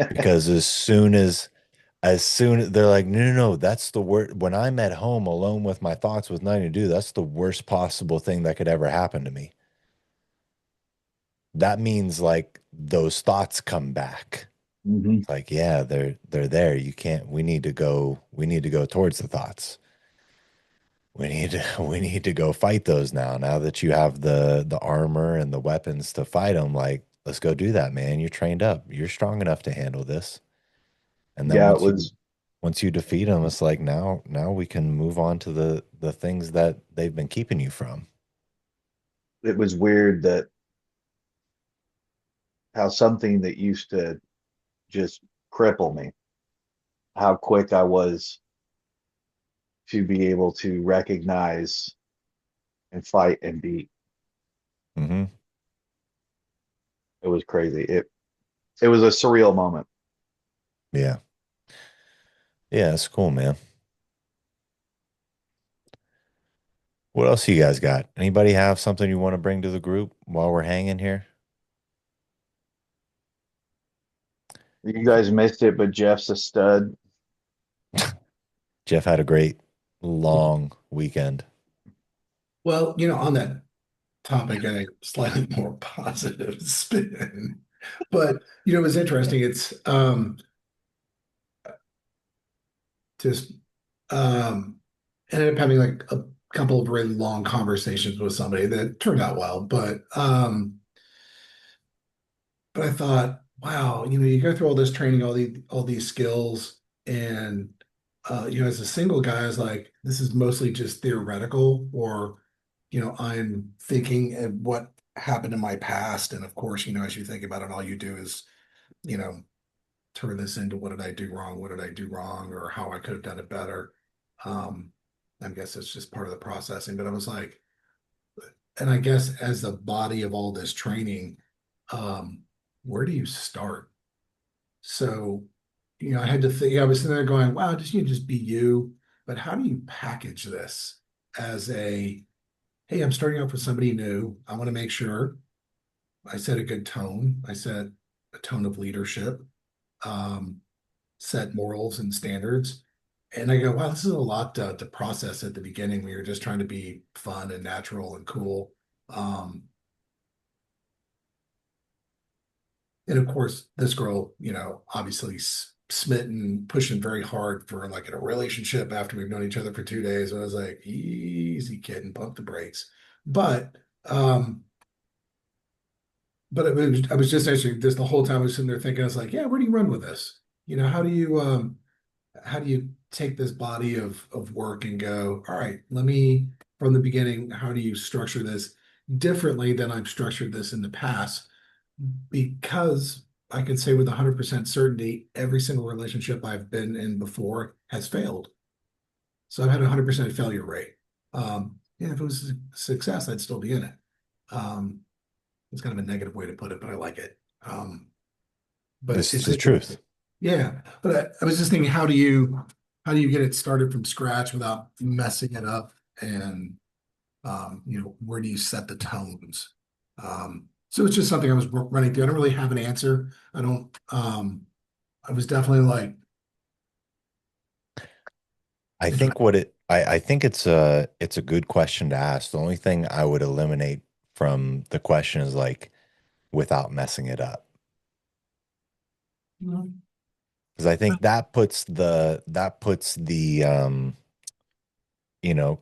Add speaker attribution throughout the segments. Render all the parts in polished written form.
Speaker 1: because as soon they're like, no, no, no, that's the worst. When I'm at home alone with my thoughts with nothing to do, that's the worst possible thing that could ever happen to me. That means like those thoughts come back.
Speaker 2: Hmm.
Speaker 1: It's like, yeah, they're there. You can't, we need to go towards the thoughts. We need to go fight those now. Now that you have the armor and the weapons to fight them, like, let's go do that, man. You're trained up. You're strong enough to handle this. And then
Speaker 2: Yeah, it was
Speaker 1: once you defeat them, it's like now we can move on to the things that they've been keeping you from.
Speaker 2: it was weird that how something that used to just cripple me, how quick I was to be able to recognize and fight and beat.
Speaker 1: Hmm.
Speaker 2: It was crazy. It was a surreal moment.
Speaker 1: Yeah. Yeah, it's cool, man. What else you guys got? Anybody have something you want to bring to the group while we're hanging here?
Speaker 2: You guys missed it, but Jeff's a stud.
Speaker 1: Jeff had a great long weekend.
Speaker 3: Well, on that topic, a slightly more positive spin. But it was interesting. It's just ended up having like a couple of really long conversations with somebody that turned out well. But I thought, wow, you go through all this training, all these skills, and as a single guy, I was like, this is mostly just theoretical, or I'm thinking of what happened in my past, and of course, as you think about it, all you do is, you know, turn this into what did I do wrong, what did I do wrong, or how I could have done it better. Um, I guess it's just part of the processing. But I was like, and I guess as the body of all this training, um, where do you start? So, I had to think, I was sitting there going, wow, just just be you. But how do you package this as hey, I'm starting off with somebody new. I want to make sure I set a good tone. I set a tone of leadership, um, set morals and standards. And I go, wow, this is a lot to process at the beginning when you're just trying to be fun and natural and cool. Um, and of course, this girl, obviously smitten, pushing very hard for like in a relationship after we've known each other for 2 days. And I was like, easy kid and pump the brakes. But um, I was just actually this the whole time I was sitting there thinking, I was like, yeah, where do you run with this? How do you take this body of work and go, all right, let me from the beginning, how do you structure this differently than I've structured this in the past? Because I can say with 100% certainty, every single relationship I've been in before has failed. So I've had a 100% failure rate. Yeah, if it was a success, I'd still be in it. Um, it's kind of a negative way to put it, but I like it. But
Speaker 1: This is
Speaker 3: it's
Speaker 1: the
Speaker 3: interesting.
Speaker 1: truth.
Speaker 3: Yeah, but I was just thinking, how do you get it started from scratch without messing it up? And where do you set the tones? So it's just something I was running through. I don't really have an answer. I don't. I was definitely like,
Speaker 1: I think it's a good question to ask. The only thing I would eliminate from the question is like without messing it up.
Speaker 3: "Mm,
Speaker 1: Because I think that puts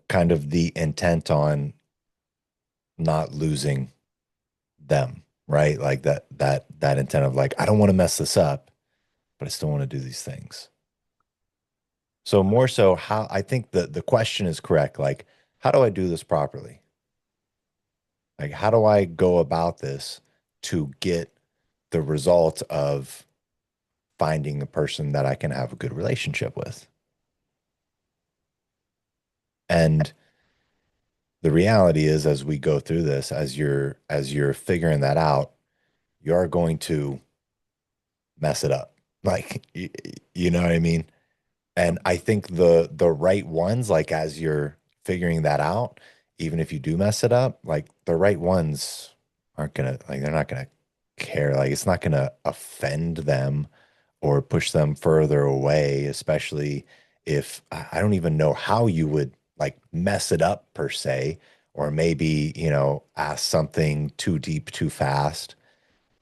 Speaker 1: kind of the intent on not losing them, right? Like that intent of like, I don't want to mess this up, but I still want to do these things. So more so how I think the question is correct. Like, how do I do this properly? Like, how do I go about this to get the result of finding a person that I can have a good relationship with? And the reality is, as we go through this, as you're figuring that out, you are going to mess it up. Like, you know what I mean? And I think the right ones, like as you're figuring that out, even if you do mess it up, like the right ones aren't gonna like they're not gonna care. Like it's not gonna offend them or push them further away, especially if I don't even know how you would like mess it up per se, or maybe, ask something too deep, too fast,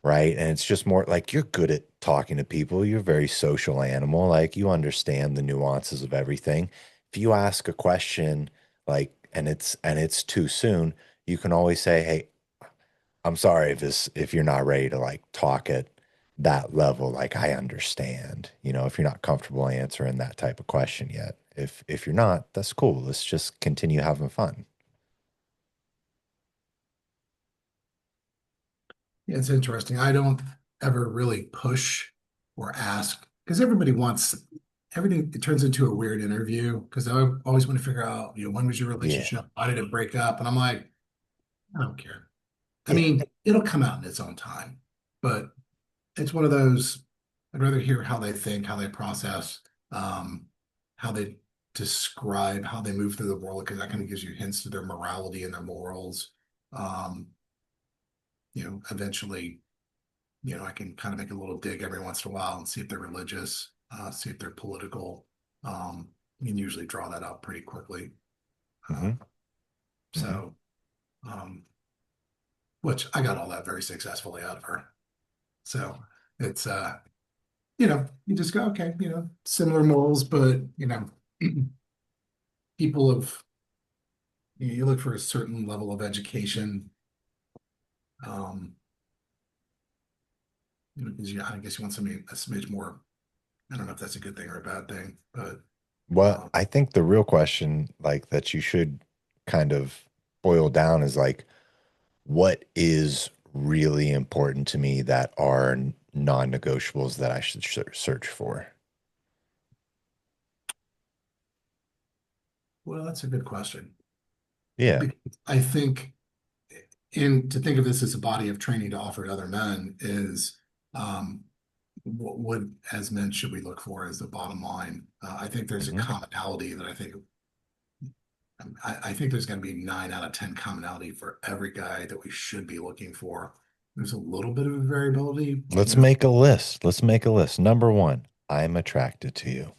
Speaker 1: right? And it's just more like you're good at talking to people. You're a very social animal. Like you understand the nuances of everything. If you ask a question like and it's too soon, you can always say, "Hey, I'm sorry if you're not ready to like talk at that level. Like I understand, if you're not comfortable answering that type of question yet. If you're not, that's cool. Let's just continue having fun."
Speaker 3: Yeah, it's interesting. I don't ever really push or ask because everybody wants everything. It turns into a weird interview because I always want to figure out, when was your
Speaker 1: Yeah.
Speaker 3: relationship? Why did it break up? And I'm like, I don't care. I
Speaker 1: Yeah.
Speaker 3: mean, it'll come out in its own time, but it's one of those. I'd rather hear how they think, how they process, um, how they describe how they move through the world, because that kind of gives you hints to their morality and their morals. Um, Eventually, I can kind of make a little dig every once in a while and see if they're religious, see if they're political. You can usually draw that out pretty quickly. Uh,
Speaker 1: Hmm. Hmm.
Speaker 3: so, um, which I got all that very successfully out of her. So it's, you just go, okay, similar morals, but, people of, you look for a certain level of education. Um, because I guess you want somebody a smidge more. I don't know if that's a good thing or a bad thing, but
Speaker 1: Well,
Speaker 3: um,
Speaker 1: I think the real question, like that you should kind of boil down is like, what is really important to me that are non-negotiables that I should search for?
Speaker 3: well, that's a good question.
Speaker 1: Yeah.
Speaker 3: Because I think, and to think of this as a body of training to offer to other men is what as men should we look for as the bottom line? I think there's a
Speaker 1: Hmm.
Speaker 3: commonality that I think there's going to be 9 out of 10 commonality for every guy that we should be looking for. There's a little bit of a variability,
Speaker 1: Let's make a list. Let's make a list. Number one, I'm attracted to you.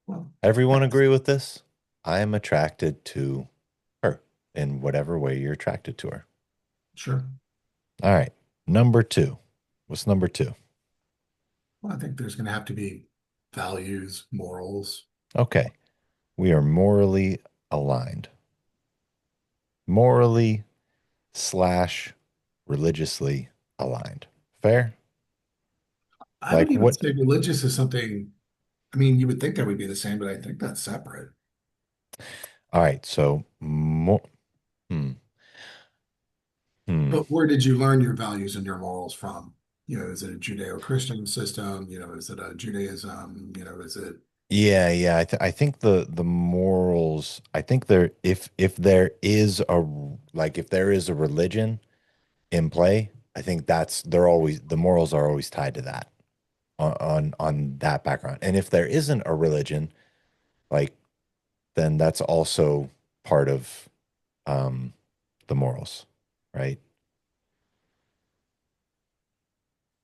Speaker 3: Well,
Speaker 1: Everyone agree with this? I am attracted to her in whatever way you're attracted to her.
Speaker 3: sure.
Speaker 1: All right. Number two. What's number two?
Speaker 3: Well, I think there's going to have to be values, morals.
Speaker 1: Okay. We are morally aligned. Morally slash religiously aligned. Fair?
Speaker 3: I would
Speaker 1: Like
Speaker 3: even
Speaker 1: what?
Speaker 3: say religious is something. I mean, you would think that would be the same, but I think that's separate.
Speaker 1: All right. So, hmm, hmm.
Speaker 3: But where did you learn your values and your morals from? Is it a Judeo-Christian system? Is it a Judaism? Is it
Speaker 1: Yeah, yeah. I think the morals. I think there if there is a like if there is a religion in play, I think they're always the morals are always tied to that on that background. And if there isn't a religion, like then that's also part of um the morals, right?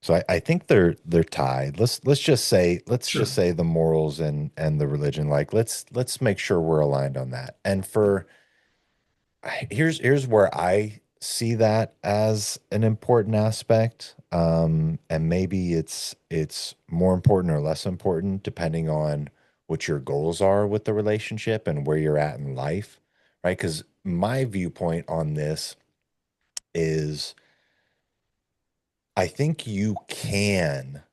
Speaker 1: So I think they're tied. Let's just
Speaker 3: sure?
Speaker 1: say the morals and the religion. Like let's make sure we're aligned on that. And for here's where I see that as an important aspect. And maybe it's more important or less important depending on what your goals are with the relationship and where you're at in life, right? Because my viewpoint on this is I think you can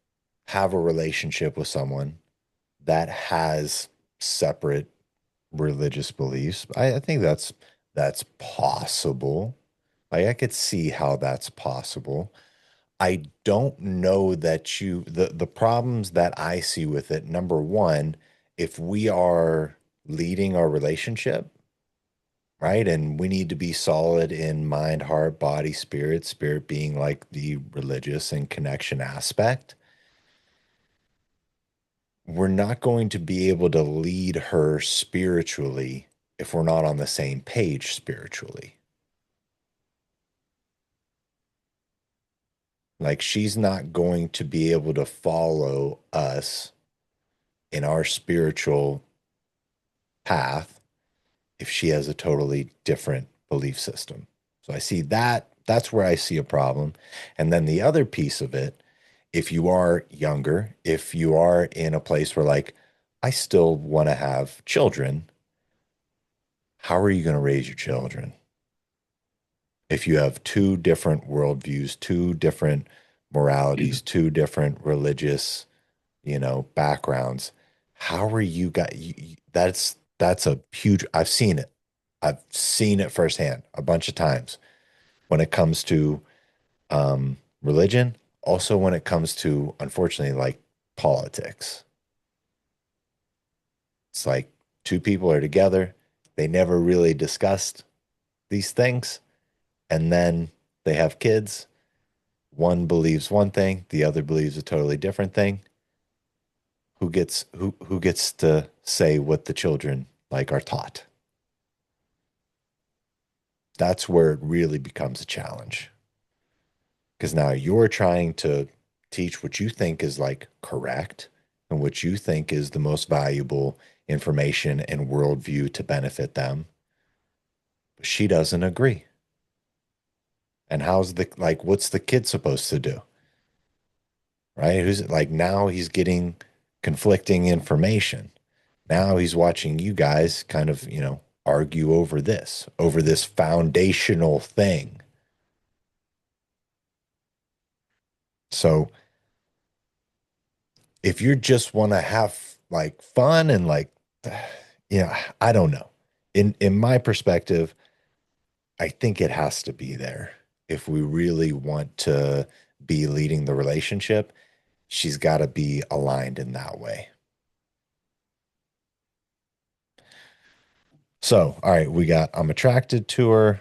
Speaker 1: have a relationship with someone that has separate religious beliefs. I think that's possible. Like I could see how that's possible. I don't know that the problems that I see with it, number one, if we are leading our relationship, right? And we need to be solid in mind, heart, body, spirit being like the religious and connection aspect. We're not going to be able to lead her spiritually if we're not on the same page spiritually. Like she's not going to be able to follow us in our spiritual path if she has a totally different belief system. So I see that that's where I see a problem. And then the other piece of it, if you are younger, if you are in a place where like I still want to have children, how are you going to raise your children? If you have two different worldviews, two different moralities, two different religious, backgrounds, how are you got that's a huge, I've seen it. I've seen it firsthand a bunch of times when it comes to religion, also when it comes to, unfortunately, like politics. It's like two people are together, they never really discussed these things, and then they have kids. One believes one thing, the other believes a totally different thing. Who gets to say what the children like are taught? That's where it really becomes a challenge. Because now you're trying to teach what you think is like correct and what you think is the most valuable information and worldview to benefit them. But she doesn't agree. And what's the kid supposed to do? Right? Who's like now he's getting conflicting information. Now he's watching you guys kind of, argue over this foundational thing. So if you just want to have like fun and like, I don't know. In my perspective, I think it has to be there. If we really want to be leading the relationship, she's got to be aligned in that way. So, all right, we got I'm attracted to her,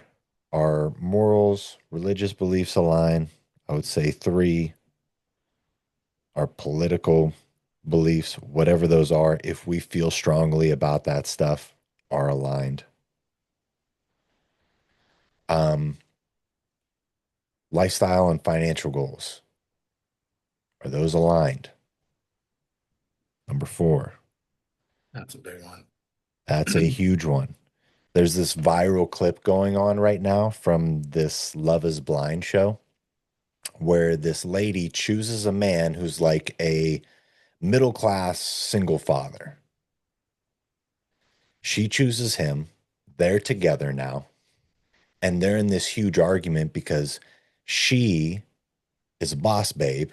Speaker 1: our morals, religious beliefs align. I would say three, our political beliefs, whatever those are, if we feel strongly about that stuff, are aligned. Um, Lifestyle and financial goals, are those aligned? Number four,
Speaker 3: That's a big one.
Speaker 1: that's a huge one. There's this viral clip going on right now from this Love is Blind show where this lady chooses a man who's like a middle class single father. She chooses him. They're together now. And they're in this huge argument because she is a boss babe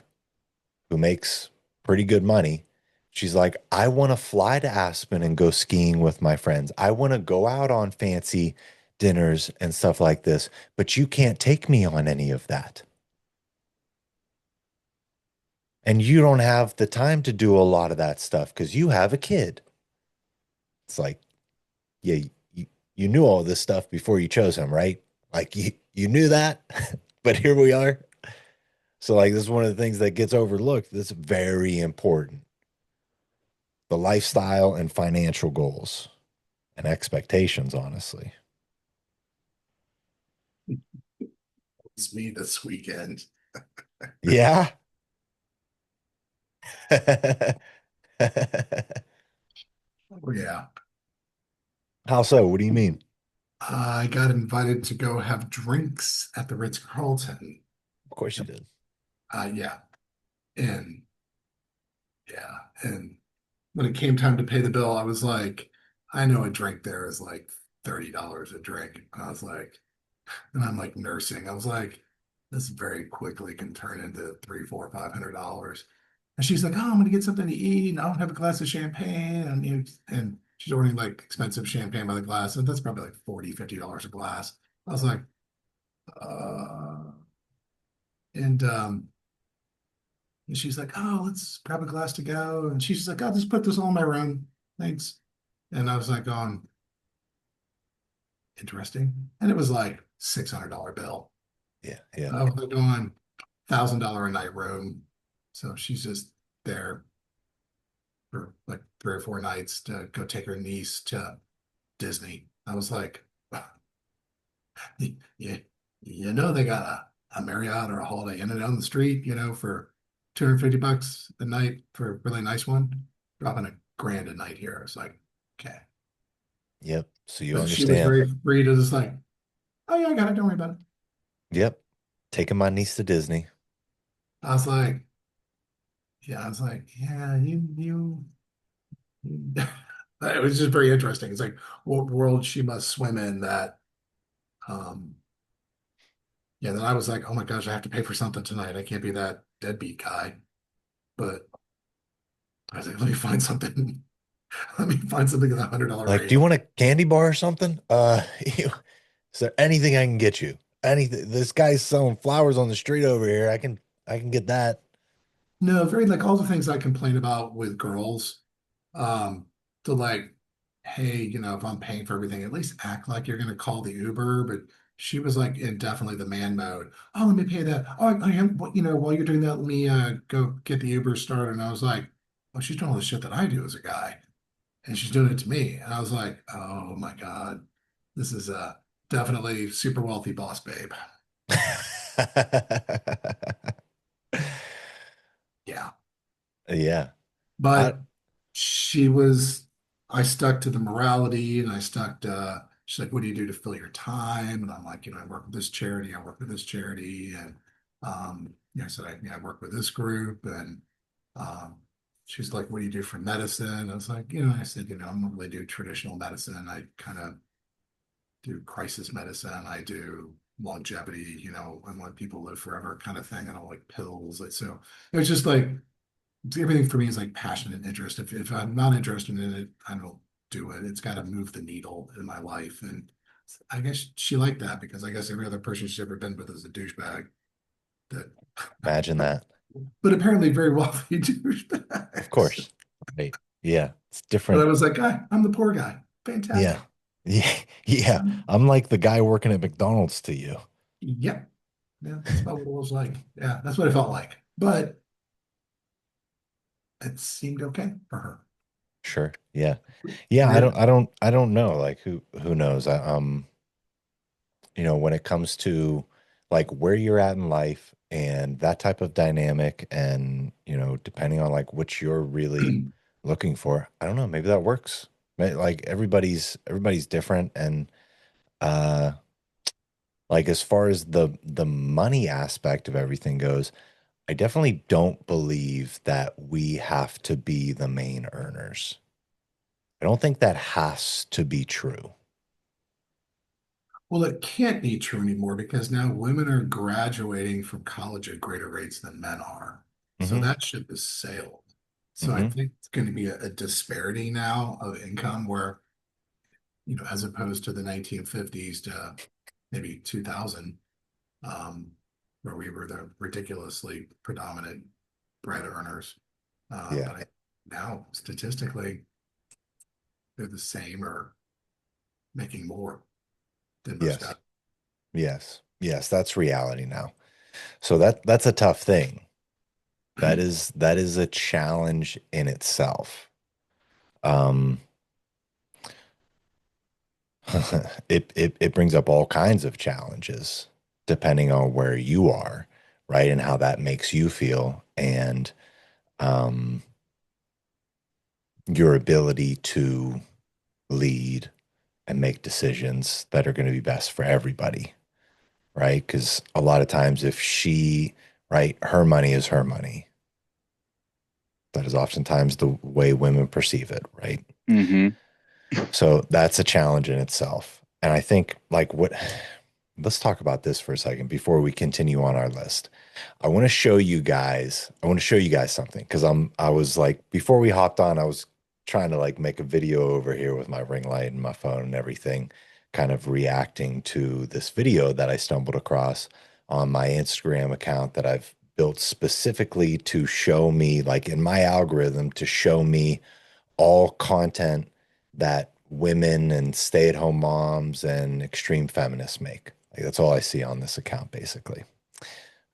Speaker 1: who makes pretty good money. She's like, I want to fly to Aspen and go skiing with my friends. I want to go out on fancy dinners and stuff like this, but you can't take me on any of that. And you don't have the time to do a lot of that stuff because you have a kid. It's like, yeah, you knew all this stuff before you chose him, right? Like you knew that, but here we are. So like this is one of the things that gets overlooked. That's very important. The lifestyle and financial goals and expectations, honestly.
Speaker 3: It's me this weekend.
Speaker 1: Yeah.
Speaker 3: Oh, yeah.
Speaker 1: How so? What do you mean?
Speaker 3: I got invited to go have drinks at the Ritz-Carlton.
Speaker 1: Of course you did.
Speaker 3: Yeah. And yeah. And when it came time to pay the bill, I was like, I know a drink there is like $30 a drink. And I was like, and I'm like nursing. I was like, this very quickly can turn into three, four, $500. And she's like, oh, I'm gonna get something to eat, and I'll have a glass of champagne. And she's ordering like expensive champagne by the glass, and that's probably like $40, $50 a glass. I was like, uh, and she's like, oh, let's grab a glass to go. And she's like, I'll just put this all in my room. Thanks. And I was like, interesting. And it was like $600 bill.
Speaker 1: Yeah, yeah.
Speaker 3: I was like going $1,000 a night room. So she's just there for like 3 or 4 nights to go take her niece to Disney. I was like, you, you know they got a Marriott or a Holiday Inn down the street, for $250 a night for a really nice one, dropping a grand a night here. It's like, okay.
Speaker 1: Yep. So you
Speaker 3: But she was
Speaker 1: understand.
Speaker 3: very free to just like, oh yeah, I got it. Don't worry about it.
Speaker 1: Yep. Taking my niece to Disney.
Speaker 3: I was like, yeah, I was like, yeah, it was just very interesting. It's like what world she must swim in that, um, yeah, then I was like, oh my gosh, I have to pay for something tonight. I can't be that deadbeat guy. But I was like, let me find something. Let me find something in the $100
Speaker 1: Like, do
Speaker 3: range.
Speaker 1: you want a candy bar or something? Is there anything I can get you? Anything? This guy's selling flowers on the street over here. I can get that.
Speaker 3: No, very like all the things I complain about with girls. Um, to like, hey, if I'm paying for everything, at least act like you're gonna call the Uber. But she was like in definitely the man mode. Oh, let me pay that. Oh, I am, while you're doing that, let me go get the Uber started. And I was like, well, she's doing all the shit that I do as a guy, and she's doing it to me. And I was like, oh my God, this is definitely super wealthy boss babe. Yeah.
Speaker 1: Yeah. I
Speaker 3: But she was, I stuck to the morality and I stuck to, she's like, what do you do to fill your time? And I'm like, I work with this charity, I work with this charity. And, I said, I work with this group. And, um, she's like, what do you do for medicine? I was like, I said, I don't really do traditional medicine. I kind of do crisis medicine. I do longevity, I want people to live forever kind of thing. I don't like pills. Like, so it was just like, everything for me is like passion and interest. If I'm not interested in it, I don't do it. It's got to move the needle in my life. And I guess she liked that because I guess every other person she's ever been with is a douchebag. That,
Speaker 1: imagine that.
Speaker 3: but apparently very wealthy
Speaker 1: Of
Speaker 3: douchebags.
Speaker 1: course. Right. Yeah. It's
Speaker 3: But I
Speaker 1: different.
Speaker 3: was like, I'm the poor guy.
Speaker 1: Yeah.
Speaker 3: Fantastic.
Speaker 1: Yeah. Yeah. I'm like the guy working at McDonald's to you.
Speaker 3: Yep. Yeah, that's about what it was like. Yeah, that's what it felt like. But it seemed okay for her.
Speaker 1: Sure. Yeah. Yeah. I don't,
Speaker 3: Weird.
Speaker 1: I don't, I don't know. Like who knows? When it comes to like where you're at in life and that type of dynamic and, depending on like what you're really looking for, I don't know, maybe that works. Like everybody's different and uh like as far as the money aspect of everything goes, I definitely don't believe that we have to be the main earners. I don't think that has to be true.
Speaker 3: Well, it can't be true anymore because now women are graduating from college at greater rates than men are. So
Speaker 1: Hmm.
Speaker 3: that ship has sailed. So I
Speaker 1: Hmm.
Speaker 3: think it's going to be a disparity now of income where, as opposed to the 1950s to maybe 2000, um, where we were the ridiculously predominant bread earners.
Speaker 1: Yeah.
Speaker 3: But now statistically, they're the same or making more than most guys.
Speaker 1: Yes. Yes. Yes. That's reality now. So that's a tough thing. That is a challenge in itself. Um, it brings up all kinds of challenges depending on where you are, right? And how that makes you feel and um your ability to lead and make decisions that are going to be best for everybody, right? Because a lot of times if right, her money is her money. That is oftentimes the way women perceive it, right?
Speaker 4: Hmm.
Speaker 1: So that's a challenge in itself. And I think let's talk about this for a second before we continue on our list. I want to show you guys something because I was like, before we hopped on, I was trying to like make a video over here with my ring light and my phone and everything, kind of reacting to this video that I stumbled across on my Instagram account that I've built specifically to show me, like in my algorithm, to show me all content that women and stay-at-home moms and extreme feminists make. Like that's all I see on this account, basically.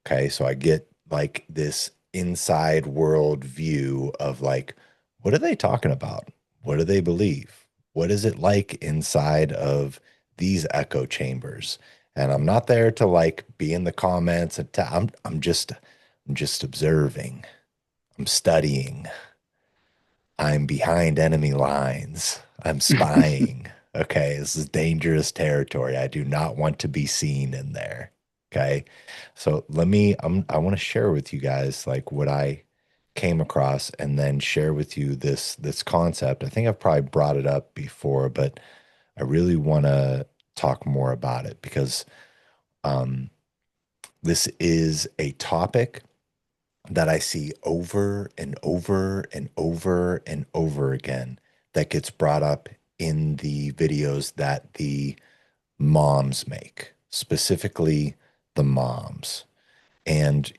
Speaker 1: Okay, so I get like this inside world view of like, what are they talking about? What do they believe? What is it like inside of these echo chambers? And I'm not there to like be in the comments and I'm just observing. I'm studying. I'm behind enemy lines. I'm spying. Okay, this is dangerous territory. I do not want to be seen in there. Okay. So I want to share with you guys like what I came across and then share with you this concept. I think I've probably brought it up before, but I really want to talk more about it because um this is a topic that I see over and over and over and over again that gets brought up in the videos that the moms make, specifically the moms and,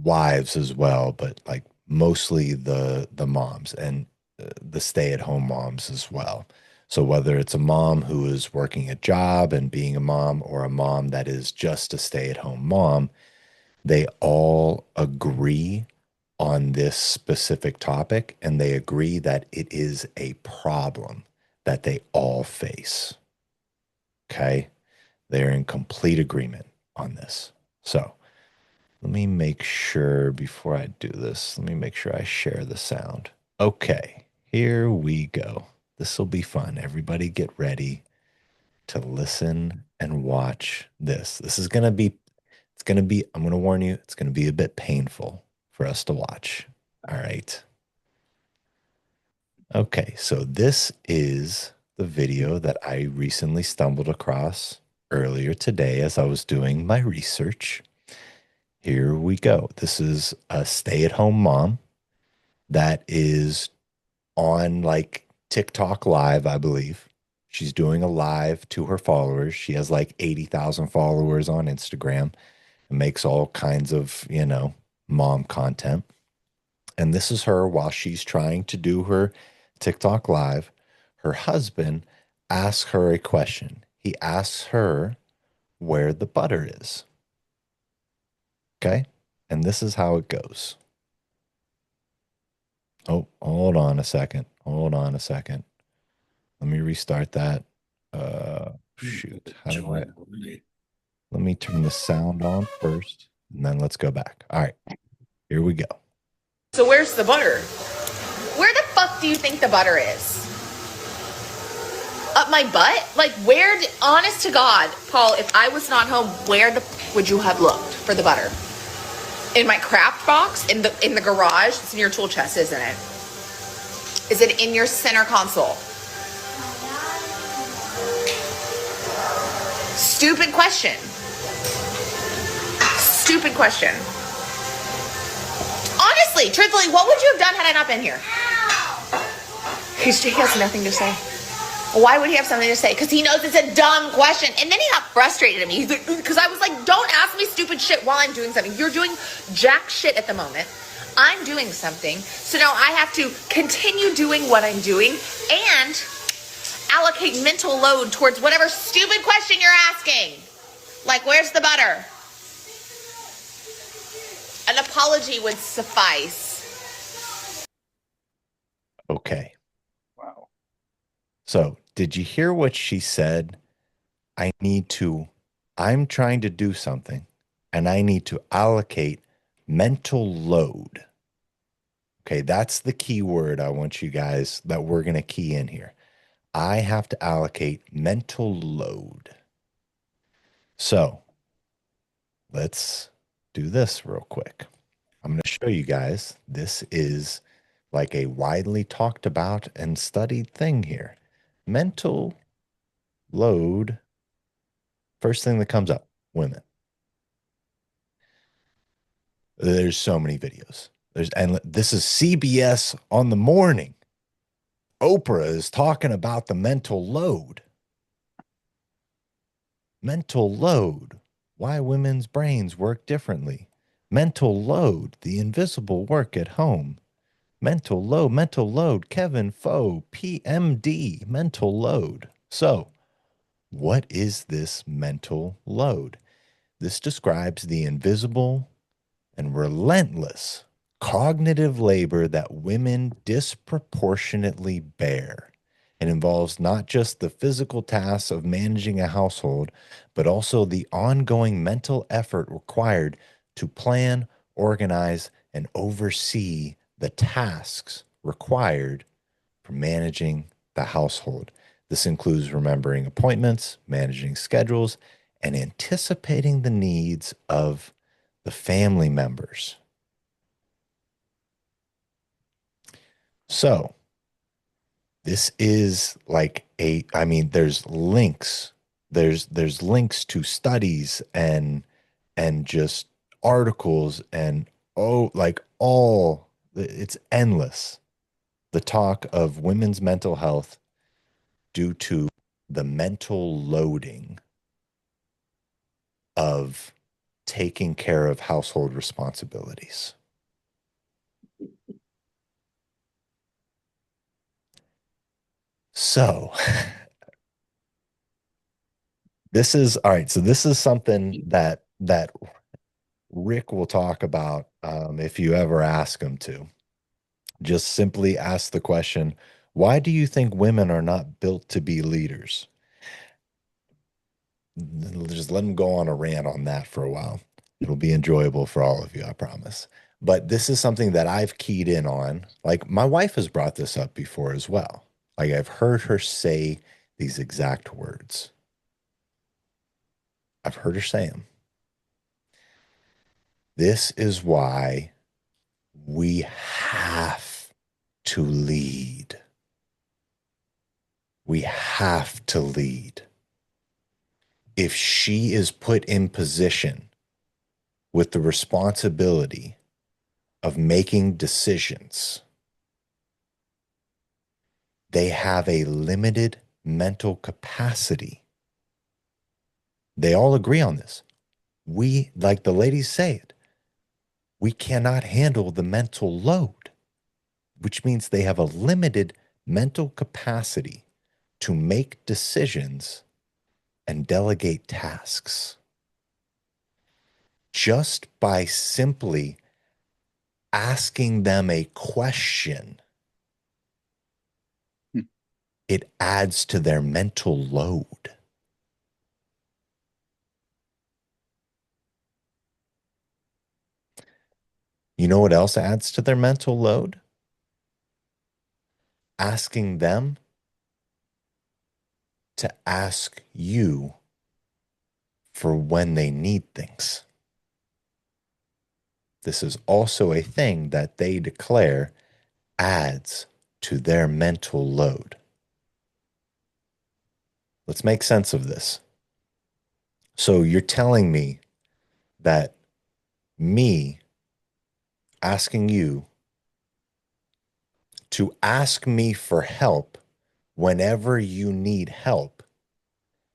Speaker 1: wives as well, but like mostly the moms and the stay-at-home moms as well. So whether it's a mom who is working a job and being a mom or a mom that is just a stay-at-home mom, they all agree on this specific topic and they agree that it is a problem that they all face. Okay. They're in complete agreement on this. So let me make sure before I do this, let me make sure I share the sound. Okay. Here we go. This will be fun. Everybody get ready to listen and watch this. This is going to be it's going to be, I'm going to warn you, it's going to be a bit painful for us to watch. All right. Okay. So this is the video that I recently stumbled across earlier today as I was doing my research. Here we go. This is a stay-at-home mom that is on like TikTok live, I believe. She's doing a live to her followers. She has like 80,000 followers on Instagram and makes all kinds of, mom content. And this is her while she's trying to do her TikTok live. Her husband asks her a question. He asks her where the butter is. Okay. And this is how it goes. Oh, hold on a second. Hold on a second. Let me restart that. Shoot. Let me turn the sound on first, and then let's go back. All right. Here we go.
Speaker 4: So where's the butter? Where the fuck do you think the butter is? Up my butt? Like honest to God, Paul, if I was not home, where would you have looked for the butter? In my craft box? In the garage? It's in your tool chest, isn't it? Is it in your center console? Stupid question. Stupid question. Honestly, truthfully, what would you have done had I not been here? He has nothing to say. Why would he have something to say? Because he knows it's a dumb question. And then he got frustrated at me. Because I was like, don't ask me stupid shit while I'm doing something. You're doing jack shit at the moment. I'm doing something. So now I have to continue doing what I'm doing and allocate mental load towards whatever stupid question you're asking. Like, where's the butter? An apology would suffice.
Speaker 1: Okay. Wow. So, did you hear what she said? I'm trying to do something and I need to allocate mental load. Okay, that's the key word I want you guys that we're going to key in here. I have to allocate mental load. So, let's do this real quick. I'm going to show you guys. This is like a widely talked about and studied thing here. Mental load. First thing that comes up, women. There's so many videos. And this is CBS on the morning. Oprah is talking about the mental load. Mental load. Why women's brains work differently. Mental load. The invisible work at home. Mental load. Kevin Foe, PMD, mental load. So, what is this mental load? This describes the invisible and relentless cognitive labor that women disproportionately bear and involves not just the physical tasks of managing a household, but also the ongoing mental effort required to plan, organize, and oversee the tasks required for managing the household. This includes remembering appointments, managing schedules, and anticipating the needs of the family members. So, this is like I mean, there's links to studies and just articles and like it's endless. The talk of women's mental health due to the mental loading of taking care of household responsibilities. So this is all right. So this is something that Rick will talk about if you ever ask him to. Just simply ask the question, why do you think women are not built to be leaders? Just let him go on a rant on that for a while. It'll be enjoyable for all of you, I promise. But this is something that I've keyed in on. Like my wife has brought this up before as well. Like I've heard her say these exact words. I've heard her say them. This is why we have to lead. We have to lead. If she is put in position with the responsibility of making decisions, they have a limited mental capacity. They all agree on this. We, like the ladies say it, we cannot handle the mental load, which means they have a limited mental capacity to make decisions and delegate tasks. Just by simply asking them a question, it adds to their mental load. You know what else adds to their mental load? Asking them to ask you for when they need things. This is also a thing that they declare adds to their mental load. Let's make sense of this. So you're telling me that me asking you to ask me for help whenever you need help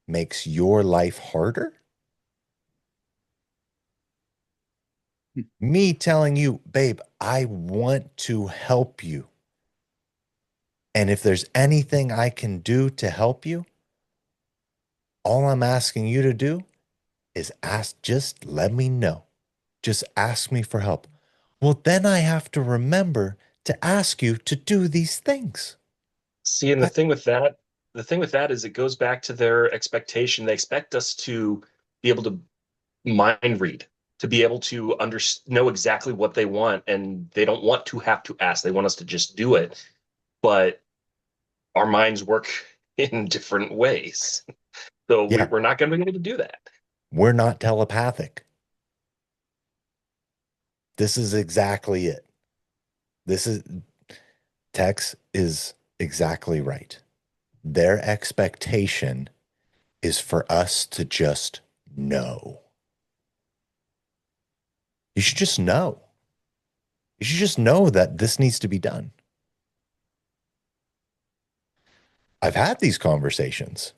Speaker 1: makes your life harder? Me telling you, babe, I want to help you. And if there's anything I can do to help you, all I'm asking you to do is just let me know. Just ask me for help. Well, then I have to remember to ask you to do these things.
Speaker 5: See, and the thing with that is it goes back to their expectation. They expect us to be able to mind read, to be able to know exactly what they want, and they don't want to have to ask. They want us to just do it. But our minds work in different ways. So
Speaker 1: Yeah.
Speaker 5: we're not going to be able to do that.
Speaker 1: We're not telepathic. This is exactly it. Tex is exactly right. Their expectation is for us to just know. You should just know. You should just know that this needs to be done. I've had these conversations.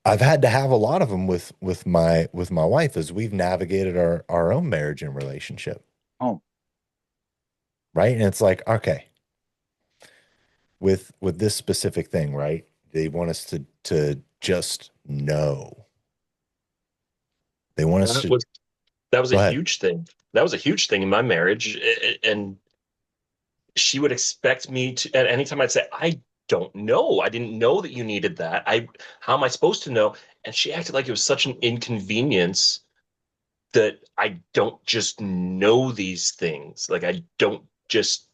Speaker 1: I've had to have a lot of them with my wife as we've navigated our own marriage and relationship.
Speaker 2: Oh,
Speaker 1: Right? And it's like, okay, with this specific thing, right? They want us to just know. They want us to
Speaker 5: That was
Speaker 1: Go
Speaker 5: a
Speaker 1: ahead.
Speaker 5: huge thing. That was a huge thing in my marriage. And she would expect me to, at any time I'd say, I don't know. I didn't know that you needed that. How am I supposed to know? And she acted like it was such an inconvenience that I don't just know these things. Like I don't just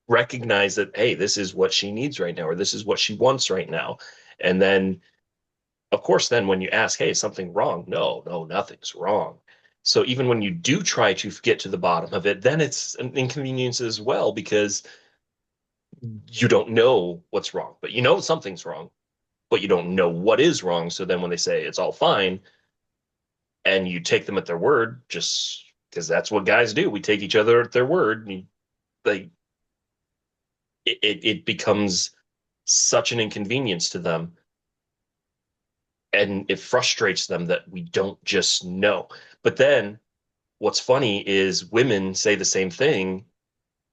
Speaker 5: recognize that, hey, this is what she needs right now, or this is what she wants right now. And then, of course, then when you ask, hey, is something wrong? No, no, nothing's wrong. So even when you do try to get to the bottom of it, then it's an inconvenience as well because you don't know what's wrong, but you know something's wrong, but you don't know what is wrong. So then when they say it's all fine and you take them at their word, just because that's what guys do, we take each other at their word. And like it becomes such an inconvenience to them, and it frustrates them that we don't just know. But then what's funny is women say the same thing.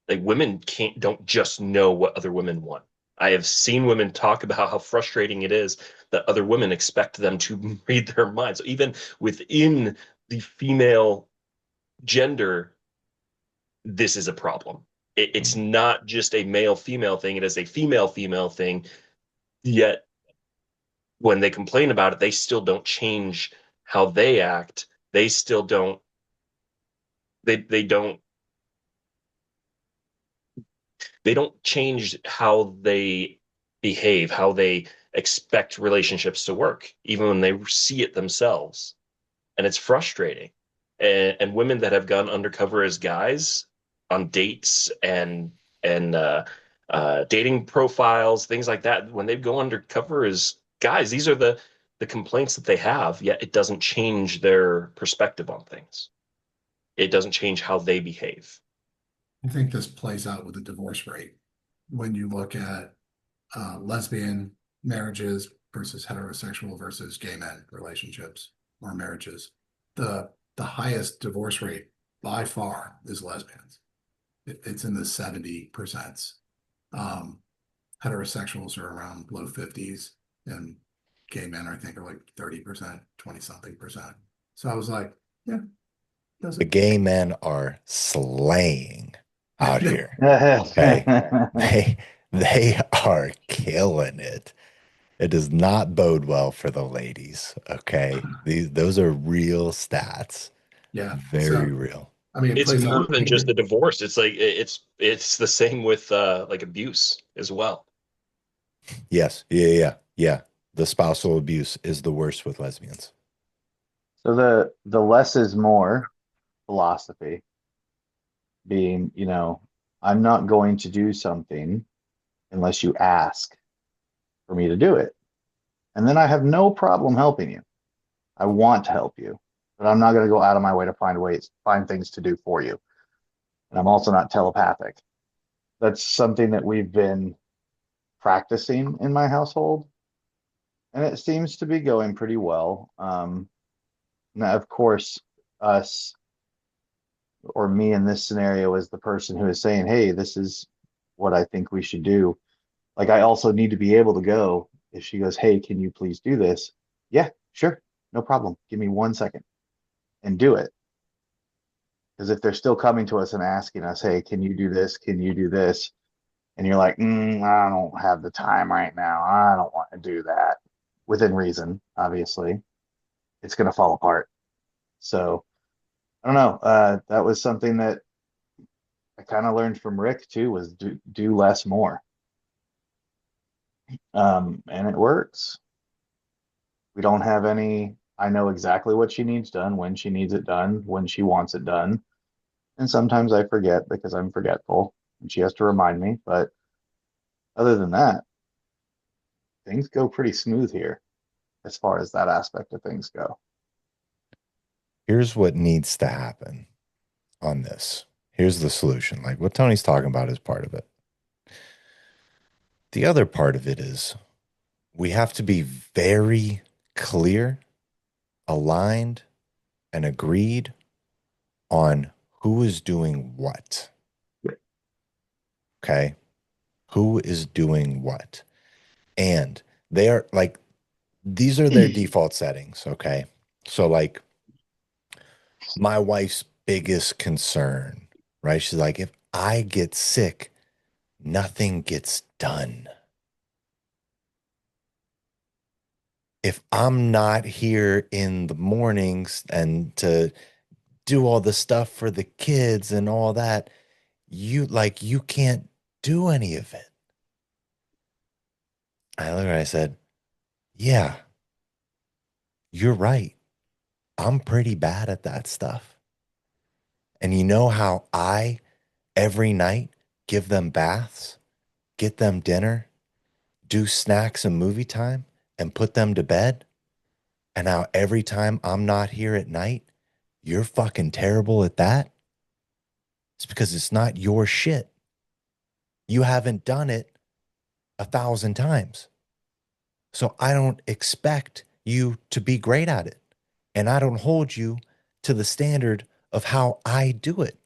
Speaker 5: Like women don't just know what other women want. I have seen women talk about how frustrating it is that other women expect them to read their minds. So even within the female gender, this is a problem. It's not just a male female thing, it is a female female thing. Yet when they complain about it, they still don't change how they act. They still don't they don't change how they behave, how they expect relationships to work, even when they see it themselves. And it's frustrating. And women that have gone undercover as guys on dates and dating profiles, things like that, when they go undercover as guys, these are the complaints that they have, yet it doesn't change their perspective on things. It doesn't change how they behave.
Speaker 3: I think this plays out with the divorce rate when you look at lesbian marriages versus heterosexual versus gay men relationships or marriages. The highest divorce rate by far is lesbians. It's in the 70%. Heterosexuals are around low 50s, and gay men, I think, are like 30%, 20 something percent. So I was like, yeah,
Speaker 1: The gay men are slaying out here. Okay. They are killing it. It does not bode well for the ladies. Okay. Those are real stats.
Speaker 3: Yeah.
Speaker 1: Very
Speaker 3: So,
Speaker 1: real.
Speaker 3: I mean, it
Speaker 5: It's
Speaker 3: plays
Speaker 5: more
Speaker 3: out.
Speaker 5: than just the divorce. It's like it's the same with like abuse as well.
Speaker 1: Yes. Yeah. The spousal abuse is the worst with lesbians.
Speaker 2: So the less is more philosophy being, I'm not going to do something unless you ask for me to do it. And then I have no problem helping you. I want to help you, but I'm not going to go out of my way to find things to do for you. And I'm also not telepathic. That's something that we've been practicing in my household, and it seems to be going pretty well. Now, of course, us or me in this scenario is the person who is saying, hey, this is what I think we should do. Like, I also need to be able to go if she goes, hey, can you please do this? Yeah, sure, no problem. Give me 1 second and do it. Because if they're still coming to us and asking us, hey, can you do this? Can you do this? And you're like, I don't have the time right now. I don't want to do that. Within reason, obviously, it's going to fall apart. So I don't know. That was something that I kind of learned from Rick too, was do less more. And it works. We don't have any, I know exactly what she needs done, when she needs it done, when she wants it done. And sometimes I forget because I'm forgetful and she has to remind me. But other than that, things go pretty smooth here as far as that aspect of things go.
Speaker 1: Here's what needs to happen on this. Here's the solution. Like what Tony's talking about is part of it. The other part of it is we have to be very clear, aligned, and agreed on who is doing what. Okay. Who is doing what? And they are like, these are their default settings. Okay. So, like, my wife's biggest concern, right? She's like, if I get sick, nothing gets done. if I'm not here in the mornings and to do all the stuff for the kids and all that, you can't do any of it. I looked at her, I said, yeah, you're right. I'm pretty bad at that stuff. And you know how I every night give them baths, get them dinner, do snacks and movie time, and put them to bed? And now every time I'm not here at night, you're fucking terrible at that? It's because it's not your shit. You haven't done it 1,000 times. So I don't expect you to be great at it. And I don't hold you to the standard of how I do it.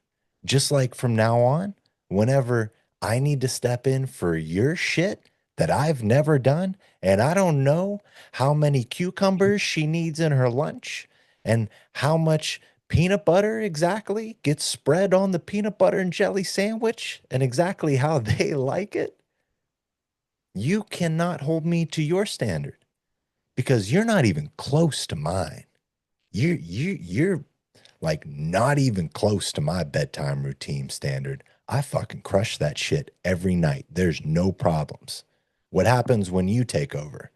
Speaker 1: Just like from now on, whenever I need to step in for your shit that I've never done, and I don't know how many cucumbers she needs in her lunch and how much peanut butter exactly gets spread on the peanut butter and jelly sandwich and exactly how they like it, you cannot hold me to your standard because you're not even close to mine. You're like not even close to my bedtime routine standard. I fucking crush that shit every night. There's no problems. What happens when you take over?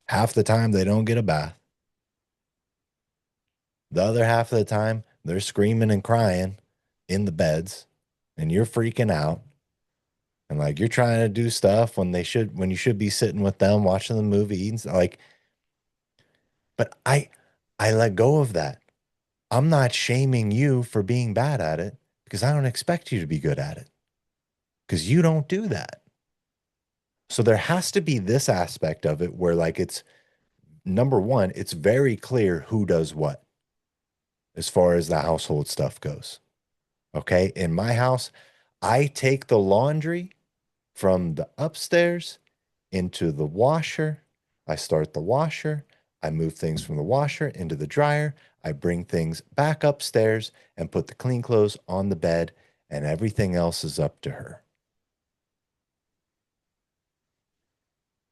Speaker 1: Half the time they don't get a bath. The other half of the time they're screaming and crying in the beds and you're freaking out. And like you're trying to do stuff when you should be sitting with them watching the movie eating like, but I let go of that. I'm not shaming you for being bad at it because I don't expect you to be good at it because you don't do that. So there has to be this aspect of it where like it's number one, it's very clear who does what as far as the household stuff goes. Okay. In my house, I take the laundry from the upstairs into the washer. I start the washer. I move things from the washer into the dryer. I bring things back upstairs and put the clean clothes on the bed, and everything else is up to her.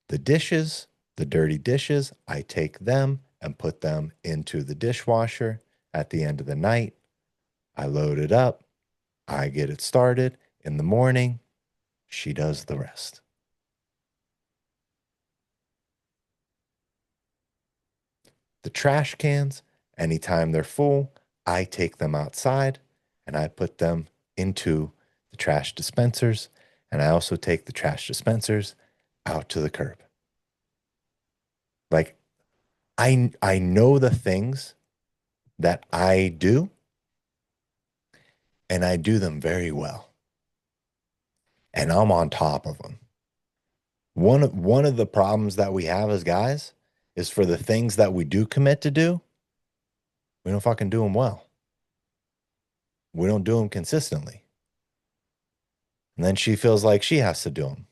Speaker 1: The dishes, the dirty dishes, I take them and put them into the dishwasher at the end of the night. I load it up. I get it started. In the morning, she does the rest. The trash cans, anytime they're full, I take them outside and I put them into the trash dispensers. And I also take the trash dispensers out to the curb. Like I know the things that I do and I do them very well. And I'm on top of them. One of the problems that we have as guys is for the things that we do commit to do, we don't fucking do them well. We don't do them consistently. And then she feels like she has to do them.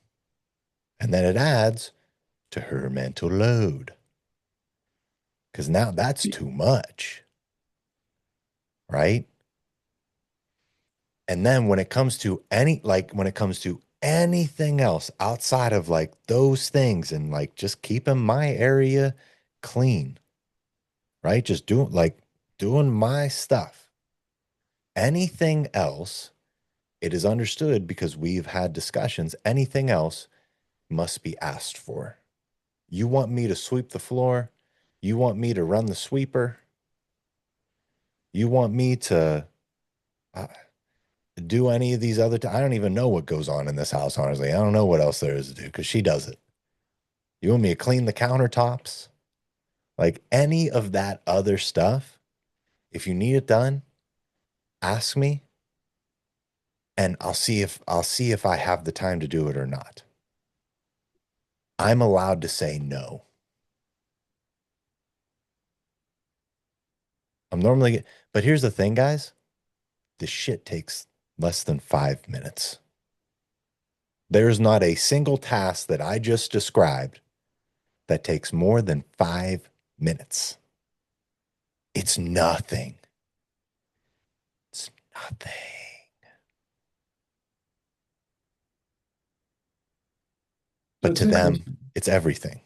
Speaker 1: And then it adds to her mental load. Because now that's too much. Right? And then when it comes to anything else outside of like those things and like just keeping my area clean, right? Just doing my stuff. Anything else, it is understood because we've had discussions, anything else must be asked for. You want me to sweep the floor? You want me to run the sweeper? You want me to do any of these other I don't even know what goes on in this house, honestly. I don't know what else there is to do because she does it. You want me to clean the countertops? Like any of that other stuff, if you need it done, ask me and I'll see if I have the time to do it or not. I'm allowed to say no. But here's the thing, guys. This shit takes less than 5 minutes. There's not a single task that I just described that takes more than 5 minutes. It's nothing. It's nothing. But to them, it's everything.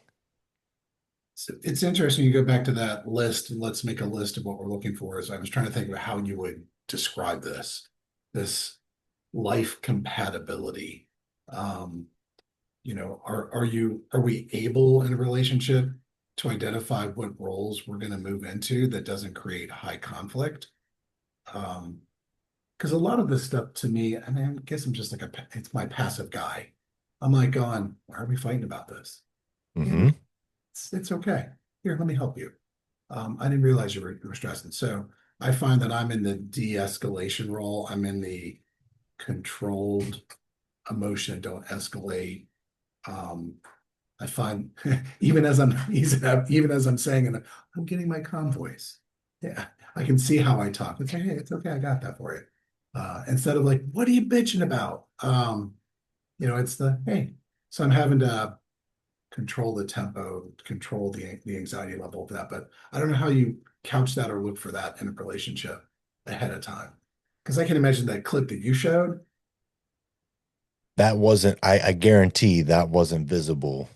Speaker 3: So it's interesting. You go back to that list, and let's make a list of what we're looking for. As I was trying to think about how you would describe this life compatibility. Um, are we able in a relationship to identify what roles we're going to move into that doesn't create high conflict? Because a lot of this stuff to me, I mean, I guess I'm just like it's my passive guy. I'm like going, why are we fighting about this?
Speaker 1: Mm-hmm.
Speaker 3: It's okay. Here, let me help you. I didn't realize you were stressing. So I find that I'm in the de-escalation role. I'm in the controlled emotion, don't escalate. Um, I find even as I'm saying it, I'm getting my calm voice. Yeah, I can see how I talk. It's like, hey, it's okay, I got that for you. Instead of like, what are you bitching about? It's the hey. So I'm having to control the tempo, control the anxiety level of that. But I don't know how you couch that or look for that in a relationship ahead of time. Because I can imagine that clip that you showed.
Speaker 1: That wasn't, I guarantee that wasn't visible,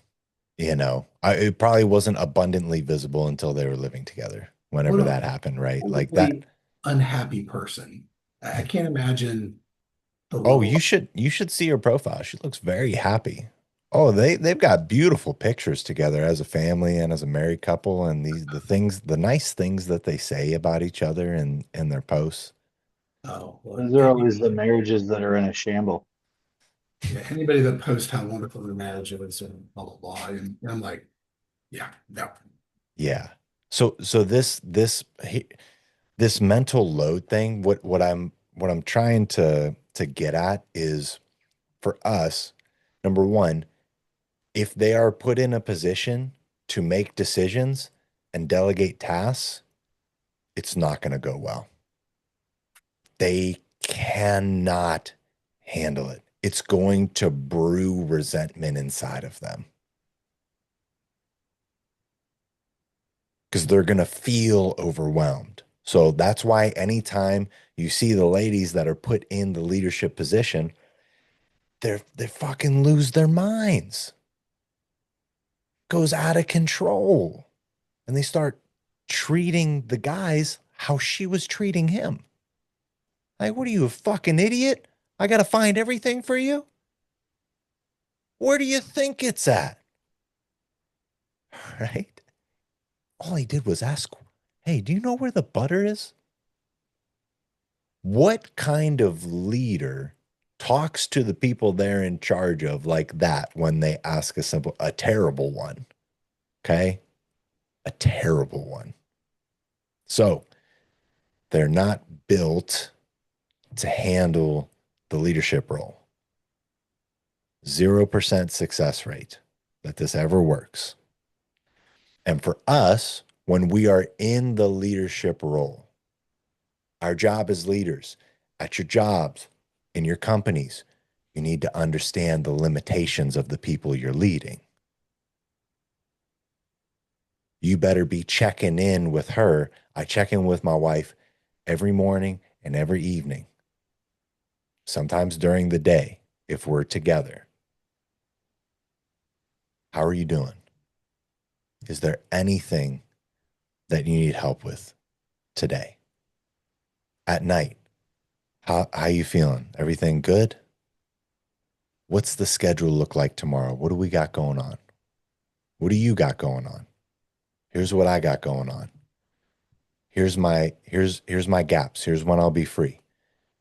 Speaker 1: it probably wasn't abundantly visible until they were living together, whenever
Speaker 3: What
Speaker 1: that happened, right? Like that.
Speaker 3: a unhappy person. I can't imagine the
Speaker 1: Oh,
Speaker 3: level.
Speaker 1: you should see her profile. She looks very happy. Oh, they've got beautiful pictures together as a family and as a married couple, and the nice things that they say about each other in their posts.
Speaker 3: Oh, well,
Speaker 2: Those are always the marriages that are in a shamble.
Speaker 3: yeah, anybody that posts how wonderful their marriage is and blah blah blah, and I'm like, yeah, no.
Speaker 1: Yeah. So this mental load thing, what I'm trying to get at is for us, number one, if they are put in a position to make decisions and delegate tasks, it's not going to go well. They cannot handle it. It's going to brew resentment inside of them because they're going to feel overwhelmed. So that's why anytime you see the ladies that are put in the leadership position, they fucking lose their minds. Goes out of control. And they start treating the guys how she was treating him. Like, what are you, a fucking idiot? I got to find everything for you? Where do you think it's at? Right? All he did was ask, hey, do you know where the butter is? What kind of leader talks to the people they're in charge of like that when they ask a terrible one? Okay? A terrible one. So they're not built to handle the leadership role. 0% success rate that this ever works. And for us, when we are in the leadership role, our job as leaders at your jobs, in your companies, you need to understand the limitations of the people you're leading. You better be checking in with her. I check in with my wife every morning and every evening, sometimes during the day if we're together. How are you doing? Is there anything that you need help with today? At night, how you feeling? Everything good? What's the schedule look like tomorrow? What do we got going on? What do you got going on? Here's what I got going on. Here's my gaps. Here's when I'll be free.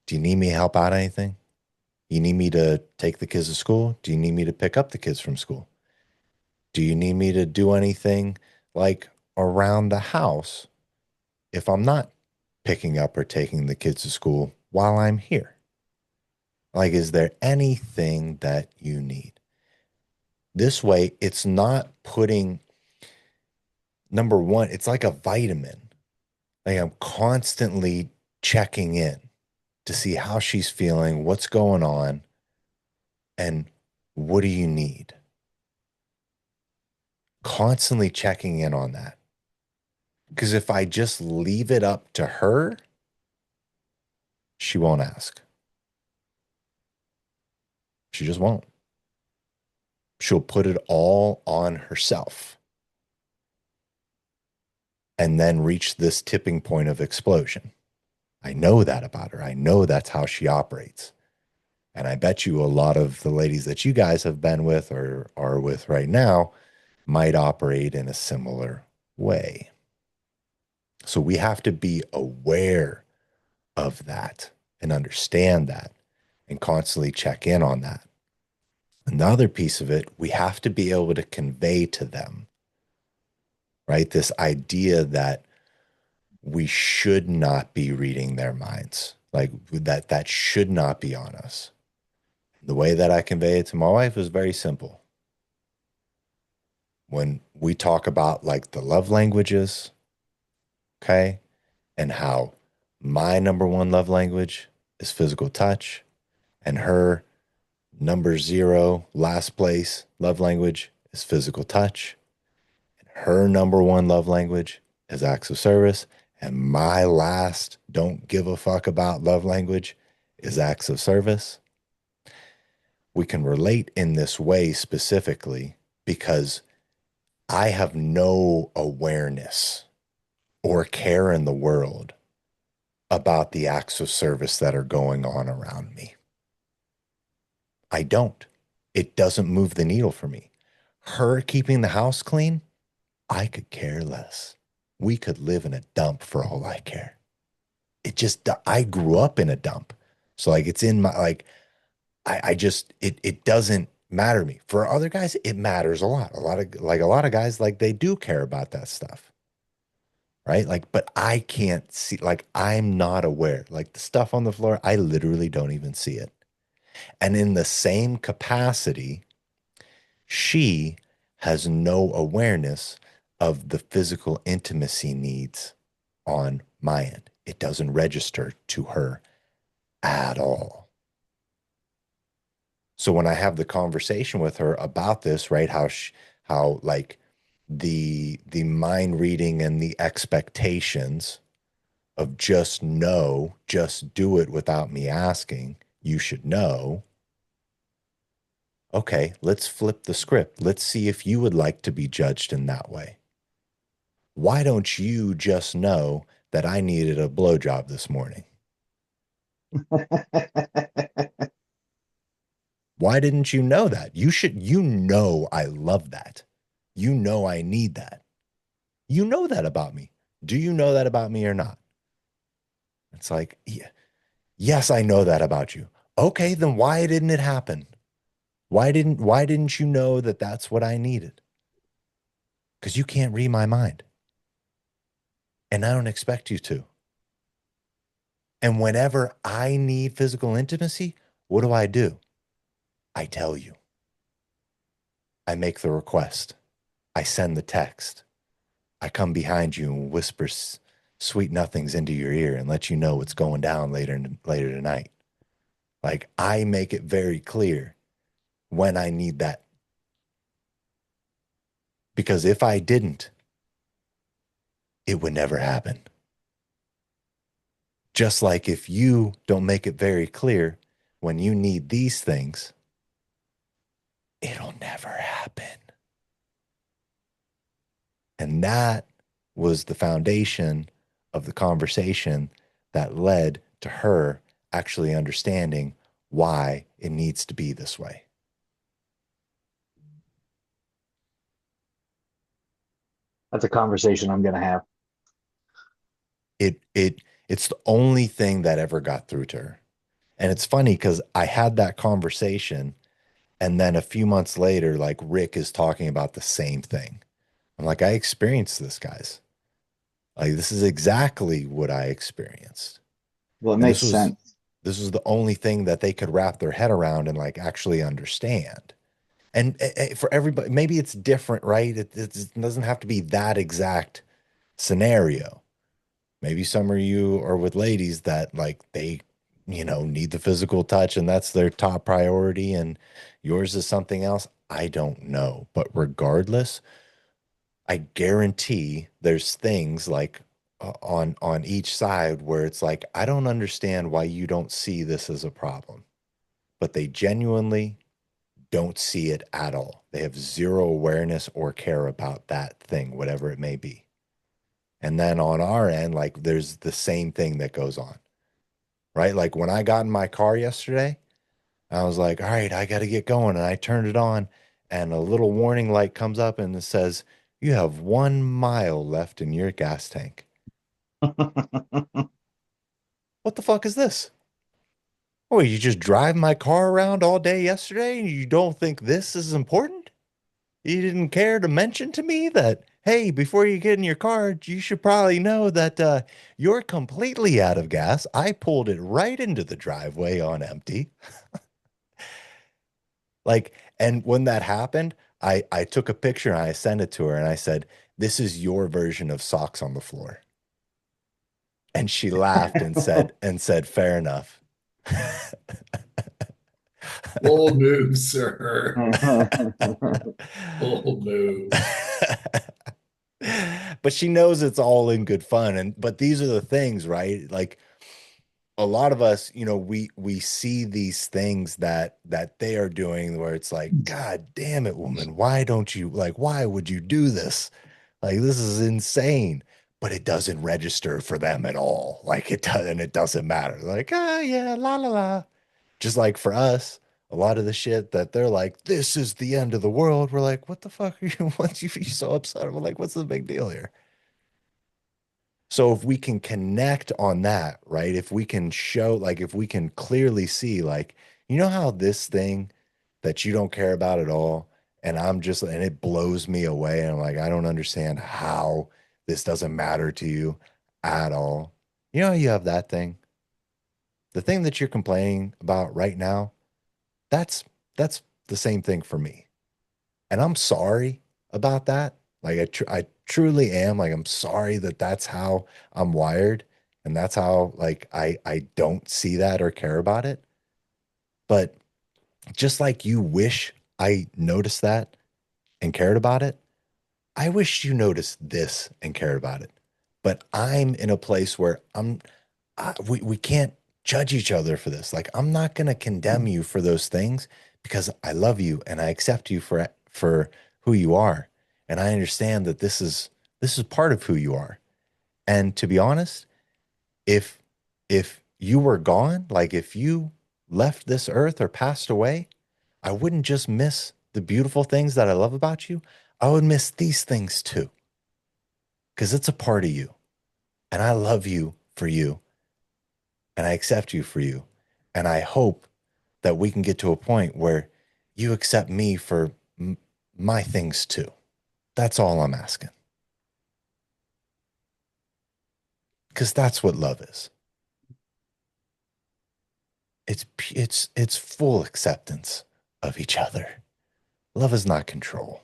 Speaker 1: Do you need me to help out anything? You need me to take the kids to school? Do you need me to pick up the kids from school? Do you need me to do anything like around the house if I'm not picking up or taking the kids to school while I'm here? Like, is there anything that you need? This way, it's not putting, number one, it's like a vitamin. Like I'm constantly checking in to see how she's feeling, what's going on, and what do you need? Constantly checking in on that. Because if I just leave it up to her, she won't ask. She just won't. She'll put it all on herself. and then reach this tipping point of explosion. I know that about her. I know that's how she operates. And I bet you a lot of the ladies that you guys have been with or are with right now might operate in a similar way. So we have to be aware of that and understand that and constantly check in on that. Another piece of it, we have to be able to convey to them, right? This idea that we should not be reading their minds, like that should not be on us. The way that I convey it to my wife is very simple. When we talk about like the love languages, okay, and how my number one love language is physical touch, and her number 0, last place love language is physical touch, and her number one love language is acts of service, and my last don't give a fuck about love language is acts of service. We can relate in this way specifically because I have no awareness or care in the world about the acts of service that are going on around me. I don't. It doesn't move the needle for me. Her keeping the house clean, I could care less. We could live in a dump for all I care. I grew up in a dump. So like it's in my, like, it doesn't matter to me. For other guys, it matters a lot. A lot of guys, like they do care about that stuff. Right? Like, but I can't see, like, I'm not aware. Like the stuff on the floor, I literally don't even see it. And in the same capacity, she has no awareness of the physical intimacy needs on my end. It doesn't register to her at all. So when I have the conversation with her about this, right, how like the mind reading and the expectations of just do it without me asking, you should know. Okay, let's flip the script. Let's see if you would like to be judged in that way. Why don't you just know that I needed a blowjob this morning? Why didn't you know that? You know I love that. You know I need that. You know that about me. Do you know that about me or not? It's like, yeah, yes, I know that about you. Okay, then why didn't it happen? Why didn't you know that that's what I needed? Because you can't read my mind. And I don't expect you to. And whenever I need physical intimacy, what do? I tell you. I make the request. I send the text. I come behind you and whisper sweet nothings into your ear and let you know what's going down later tonight. Like I make it very clear when I need that. Because if I didn't, it would never happen. Just like if you don't make it very clear when you need these things, it'll never happen. And that was the foundation of the conversation that led to her actually understanding why it needs to be this way.
Speaker 2: That's a conversation I'm going to have.
Speaker 1: It's the only thing that ever got through to her. And it's funny because I had that conversation and then a few months later, like Rick is talking about the same thing. I'm like, I experienced this, guys. Like, this is exactly what I experienced.
Speaker 2: Well, it
Speaker 1: And
Speaker 2: makes sense.
Speaker 1: This was the only thing that they could wrap their head around and like actually understand. And for everybody, maybe it's different, right? It doesn't have to be that exact scenario. Maybe some of you are with ladies that like they, need the physical touch and that's their top priority and yours is something else. I don't know. But regardless, I guarantee there's things like on each side where it's like, I don't understand why you don't see this as a problem. But they genuinely don't see it at all. They have zero awareness or care about that thing, whatever it may be. And then on our end, like there's the same thing that goes on, right? Like when I got in my car yesterday, I was like, all right, I got to get going. And I turned it on, and a little warning light comes up and it says, you have 1 mile left in your gas tank. What the fuck is this? Oh, you just drive my car around all day yesterday and you don't think this is important? You didn't care to mention to me that, hey, before you get in your car, you should probably know that you're completely out of gas. I pulled it right into the driveway on empty. Like, and when that happened, I took a picture and I sent it to her and I said, this is your version of socks on the floor. And she laughed and said, fair enough.
Speaker 3: Bold move, sir. Bold move.
Speaker 1: But she knows it's all in good fun. And but these are the things, right? Like a lot of us, we see these things that they are doing where it's like, God damn it, woman, why don't you like why would you do this? Like this is insane. But it doesn't register for them at all. Like it doesn't matter. Like, ah, yeah, la la la. Just like for us, a lot of the shit that they're like, this is the end of the world. We're like, what the fuck are you? What you so upset? We're like, what's the big deal here? So if we can connect on that, right? If we can show, like, if we can clearly see, like, you know how this thing that you don't care about at all, and it blows me away. And I'm like, I don't understand how this doesn't matter to you at all. You know how you have that thing? The thing that you're complaining about right now, that's that's the same thing for me. And I'm sorry about that. Like I truly am. Like I'm sorry that that's how I'm wired, and that's how like I don't see that or care about it. But just like you wish I noticed that and cared about it, I wish you noticed this and cared about it. But I'm in a place where we can't judge each other for this. Like I'm not going to condemn you for those things because I love you and I accept you for who you are. And I understand that this is part of who you are. And to be honest, if if you were gone, like if you left this earth or passed away, I wouldn't just miss the beautiful things that I love about you. I would miss these things too, because it's a part of you. And I love you for you. And I accept you for you. And I hope that we can get to a point where you accept me for my things too. That's all I'm asking. Because that's what love is. It's full acceptance of each other. Love is not control.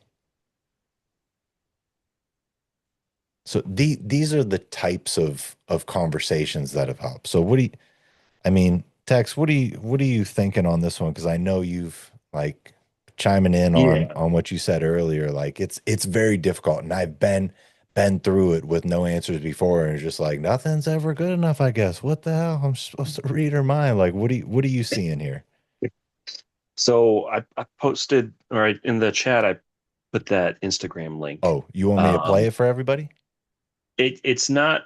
Speaker 1: So these are the types of conversations that have helped. So I mean, Tex, what are you thinking on this one? Because I know you've like chiming in
Speaker 5: Yeah.
Speaker 1: on what you said earlier. Like it's very difficult, and I've been through it with no answers before, and it's just like nothing's ever good enough. I guess what the hell? I'm supposed to read her mind. Like what are you seeing here?
Speaker 5: So I posted, or in the chat, I put that Instagram link.
Speaker 1: Oh, you want me to play
Speaker 5: Um,
Speaker 1: it for everybody?
Speaker 5: it's not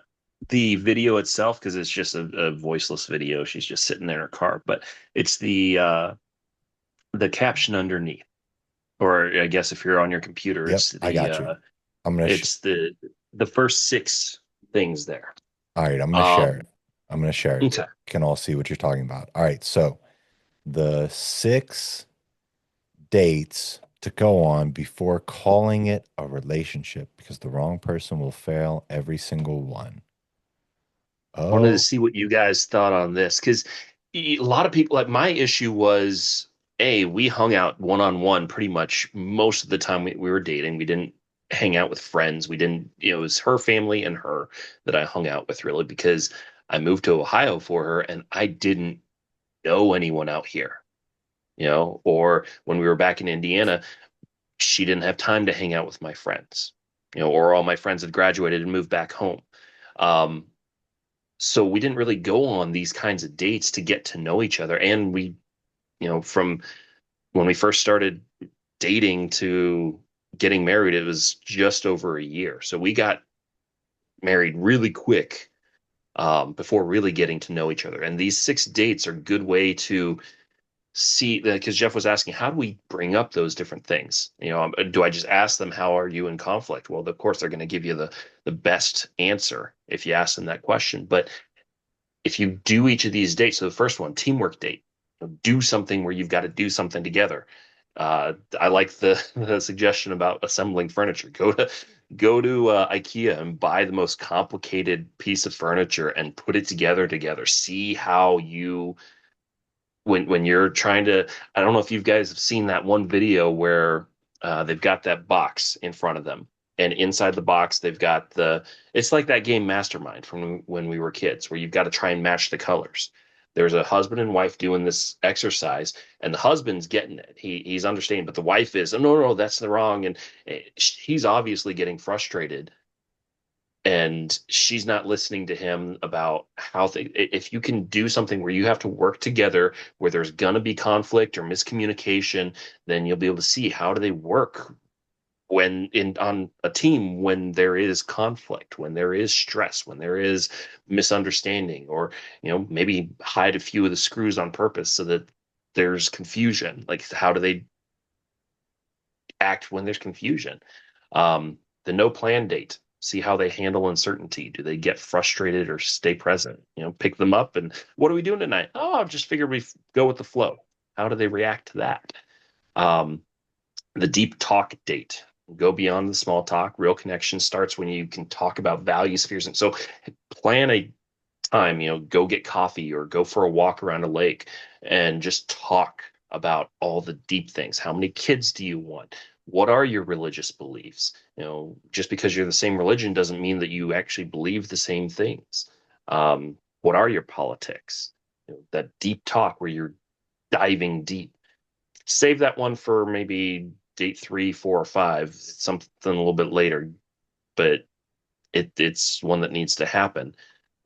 Speaker 5: the video itself because it's just a voiceless video. She's just sitting there in her car, but it's the caption underneath, or I guess if you're on your computer,
Speaker 1: Yep, I got you. I'm gonna.
Speaker 5: it's the first six things there.
Speaker 1: All right, I'm gonna share it.
Speaker 5: Um,
Speaker 1: I'm gonna share it.
Speaker 5: okay.
Speaker 1: Can all see what you're talking about. All right, so the 6 dates to go on before calling it a relationship because the wrong person will fail every single one.
Speaker 5: Wanted to
Speaker 1: Oh,
Speaker 5: see what you guys thought on this because a lot of people, like my issue was, we hung out one on one pretty much most of the time we were dating. We didn't hang out with friends. We didn't, it was her family and her that I hung out with really because I moved to Ohio for her and I didn't know anyone out here, or when we were back in Indiana, she didn't have time to hang out with my friends, or all my friends had graduated and moved back home. Um, so we didn't really go on these kinds of dates to get to know each other. And we, from when we first started dating to getting married, it was just over a year. So we got, married really quick before really getting to know each other. And these 6 dates are a good way to see that, because Jeff was asking, how do we bring up those different things? Do I just ask them, how are you in conflict? Well, of course, they're going to give you the best answer if you ask them that question. But if you do each of these dates, so the first one, teamwork date, do something where you've got to do something together. I like the suggestion about assembling furniture. Go to IKEA and buy the most complicated piece of furniture and put it together. See how you when you're trying to. I don't know if you guys have seen that one video where they've got that box in front of them, and inside the box they've got it's like that game Mastermind from when we were kids, where you've got to try and match the colors. There's a husband and wife doing this exercise, and the husband's getting it. He's understanding, but the wife is, oh, no, that's the wrong, and he's obviously getting frustrated, and she's not listening to him about how if you can do something where you have to work together, where there's gonna be conflict or miscommunication, then you'll be able to see how do they work on a team when there is conflict, when there is stress, when there is misunderstanding, or maybe hide a few of the screws on purpose so that there's confusion. Like, how do they act when there's confusion? The no plan date. See how they handle uncertainty. Do they get frustrated or stay present? Pick them up and, what are we doing tonight? Oh, I just figured we go with the flow. How do they react to that? The deep talk date. Go beyond the small talk. Real connection starts when you can talk about value spheres. And so plan a time, go get coffee or go for a walk around a lake and just talk about all the deep things. How many kids do you want? What are your religious beliefs? Just because you're the same religion doesn't mean that you actually believe the same things. What are your politics? That deep talk where you're diving deep. Save that one for maybe date 3, 4, or 5, something a little bit later, but it's one that needs to happen.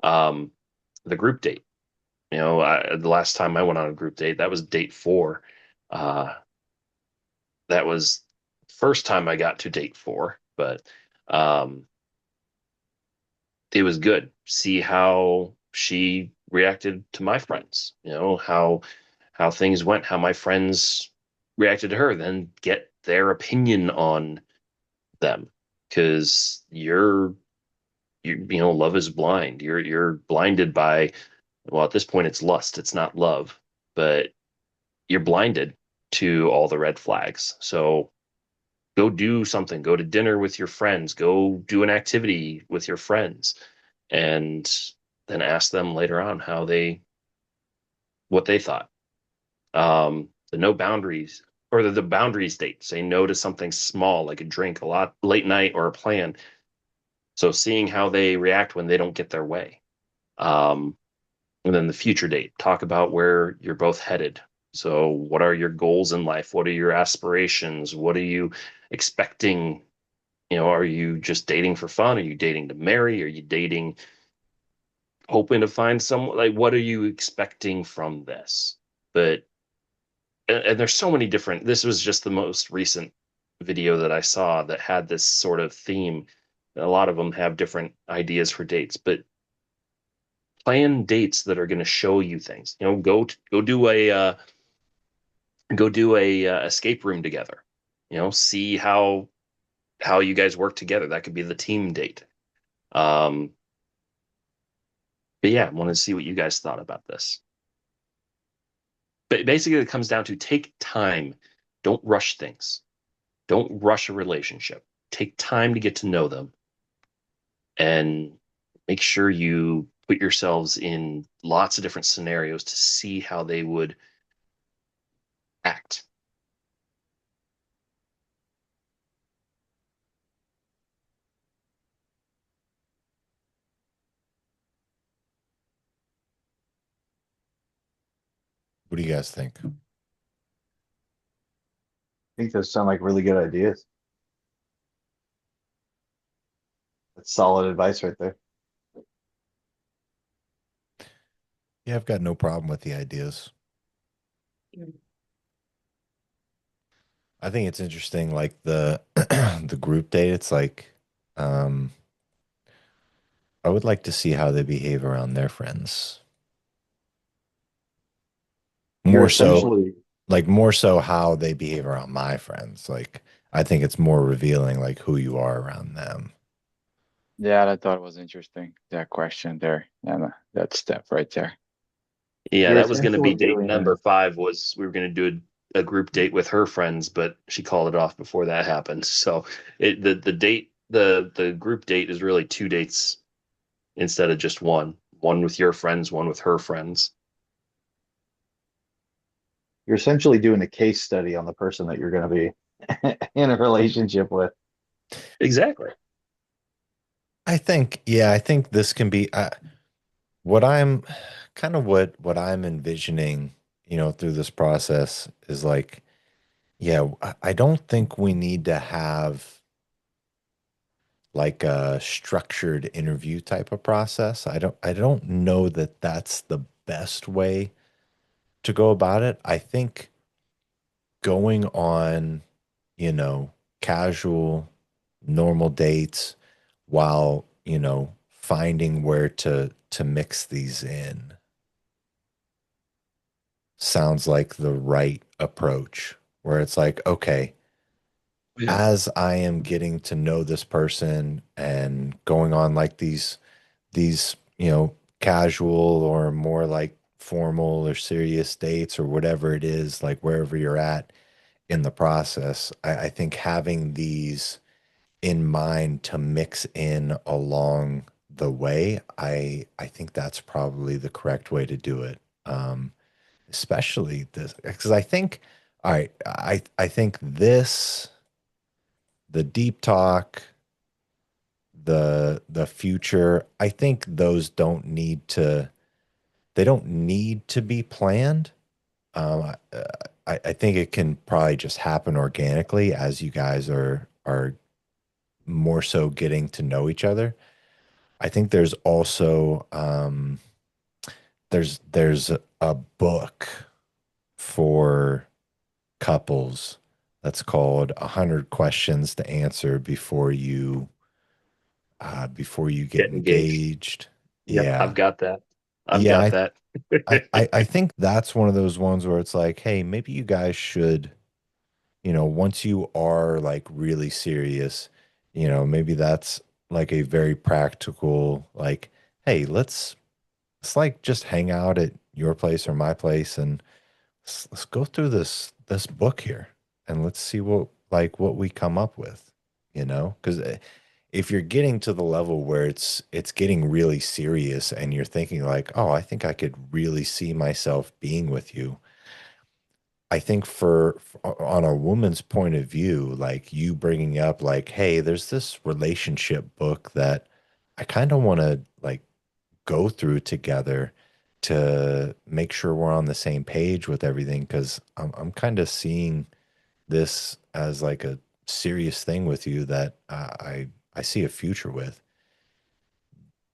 Speaker 5: The group date. The last time I went on a group date, that was date 4. That was first time I got to date 4, but it was good. See how she reacted to my friends, how things went, how my friends reacted to her, then get their opinion on them. Because love is blind. You're blinded by, well, at this point it's lust, it's not love, but you're blinded to all the red flags. So go do something, go to dinner with your friends, go do an activity with your friends, and then ask them later on what they thought. The no boundaries, or the boundaries date. Say no to something small, like a drink, a lot late night, or a plan. So seeing how they react when they don't get their way. And then the future date, talk about where you're both headed. So what are your goals in life? What are your aspirations? What are you expecting? Are you just dating for fun? Are you dating to marry? Are you dating hoping to find someone? Like, what are you expecting from this? But and there's so many different. This was just the most recent video that I saw that had this sort of theme. A lot of them have different ideas for dates, but plan dates that are going to show you things. Go do a escape room together. See how you guys work together. That could be the team date. But yeah, I wanted to see what you guys thought about this. But basically, it comes down to take time. Don't rush things. Don't rush a relationship. Take time to get to know them, and make sure you put yourselves in lots of different scenarios to see how they would act.
Speaker 1: What do you guys think?
Speaker 2: I think those sound like really good ideas. That's solid advice right there.
Speaker 1: Yeah, I've got no problem with the ideas. I think it's interesting, like the the group date. It's like, I would like to see how they behave around their friends.
Speaker 2: You're
Speaker 1: More so,
Speaker 2: essentially
Speaker 1: like more so how they behave around my friends. Like I think it's more revealing like who you are around them.
Speaker 6: Yeah, I thought it was interesting, that question there, and that step right there.
Speaker 5: Yeah,
Speaker 2: you're
Speaker 5: that was going to be
Speaker 2: essentially
Speaker 5: date
Speaker 2: doing
Speaker 5: number five. Was we were going to do a group date with her friends, but she called it off before that happened. So the date the group date is really two dates instead of just one. One with your friends, one with her friends.
Speaker 2: you're essentially doing a case study on the person that you're going to be in a relationship with.
Speaker 5: Exactly.
Speaker 1: I think, yeah, I think this can be what I'm kind of what I'm envisioning, through this process is like, yeah, I don't think we need to have like a structured interview type of process. I don't know that that's the best way to go about it. I think going on, you know, casual, normal dates while, finding where to mix these in sounds like the right approach where it's like, okay,
Speaker 5: Yeah.
Speaker 1: as I am getting to know this person and going on like these, casual or more like formal or serious dates or whatever it is, like wherever you're at in the process, I think having these in mind to mix in along the way, I think that's probably the correct way to do it. Especially this because I think, all right, I think this, the deep talk, the future, I think those they don't need to be planned. I think it can probably just happen organically as you guys are more so getting to know each other. I think there's also there's a book for couples that's called 100 questions to answer before you get
Speaker 5: Get engaged.
Speaker 1: engaged.
Speaker 5: Yep,
Speaker 1: Yeah.
Speaker 5: I've got that. I've
Speaker 1: Yeah,
Speaker 5: got that.
Speaker 1: I think that's one of those ones where it's like, hey, maybe you guys should, once you are like really serious, maybe that's like a very practical, like, hey, let's like just hang out at your place or my place and let's go through this book here and let's see what we come up with, because if you're getting to the level where it's getting really serious and you're thinking like, oh, I think I could really see myself being with you. I think on a woman's point of view, like you bringing up like, hey, there's this relationship book that I kind of want to like go through together to make sure we're on the same page with everything because I'm kind of seeing this as like a serious thing with you that I see a future with.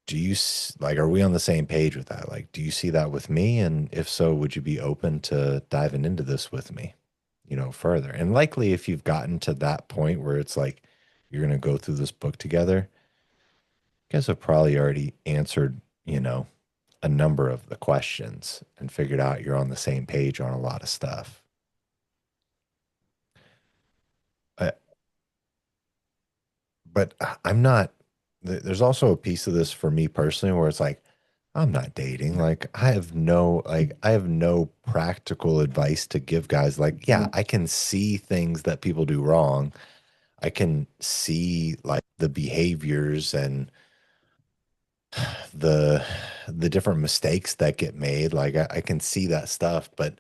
Speaker 1: Do you like, are we on the same page with that? Like, do you see that with me? And if so, would you be open to diving into this with me, further? And likely if you've gotten to that point where it's like you're going to go through this book together, you guys have probably already answered, a number of the questions and figured out you're on the same page on a lot of stuff. I, but I'm not, there's also a piece of this for me personally where it's like, I'm not dating. Like I have no practical advice to give guys. Like, yeah, I can see things that people do wrong. I can see like the behaviors and the the different mistakes that get made. Like I can see that stuff, but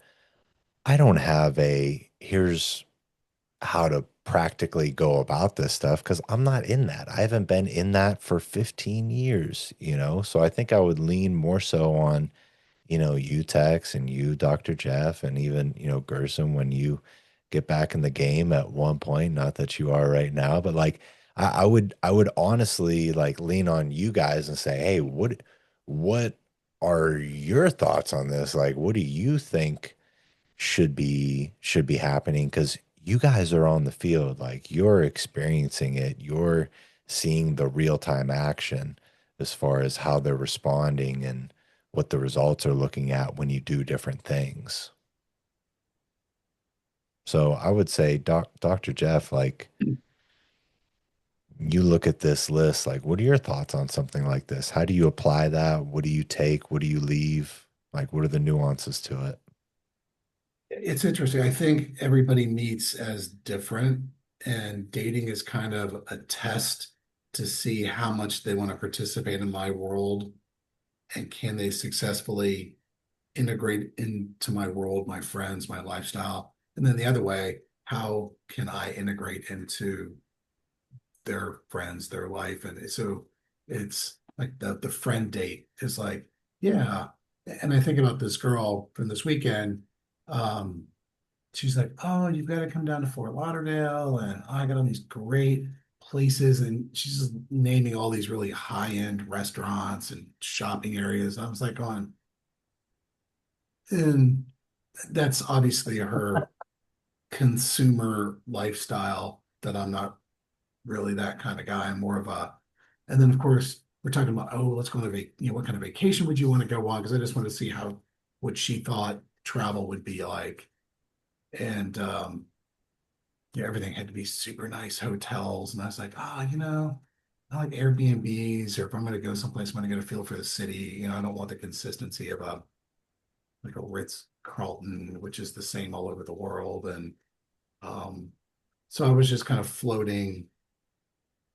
Speaker 1: I don't have a here's how to practically go about this stuff because I'm not in that. I haven't been in that for 15 years, So I think I would lean more so on, you Tex and you, Dr. Jeff, and even, Gerson when you get back in the game at one point. Not that you are right now, but like I would honestly like lean on you guys and say, hey, what are your thoughts on this? Like, what do you think should be happening because you guys are on the field, like you're experiencing it, you're seeing the real time action. as far as how they're responding and what the results are looking at when you do different things. So I would say, Dr. Jeff, like, you look at this list, like, what are your thoughts on something like this? How do you apply that? What do you take? What do you leave? Like, what are the nuances to it?
Speaker 3: It's interesting. I think everybody meets as different, and dating is kind of a test to see how much they want to participate in my world and can they successfully integrate into my world, my friends, my lifestyle. And then the other way, how can I integrate into their friends, their life? And so it's like the friend date is like, yeah. And I think about this girl from this weekend. Um, she's like, "Oh, you've got to come down to Fort Lauderdale, and I got all these great places." And she's just naming all these really high-end restaurants and shopping areas. I was like, "On," and that's obviously her consumer lifestyle that I'm not really that kind of guy. I'm more of a, and then of course we're talking about, oh, let's go on a what kind of vacation would you want to go on? Because I just want to see how what she thought travel would be like. And yeah, everything had to be super nice hotels. And I was like, I like Airbnbs, or if I'm going to go someplace, I'm going to get a feel for the city. I don't want the consistency of a like a Ritz Carlton, which is the same all over the world. And um, so I was just kind of floating,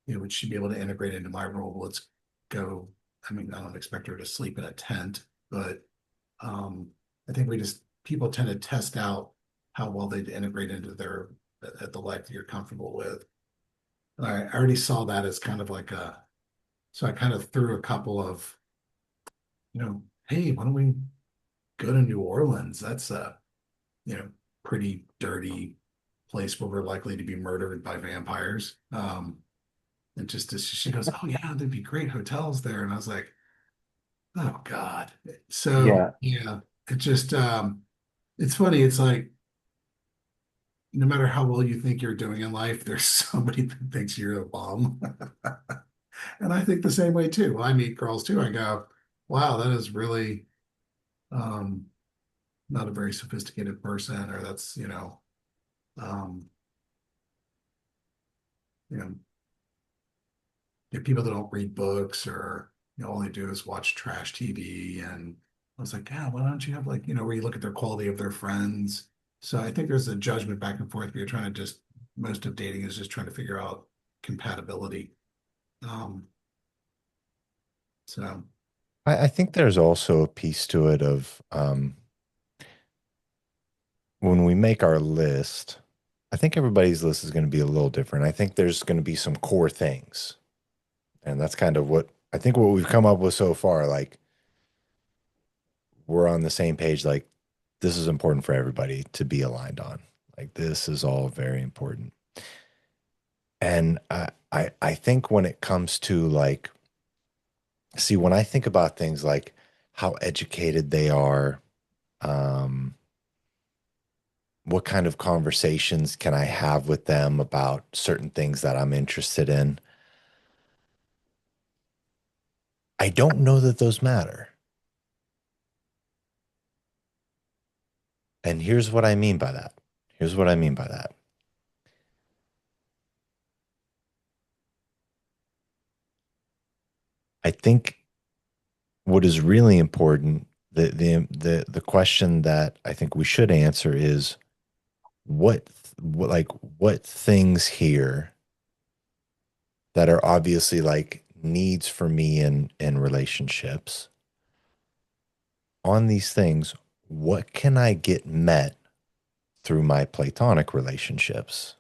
Speaker 3: would she be able to integrate into my role? Let's go. I mean, I don't expect her to sleep in a tent, but um, I think people tend to test out how well they'd integrate into the life that you're comfortable with. I already saw that as kind of like so I kind of threw a couple of, hey, why don't we go to New Orleans? That's a, pretty dirty place where we're likely to be murdered by vampires. And she goes, "Oh yeah, there'd be great hotels there." And I was like, "Oh God." So
Speaker 2: Yeah.
Speaker 3: yeah, it just it's funny. It's like no matter how well you think you're doing in life, there's somebody that thinks you're a bum. And I think the same way too. When I meet girls too, I go, "Wow, that is really um not a very sophisticated person," or that's, um, you know, people that don't read books, or all they do is watch trash TV. And I was like, yeah, why don't you have, like, where you look at their quality of their friends. So I think there's a judgment back and forth, but you're trying to just most of dating is just trying to figure out compatibility. um so
Speaker 1: I think there's also a piece to it of when we make our list, I think everybody's list is going to be a little different. I think there's going to be some core things. And that's kind of what I think what we've come up with so far. Like, we're on the same page. Like, this is important for everybody to be aligned on. Like, this is all very important. And I think when it comes to, like, see, when I think about things like how educated they are, um, what kind of conversations can I have with them about certain things that I'm interested in? I don't know that those matter. And here's what I mean by that. Here's what I mean by that. I think what is really important, the question that I think we should answer is what things here that are obviously like needs for me in relationships, on these things, what can I get met through my platonic relationships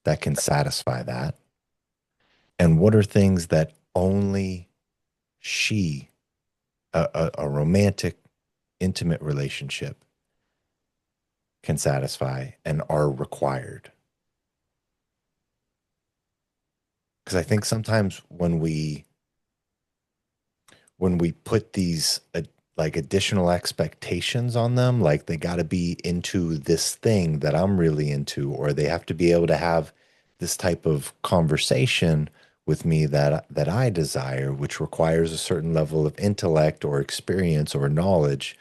Speaker 1: that can satisfy that? And what are things that only she, a romantic, intimate relationship, can satisfy and are required? Because I think sometimes when we put these like additional expectations on them, like they got to be into this thing that I'm really into, or they have to be able to have this type of conversation, with me that I desire, which requires a certain level of intellect or experience or knowledge,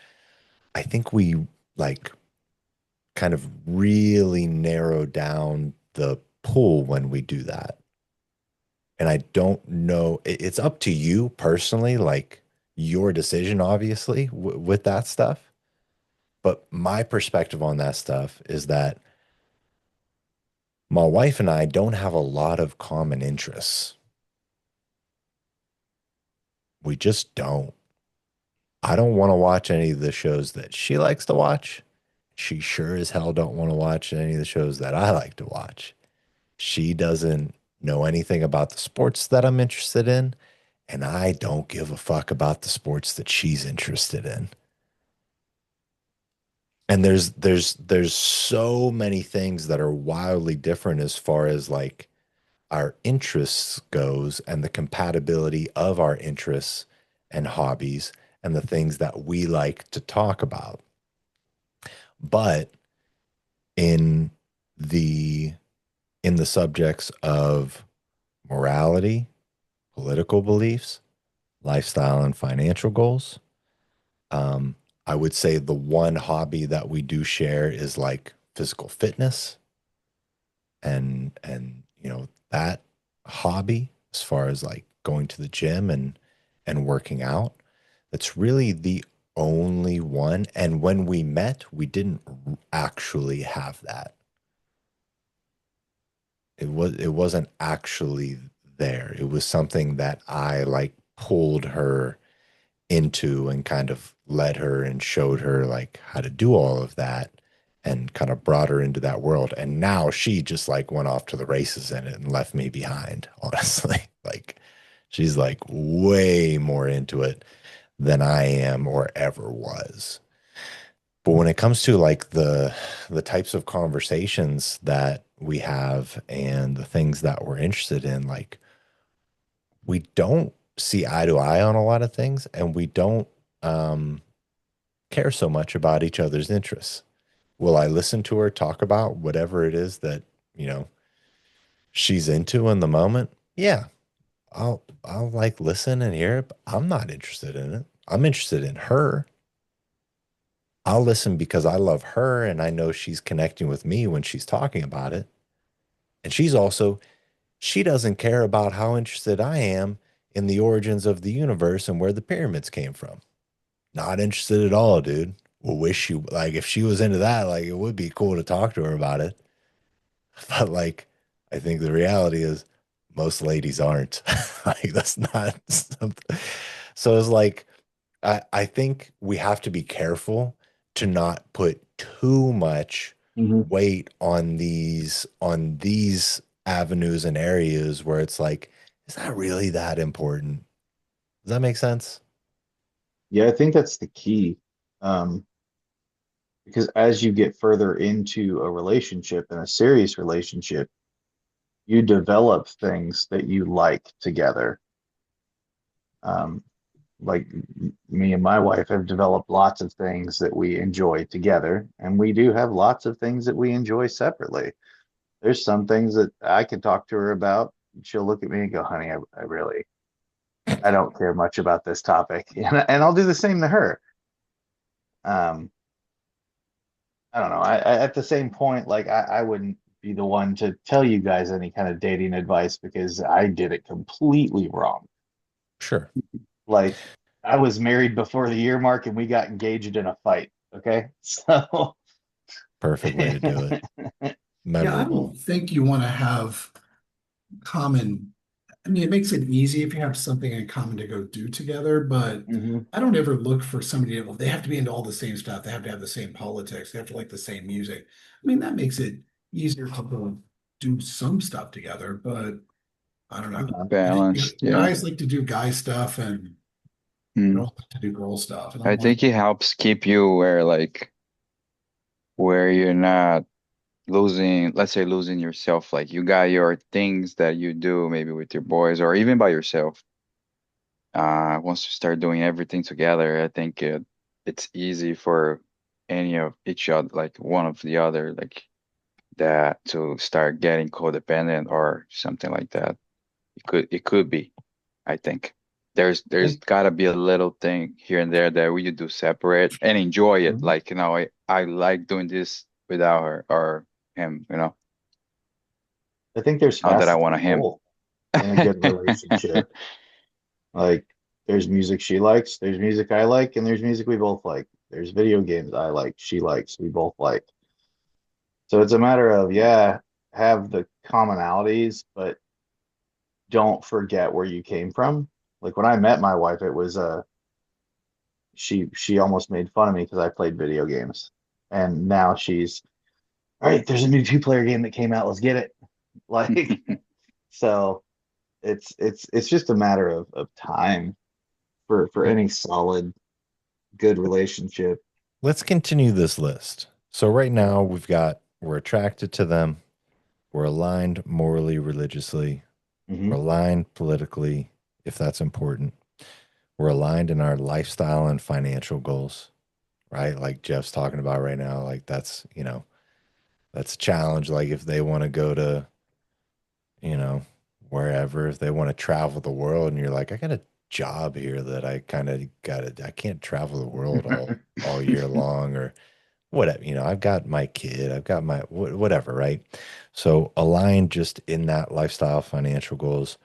Speaker 1: I think we like kind of really narrow down the pool when we do that. And I don't know, it's up to you personally, like your decision, obviously, with that stuff. But my perspective on that stuff is that my wife and I don't have a lot of common interests. We just don't. I don't want to watch any of the shows that she likes to watch. She sure as hell don't want to watch any of the shows that I like to watch. She doesn't know anything about the sports that I'm interested in, and I don't give a fuck about the sports that she's interested in. And there's so many things that are wildly different as far as like our interests goes and the compatibility of our interests and hobbies and the things that we like to talk about. But in the in the subjects of morality, political beliefs, lifestyle and financial goals, I would say the one hobby that we do share is like physical fitness and that hobby as far as like going to the gym and working out. That's really the only one. And when we met, we didn't actually have that. It wasn't actually there. It was something that I like pulled her into and kind of led her and showed her like how to do all of that and kind of brought her into that world. And now she just like went off to the races in it and left me behind, honestly. Like she's like way more into it than I am or ever was. But when it comes to like the types of conversations that we have and the things that we're interested in, like we don't see eye to eye on a lot of things, and we don't um, care so much about each other's interests. Will I listen to her talk about whatever it is that, you know, she's into in the moment? Yeah, I'll like listen and hear it, but I'm not interested in it. I'm interested in her. I'll listen because I love her and I know she's connecting with me when she's talking about it. And she doesn't care about how interested I am in the origins of the universe and where the pyramids came from. Not interested at all, dude. Well, wish she like if she was into that, like it would be cool to talk to her about it. But like, I think the reality is most ladies aren't. Like that's not something. So it's like I think we have to be careful to not put too much
Speaker 2: Mhm.
Speaker 1: weight on these avenues and areas where it's like, is that really that important? Does that make sense?
Speaker 2: Yeah, I think that's the key. Um, because as you get further into a relationship and a serious relationship, you develop things that you like together. Um, like me and my wife have developed lots of things that we enjoy together, and we do have lots of things that we enjoy separately. There's some things that I can talk to her about. She'll look at me and go, honey, I really, I don't care much about this topic. And I'll do the same to her. Um, I don't know. At the same point, like I wouldn't be the one to tell you guys any kind of dating advice because I did it completely wrong.
Speaker 1: Sure.
Speaker 2: Like I was married before the year mark and we got engaged in a fight. Okay. So
Speaker 1: Perfect way to do it.
Speaker 3: Yeah, I
Speaker 1: Memorable.
Speaker 3: don't think you want to have common. I mean, it makes it easy if you have something in common to go do together, but
Speaker 2: mhm.
Speaker 3: I don't ever look for somebody to, well, they have to be into all the same stuff. They have to have the same politics. They have to like the same music. I mean, that makes it easier to go do some stuff together, but I don't know. I think
Speaker 6: Balanced, yeah.
Speaker 3: guys like to do guy stuff and
Speaker 6: Mm.
Speaker 3: girls like to do girl stuff. And
Speaker 6: I
Speaker 3: I'm like,
Speaker 6: think it helps keep you where you're not losing, let's say losing yourself. Like you got your things that you do maybe with your boys or even by yourself. Once you start doing everything together, I think it's easy for any of each other, like one of the other, like that to start getting codependent or something like that. It could be, I think. There's gotta be a little thing here and there that we do separate and enjoy it.
Speaker 2: Mhm.
Speaker 6: Like, I like doing this without her or him,
Speaker 2: I think there's
Speaker 6: not that I
Speaker 2: facets
Speaker 6: want a
Speaker 2: of
Speaker 6: him.
Speaker 2: both in a good relationship. Like there's music she likes, there's music I like, and there's music we both like. There's video games I like, she likes, we both like. So it's a matter of, yeah, have the commonalities, but don't forget where you came from. Like when I met my wife, it was she almost made fun of me because I played video games. And now she's all right, there's a new two-player game that came out, let's get it. Like so it's just a matter of time for any solid good relationship.
Speaker 1: Let's continue this list. So right now we're attracted to them, we're aligned morally, religiously, we're
Speaker 2: Mhm.
Speaker 1: aligned politically, if that's important. We're aligned in our lifestyle and financial goals, right? Like Jeff's talking about right now, like that's a challenge. Like if they want to go to, you know, wherever, if they want to travel the world and you're like, I got a job here that I kind of I can't travel the world all year long or whatever, I've got my kid, I've got my whatever, right? So aligned just in that lifestyle, financial goals.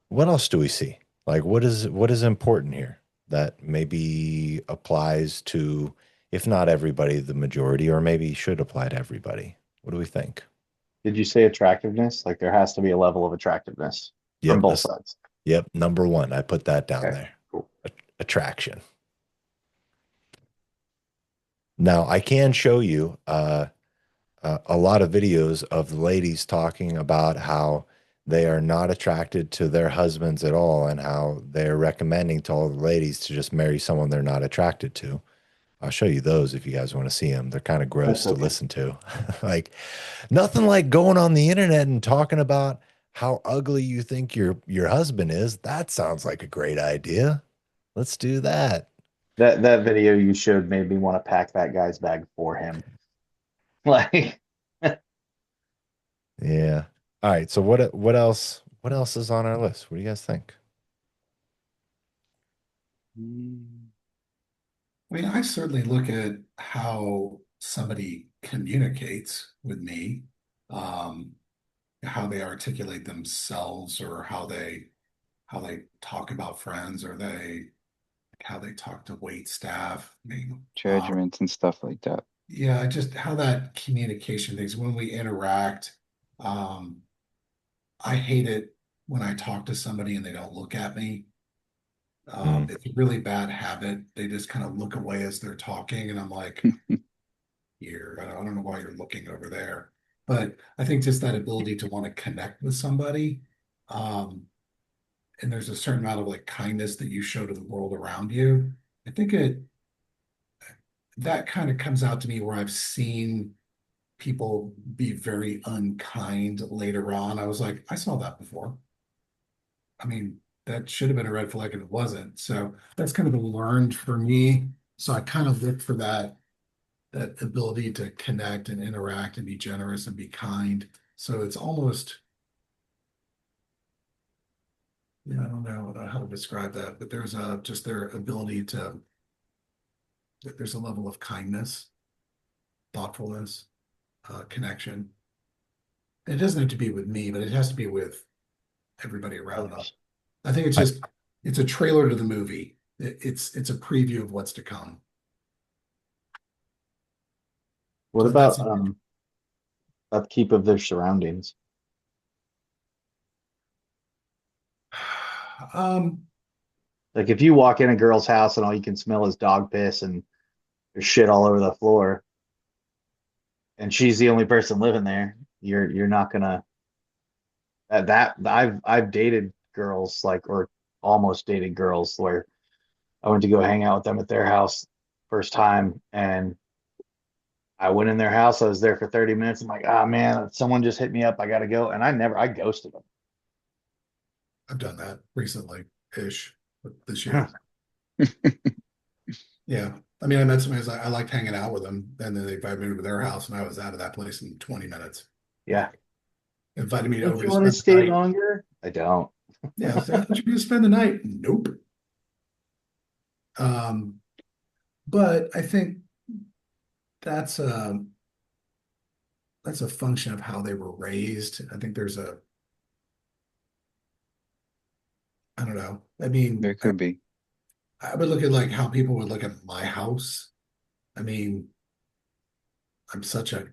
Speaker 1: What else do we see? Like what is important here that maybe applies to, if not everybody, the majority, or maybe should apply to everybody? What do we think?
Speaker 2: Did you say attractiveness? Like there has to be a level of attractiveness from
Speaker 1: Yep,
Speaker 2: both
Speaker 1: this
Speaker 2: sides.
Speaker 1: yep, number one. I put that down
Speaker 2: Okay,
Speaker 1: there.
Speaker 2: cool.
Speaker 1: Attraction. Now I can show you a lot of videos of the ladies talking about how they are not attracted to their husbands at all and how they're recommending to all the ladies to just marry someone they're not attracted to. I'll show you those if you guys want to see them. They're kind of gross
Speaker 2: That's
Speaker 1: to
Speaker 2: okay.
Speaker 1: listen to. Like nothing like going on the internet and talking about how ugly you think your husband is. That sounds like a great idea. Let's do that.
Speaker 2: That video you showed made me want to pack that guy's bag for him. Like
Speaker 1: Yeah. All right. So what else is on our list? What do you guys think?
Speaker 3: I mean, I certainly look at how somebody communicates with me, um, how they articulate themselves, or how they talk about friends, or how they talk to wait staff. I mean,
Speaker 6: Judgments and stuff like that.
Speaker 3: yeah, just how that communication things when we interact. Um, I hate it when I talk to somebody and they don't look at me.
Speaker 1: Mm.
Speaker 3: It's a really bad habit. They just kind of look away as they're talking, and I'm like, I don't know why you're looking over there. But I think just that ability to want to connect with somebody, um, and there's a certain amount of like kindness that you show to the world around you. I think that kind of comes out to me where I've seen people be very unkind later on. I was like, I saw that before. I mean, that should have been a red flag and it wasn't. So that's kind of a learned for me. So I kind of look for that ability to connect and interact and be generous and be kind. So it's almost, I don't know how to describe that, but there's just their ability to, there's a level of kindness, thoughtfulness, connection. And it doesn't have to be with me, but it has to be with everybody around us.
Speaker 2: others.
Speaker 3: I think
Speaker 1: I,
Speaker 3: it's a trailer to the movie. It's a preview of what's to come.
Speaker 2: What
Speaker 3: So that's
Speaker 2: about upkeep of their surroundings?
Speaker 3: um
Speaker 2: Like if you walk in a girl's house and all you can smell is dog piss and there's shit all over the floor, and she's the only person living there, you're not gonna that I've dated girls like or almost dated girls where I went to go hang out with them at their house first time and I went in their house. I was there for 30 minutes. I'm like, ah, man, someone just hit me up. I gotta go. And I ghosted
Speaker 3: I've done that recently ish this
Speaker 2: them.
Speaker 3: year. Yeah. I mean, I met somebody I liked hanging out with them, and then they invited me to their house, and I was out of that place in 20 minutes.
Speaker 2: Yeah.
Speaker 3: Invited me
Speaker 2: Don't
Speaker 3: over
Speaker 2: you
Speaker 3: to
Speaker 2: want to
Speaker 3: spend the
Speaker 2: stay
Speaker 3: night.
Speaker 2: longer? I don't.
Speaker 3: Yeah, so you're gonna spend the night. Nope. Um, but I think that's a that's a function of how they were raised. I think there's a I don't know. I
Speaker 6: There
Speaker 3: mean,
Speaker 6: could be.
Speaker 3: I would look at like how people would look at my house. I mean, I'm such a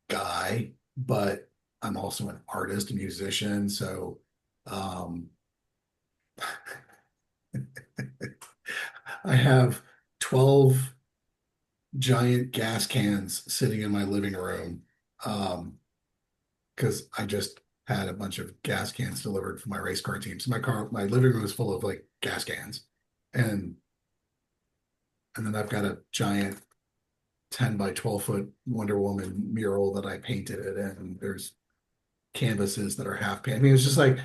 Speaker 3: guy, but I'm also an artist, a musician. So, um, I have 12 giant gas cans sitting in my living room. Because I just had a bunch of gas cans delivered for my race car team. So my living room is full of like gas cans. And and then I've got a giant 10 by 12-foot Wonder Woman mural that I painted it in. There's canvases that are half painted. I mean, it's just like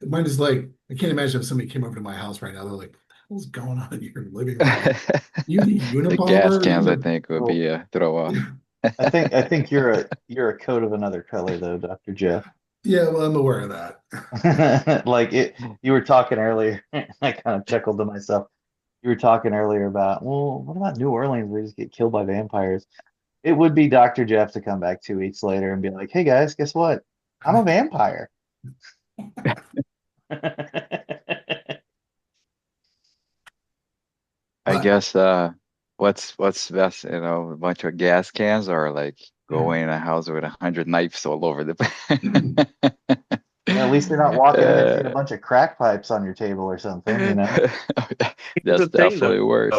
Speaker 3: mine is like I can't imagine if somebody came over to my house right now. They're like, "What the hell's going on in your living room? You the
Speaker 6: The gas
Speaker 3: Unabomber?
Speaker 6: cans, I
Speaker 3: You
Speaker 6: think, would
Speaker 2: Well,
Speaker 6: be a throw off.
Speaker 3: the
Speaker 2: I think you're a coat of another color though, Dr. Jeff.
Speaker 3: Yeah, well, I'm aware of that.
Speaker 2: Like you were talking earlier. I kind of chuckled to myself. You were talking earlier about, well, what about New Orleans? They just get killed by vampires. It would be Dr. Jeff to come back 2 weeks later and be like, hey guys, guess what? I'm a vampire.
Speaker 6: I
Speaker 3: But
Speaker 6: guess what's best, a bunch of gas cans or like go in a house with 100 knives all over the
Speaker 2: At least you're not walking in there seeing a
Speaker 6: uh,
Speaker 2: bunch of crack pipes on your table or something, you know?
Speaker 5: Here's
Speaker 6: that's
Speaker 5: the thing,
Speaker 6: definitely
Speaker 5: though,
Speaker 6: worse.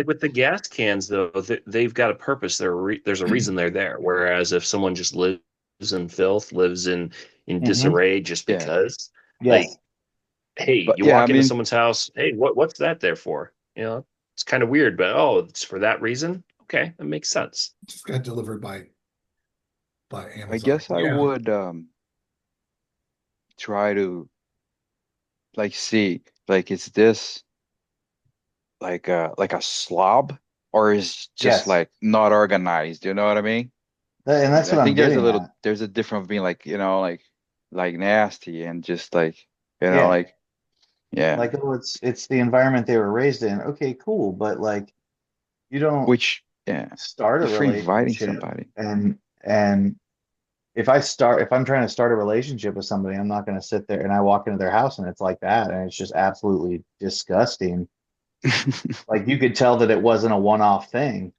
Speaker 5: with the gas cans, though, they've got a purpose. There's a reason they're there. Whereas if someone just lives in filth, lives in
Speaker 2: Hmm.
Speaker 5: disarray just
Speaker 6: Yeah,
Speaker 5: because, like,
Speaker 2: Yes.
Speaker 5: hey,
Speaker 6: but
Speaker 5: you
Speaker 6: yeah, I
Speaker 5: walk into
Speaker 6: mean,
Speaker 5: someone's house, hey, what's that there for? You know, it's kind of weird, but oh, it's for that reason. Okay, that makes sense.
Speaker 3: just got delivered by
Speaker 6: I
Speaker 3: Amazon.
Speaker 6: guess I
Speaker 3: Yeah.
Speaker 6: would try to like see like is this like a slob or is just
Speaker 2: Yes.
Speaker 6: like not organized, you know what I mean?
Speaker 2: And that's
Speaker 6: I
Speaker 2: what I'm
Speaker 6: think there's a
Speaker 2: getting
Speaker 6: little
Speaker 2: at.
Speaker 6: there's a difference of being like nasty and just like
Speaker 2: Yeah.
Speaker 6: like yeah,
Speaker 2: Like, oh, it's the environment they were raised in. Okay, cool. But like you don't
Speaker 6: which yeah,
Speaker 2: start a
Speaker 6: if you're inviting
Speaker 2: relationship
Speaker 6: somebody.
Speaker 2: and if I'm trying to start a relationship with somebody, I'm not going to sit there and I walk into their house and it's like that and it's just absolutely disgusting. Like you could tell that it wasn't a one-off thing.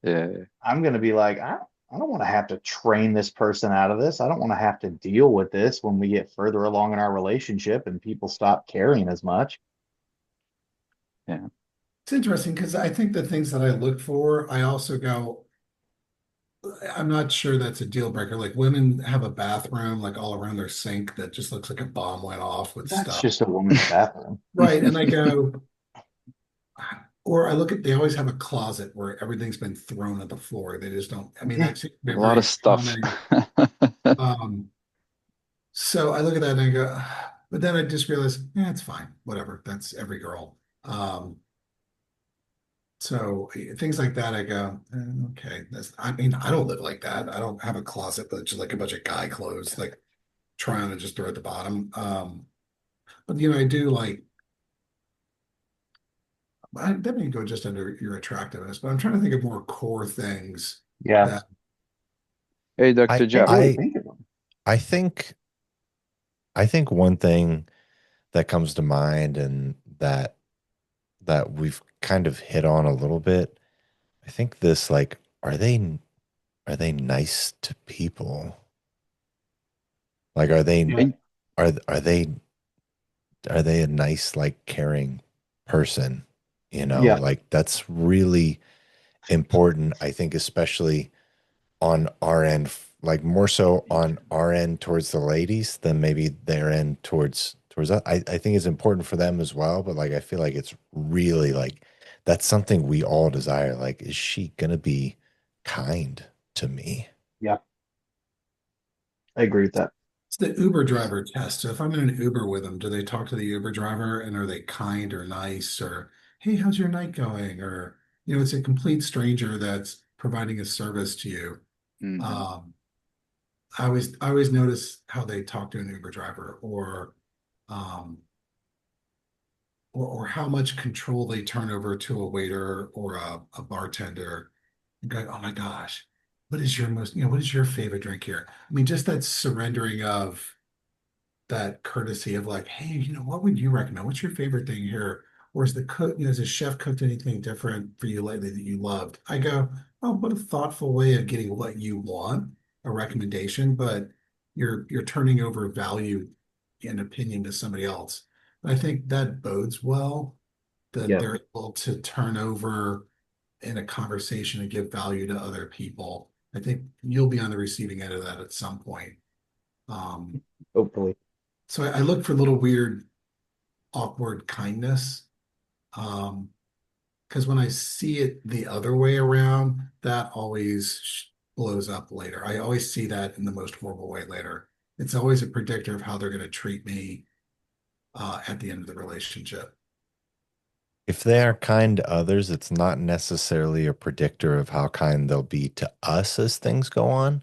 Speaker 6: Yeah,
Speaker 2: I'm going to be like, I don't want to have to train this person out of this. I don't want to have to deal with this when we get further along in our relationship and people stop caring as much.
Speaker 6: yeah.
Speaker 3: It's interesting because I think the things that I look for, I also go, I'm not sure that's a deal breaker. Like women have a bathroom like all around their sink that just looks like a bomb went off with
Speaker 2: That's
Speaker 3: stuff.
Speaker 2: just a woman's bathroom.
Speaker 3: Right. And I go, or I look at, they always have a closet where everything's been thrown at the floor. They just don't, I mean,
Speaker 2: Yeah.
Speaker 3: that's
Speaker 6: A lot of
Speaker 3: very
Speaker 6: stuff.
Speaker 3: common. Um, so I look at that and I go, but then I just realize, yeah, it's fine. Whatever. That's every girl. So things like that, I go, okay. I mean, I don't live like that. I don't have a closet, but just like a bunch of guy clothes, like trying to just throw at the bottom. But I do like, that may go just under your attractiveness, but I'm trying to think of more core things
Speaker 2: Yeah.
Speaker 3: that,
Speaker 6: Hey,
Speaker 1: I
Speaker 6: Dr.
Speaker 2: Can't
Speaker 6: Jeff.
Speaker 2: really
Speaker 1: I
Speaker 2: think of them.
Speaker 1: I think I think one thing that comes to mind and that we've kind of hit on a little bit. I think this like are they nice to people? Like
Speaker 2: Yeah.
Speaker 1: are they are they a nice like caring person?
Speaker 2: Yeah.
Speaker 1: Like that's really important, I think, especially on our end, like more so on our end towards the ladies than maybe their end towards us. I think it's important for them as well, but like I feel like it's really like that's something we all desire. Like, is she gonna be kind to me?
Speaker 2: Yeah. I agree with that.
Speaker 3: it's the Uber driver test. So if I'm in an Uber with them, do they talk to the Uber driver and are they kind or nice or, hey, how's your night going? Or, it's a complete stranger that's providing a service to you.
Speaker 6: Hmm.
Speaker 3: Um, I always notice how they talk to an Uber driver or um, or how much control they turn over to a waiter or a bartender and go, oh my gosh, what is your most, what is your favorite drink here? I mean, just that surrendering of that courtesy of like, hey, what would you recommend? What's your favorite thing here? Or is the cook, has the chef cooked anything different for you lately that you loved? I go, oh, what a thoughtful way of getting what you want, a recommendation, but you're turning over value and opinion to somebody else. I think that bodes well that
Speaker 2: Yep.
Speaker 3: they're able to turn over in a conversation and give value to other people. I think you'll be on the receiving end of that at some point. Um,
Speaker 2: Hopefully.
Speaker 3: so I look for little weird, awkward kindness. Um, because when I see it the other way around, that always blows up later. I always see that in the most horrible way later. It's always a predictor of how they're going to treat me at the end of the relationship.
Speaker 1: If they are kind to others, it's not necessarily a predictor of how kind they'll be to us as things go on.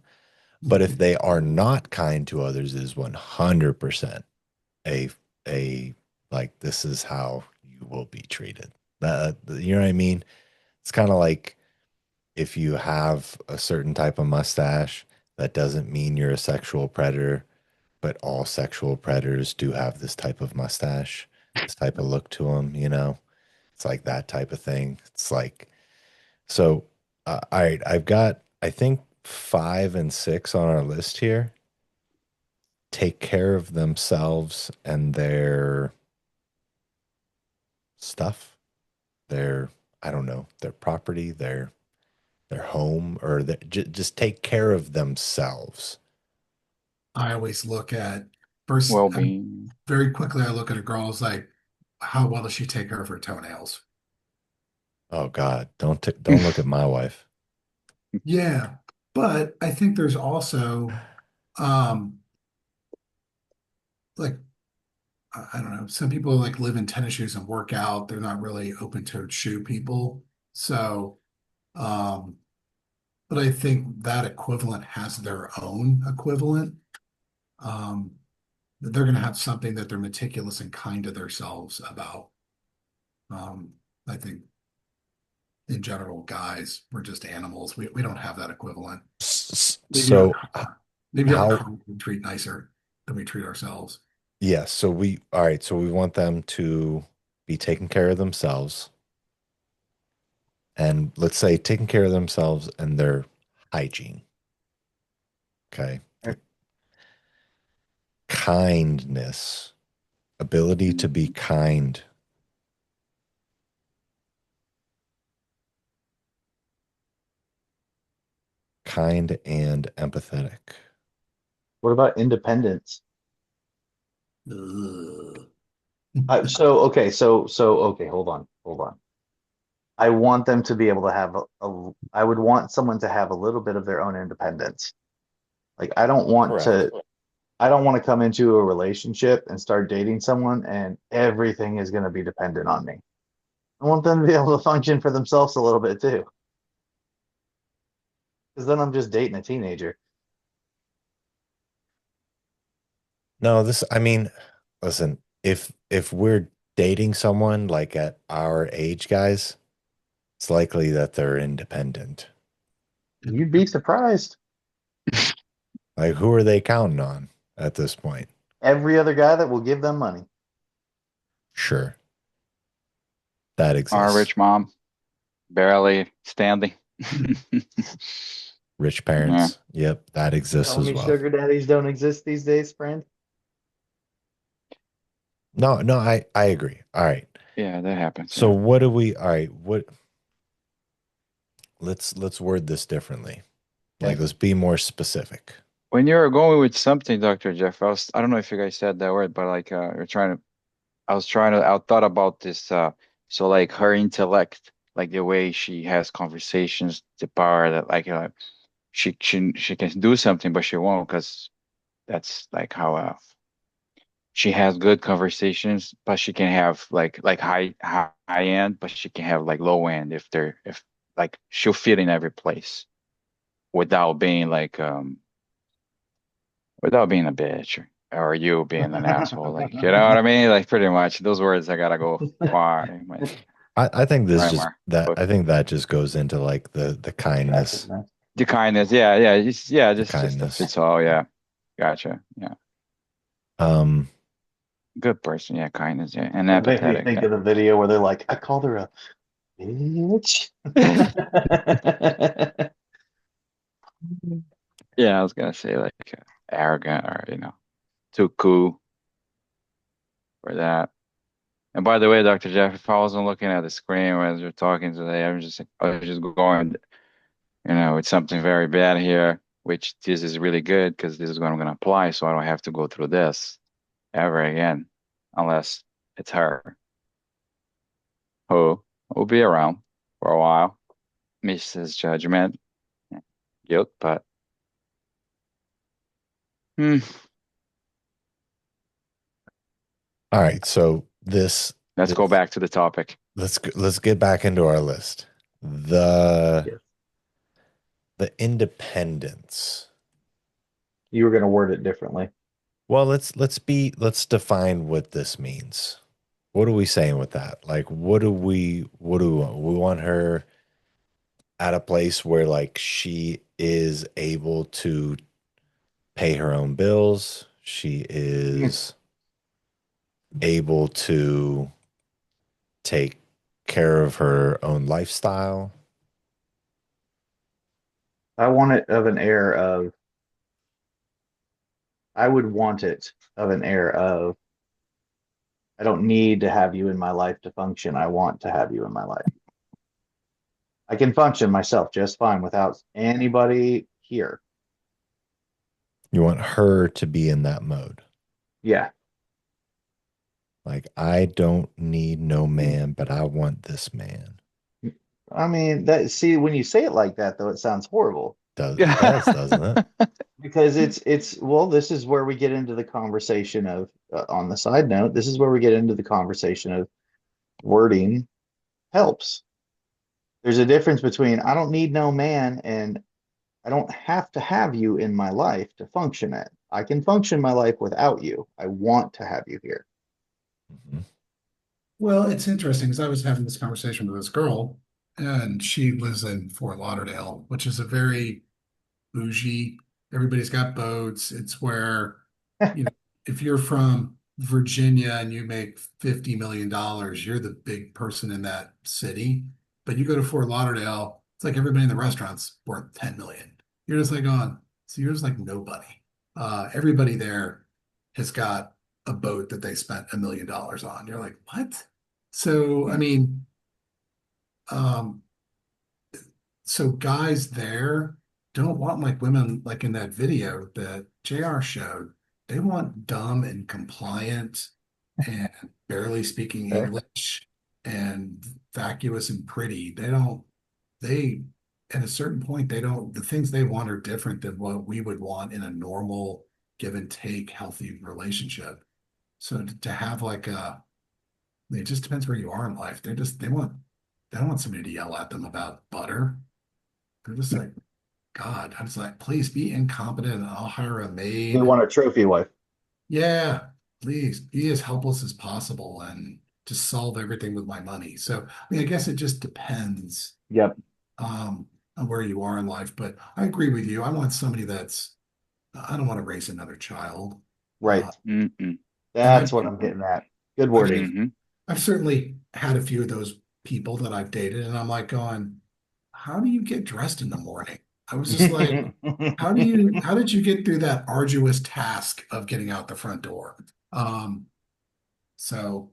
Speaker 1: But if they are not kind to others, it is 100% a a like this is how you will be treated. You know what I mean? It's kind of like if you have a certain type of mustache, that doesn't mean you're a sexual predator, but all sexual predators do have this type of mustache, this type of look to them, you know? It's like that type of thing. It's like, so, all right, I've got, I think, 5 and 6 on our list here. Take care of themselves and their stuff, their, I don't know, their property, their home, or just take care of themselves.
Speaker 3: I always look at first,
Speaker 6: Well-being.
Speaker 3: very quickly, I look at a girl's like, how well does she take care of her toenails?
Speaker 1: Oh God, don't look at my wife.
Speaker 3: Yeah, but I think there's also um like I don't know, some people like live in tennis shoes and work out. They're not really open-toed shoe people. So um but I think that equivalent has their own equivalent. Um that they're gonna have something that they're meticulous and kind to themselves about. Um I think in general, guys, we're just animals. We don't have that equivalent. Maybe on
Speaker 1: So
Speaker 3: car. Maybe on
Speaker 1: how,
Speaker 3: car we treat nicer than we treat ourselves.
Speaker 1: yes, so all right, so we want them to be taking care of themselves, and let's say taking care of themselves and their hygiene. Okay. Kindness, ability to be kind, kind and empathetic.
Speaker 2: What about independence?
Speaker 3: Ugh.
Speaker 2: Okay, hold on. I want them to be able to have I would want someone to have a little bit of their own independence. Like
Speaker 1: Correct.
Speaker 2: I don't want to come into a relationship and start dating someone and everything is going to be dependent on me. I want them to be able to function for themselves a little bit too. Because then I'm just dating a teenager.
Speaker 1: No, I mean, listen, if we're dating someone like at our age, guys, it's likely that they're independent.
Speaker 2: You'd be surprised.
Speaker 1: Like, who are they counting on at this point?
Speaker 2: Every other guy that will give them money.
Speaker 1: Sure, that
Speaker 6: Our
Speaker 1: exists.
Speaker 6: rich mom, barely standing.
Speaker 1: Rich
Speaker 6: Yeah,
Speaker 1: parents, yep, that exists
Speaker 2: Tell
Speaker 1: as
Speaker 2: me
Speaker 1: well.
Speaker 2: sugar daddies don't exist these days, friend.
Speaker 1: No, no, I agree. All right.
Speaker 6: yeah, that happens.
Speaker 1: So
Speaker 6: Yeah.
Speaker 1: what do we, all right, what let's word this differently. Like,
Speaker 2: Okay.
Speaker 1: let's be more specific.
Speaker 6: When you're going with something, Dr. Jeff, I don't know if you guys said that word, but like I thought about this, so like her intellect, like the way she has conversations, the power that like she can do something, but she won't because that's like how she has good conversations, but she can have like high end, but she can have like low end if like she'll fit in every place without being like without being a bitch. or you being an asshole. Like, you know what I mean? Like, pretty much those words I gotta go far in my
Speaker 1: I think this just
Speaker 6: grammar.
Speaker 1: that
Speaker 6: But
Speaker 1: I think that just goes into like the kindness,
Speaker 6: the kindness, yeah,
Speaker 1: the
Speaker 6: just a
Speaker 1: kindness.
Speaker 6: fits all, yeah. Gotcha. Yeah.
Speaker 1: Um,
Speaker 6: Good person, yeah, kindness, yeah. And
Speaker 2: It made me
Speaker 6: empathetic,
Speaker 2: think
Speaker 6: yeah.
Speaker 2: of the video where they're like, I called her a bitch.
Speaker 6: Yeah, I was gonna say like arrogant or too cool for that. And by the way, Dr. Jeff, if I wasn't looking at the screen as you're talking today, I was just going, it's something very bad here, which this is really good because this is what I'm gonna apply, so I don't have to go through this ever again, unless it's her who will be around for a while. Mrs. Judgment, guilt, but hmm,
Speaker 1: all right, so this
Speaker 6: let's go
Speaker 1: this
Speaker 6: back to the topic.
Speaker 1: let's get back into our list. The
Speaker 2: Yes.
Speaker 1: the independence.
Speaker 2: You were going to word it differently.
Speaker 1: Well, let's define what this means. What are we saying with that? Like, what do we want? We want her at a place where like she is able to pay her own bills. She is able to take care of her own lifestyle.
Speaker 2: I want it of an air of, I would want it of an air of, I don't need to have you in my life to function. I want to have you in my life. I can function myself just fine without anybody here.
Speaker 1: You want her to be in that mode.
Speaker 2: Yeah.
Speaker 1: Like, I don't need no man, but I want this man.
Speaker 2: I mean, see, when you say it like that, though, it sounds horrible
Speaker 1: It does, doesn't it?
Speaker 2: because well, this is where we get into the conversation of, on the side note, this is where we get into the conversation of wording helps. There's a difference between I don't need no man and I don't have to have you in my life to function it. I can function my life without you. I want to have you here.
Speaker 1: Mhm.
Speaker 3: Well, it's interesting because I was having this conversation with this girl, and she lives in Fort Lauderdale, which is a very bougie. Everybody's got boats. It's where, if you're from Virginia and you make $50 million, you're the big person in that city. But you go to Fort Lauderdale, it's like everybody in the restaurant's worth 10 million. You're just like going, so you're just like nobody. Everybody there has got a boat that they spent $1 million on. You're like, what? So, I mean, um, so guys there don't want like women like in that video that JR showed. They want dumb and compliant and barely speaking
Speaker 2: Okay.
Speaker 3: English and vacuous and pretty. They, at a certain point, the things they want are different than what we would want in a normal give and take healthy relationship. So to have like it just depends where you are in life. They don't want somebody to yell at them about butter. They're just like, God, I was like, please be incompetent and I'll hire a
Speaker 2: They
Speaker 3: maid.
Speaker 2: want a trophy wife.
Speaker 3: Yeah, please be as helpless as possible and just solve everything with my money. So, I mean, I guess it just depends
Speaker 2: Yep.
Speaker 3: on where you are in life. But I agree with you. I want somebody I don't want to raise another child.
Speaker 2: Right.
Speaker 6: Mm-mm.
Speaker 3: And
Speaker 2: That's what I'm getting at. Good wording.
Speaker 6: Mm-hmm.
Speaker 3: I've certainly had a few of those people that I've dated, and I'm like going, how do you get dressed in the morning? I was just like, how did you get through that arduous task of getting out the front door? So,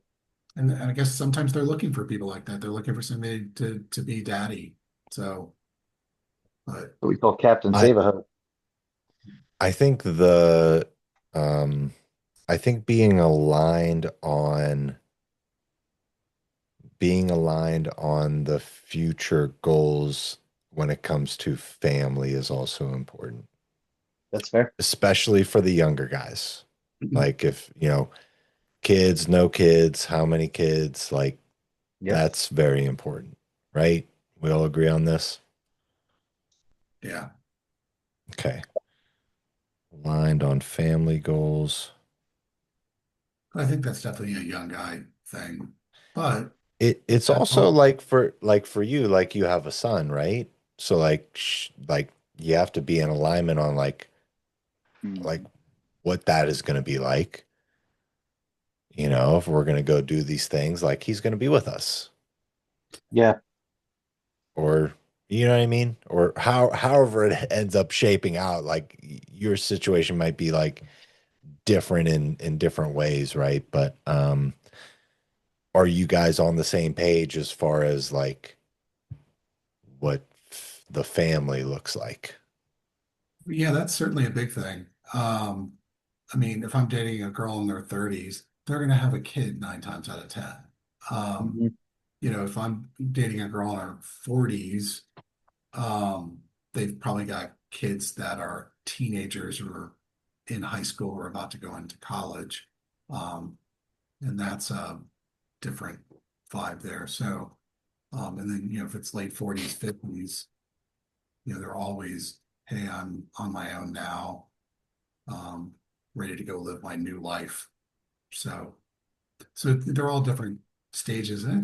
Speaker 3: and I guess sometimes they're looking for people like that. They're looking for somebody to be daddy. So, but
Speaker 2: What we call Captain
Speaker 1: I-
Speaker 2: Save a Ho.
Speaker 1: I think I think being aligned on the future goals when it comes to family is also important,
Speaker 2: That's fair.
Speaker 1: especially for the younger guys. Like if, kids, no kids, how many kids, like
Speaker 2: Yep.
Speaker 1: that's very important, right? We all agree on this?
Speaker 3: yeah,
Speaker 1: Okay. Aligned on family goals.
Speaker 3: But I think that's definitely a young guy thing. But
Speaker 1: It's
Speaker 3: I
Speaker 1: also
Speaker 3: don't,
Speaker 1: like for you, like you have a son, right? So like you have to be in alignment on like
Speaker 6: Mm.
Speaker 1: what that is going to be like. You know, if we're going to go do these things, like he's going to be with us,
Speaker 2: Yeah.
Speaker 1: or you know what I mean, or however it ends up shaping out. Like your situation might be like different in different ways, right? But are you guys on the same page as far as like what the family looks like?
Speaker 3: yeah, that's certainly a big thing. I mean, if I'm dating a girl in their 30s, they're going to have a kid 9 times out of 10. Um,
Speaker 2: Mhm.
Speaker 3: if I'm dating a girl in her 40s, um, they've probably got kids that are teenagers or in high school or about to go into college. Um, and that's a different vibe there. So, and then, if it's late 40s, 50s, they're always, hey, I'm on my own now, um, ready to go live my new life. So they're all different stages, and I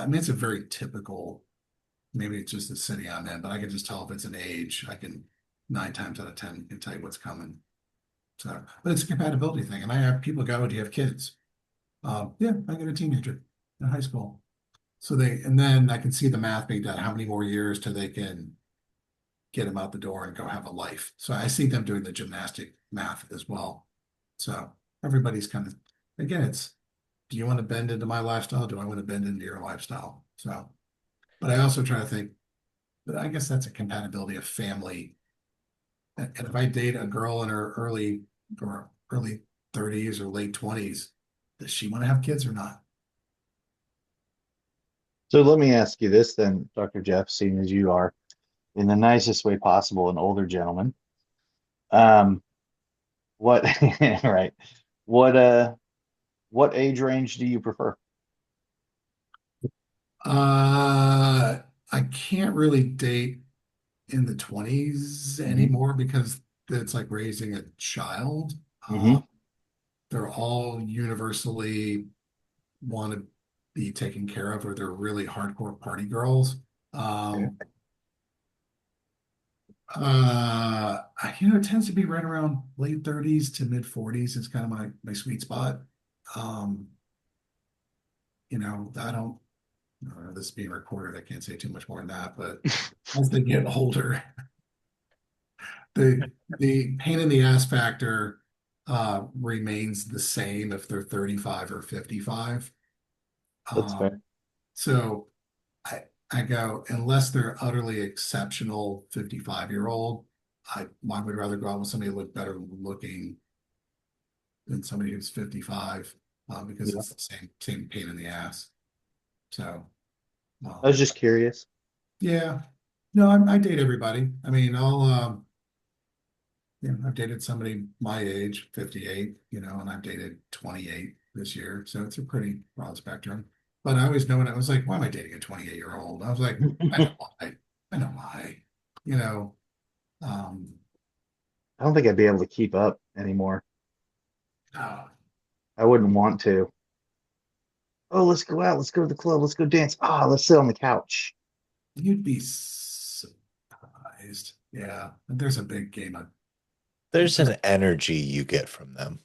Speaker 3: mean, it's a very typical. Maybe it's just the city I'm in, but I can just tell if it's an age. I can 9 times out of 10 can tell you what's coming. So, but it's a compatibility thing, and I have people go, "Do you have kids?" Yeah, I got a teenager in high school. So and then I can see the math being done. How many more years till they can get them out the door and go have a life? So I see them doing the gymnastic math as well. So everybody's kind of, again, it's, do you want to bend into my lifestyle? Do I want to bend into your lifestyle? So, but I also try to think, but I guess that's a compatibility of family. And if I date a girl in her early 30s or late 20s, does she want to have kids or not?
Speaker 2: So let me ask you this then, Dr. Jeff, seeing as you are in the nicest way possible, an older gentleman. Um, what right? What what age range do you prefer?
Speaker 3: Uh, I can't really date in the 20s
Speaker 2: Hmm.
Speaker 3: anymore because it's like raising a child.
Speaker 2: Hmm.
Speaker 3: They're all universally want to be taken care of, or they're really hardcore party girls.
Speaker 2: Okay.
Speaker 3: Um, it tends to be right around late 30s to mid 40s. It's kind of my sweet spot. Um, I don't, this is being recorded. I can't say too much more than that, but as they get older, the pain in the ass factor remains the same if they're 35 or 55.
Speaker 2: That's fair.
Speaker 3: Um, so I I go, unless they're utterly exceptional 55-year-old, I would rather go out with somebody who look better looking than somebody who's 55, because
Speaker 2: Yeah.
Speaker 3: it's the same pain in the ass. So
Speaker 2: I was
Speaker 3: um,
Speaker 2: just curious.
Speaker 3: yeah, no, I date everybody. I mean, I've dated somebody my age, 58, and I've dated 28 this year, so it's a pretty broad spectrum. But I always know when I was like, why am I dating a 28-year-old? I was like, I know why. I know why. You know, um,
Speaker 2: I don't think I'd be able to keep up anymore.
Speaker 3: uh,
Speaker 2: I wouldn't want to. Oh, let's go out. Let's go to the club. Let's go dance. Ah, let's sit on the couch.
Speaker 3: you'd be surprised. Yeah, there's a big game of
Speaker 1: There's an energy you get from them.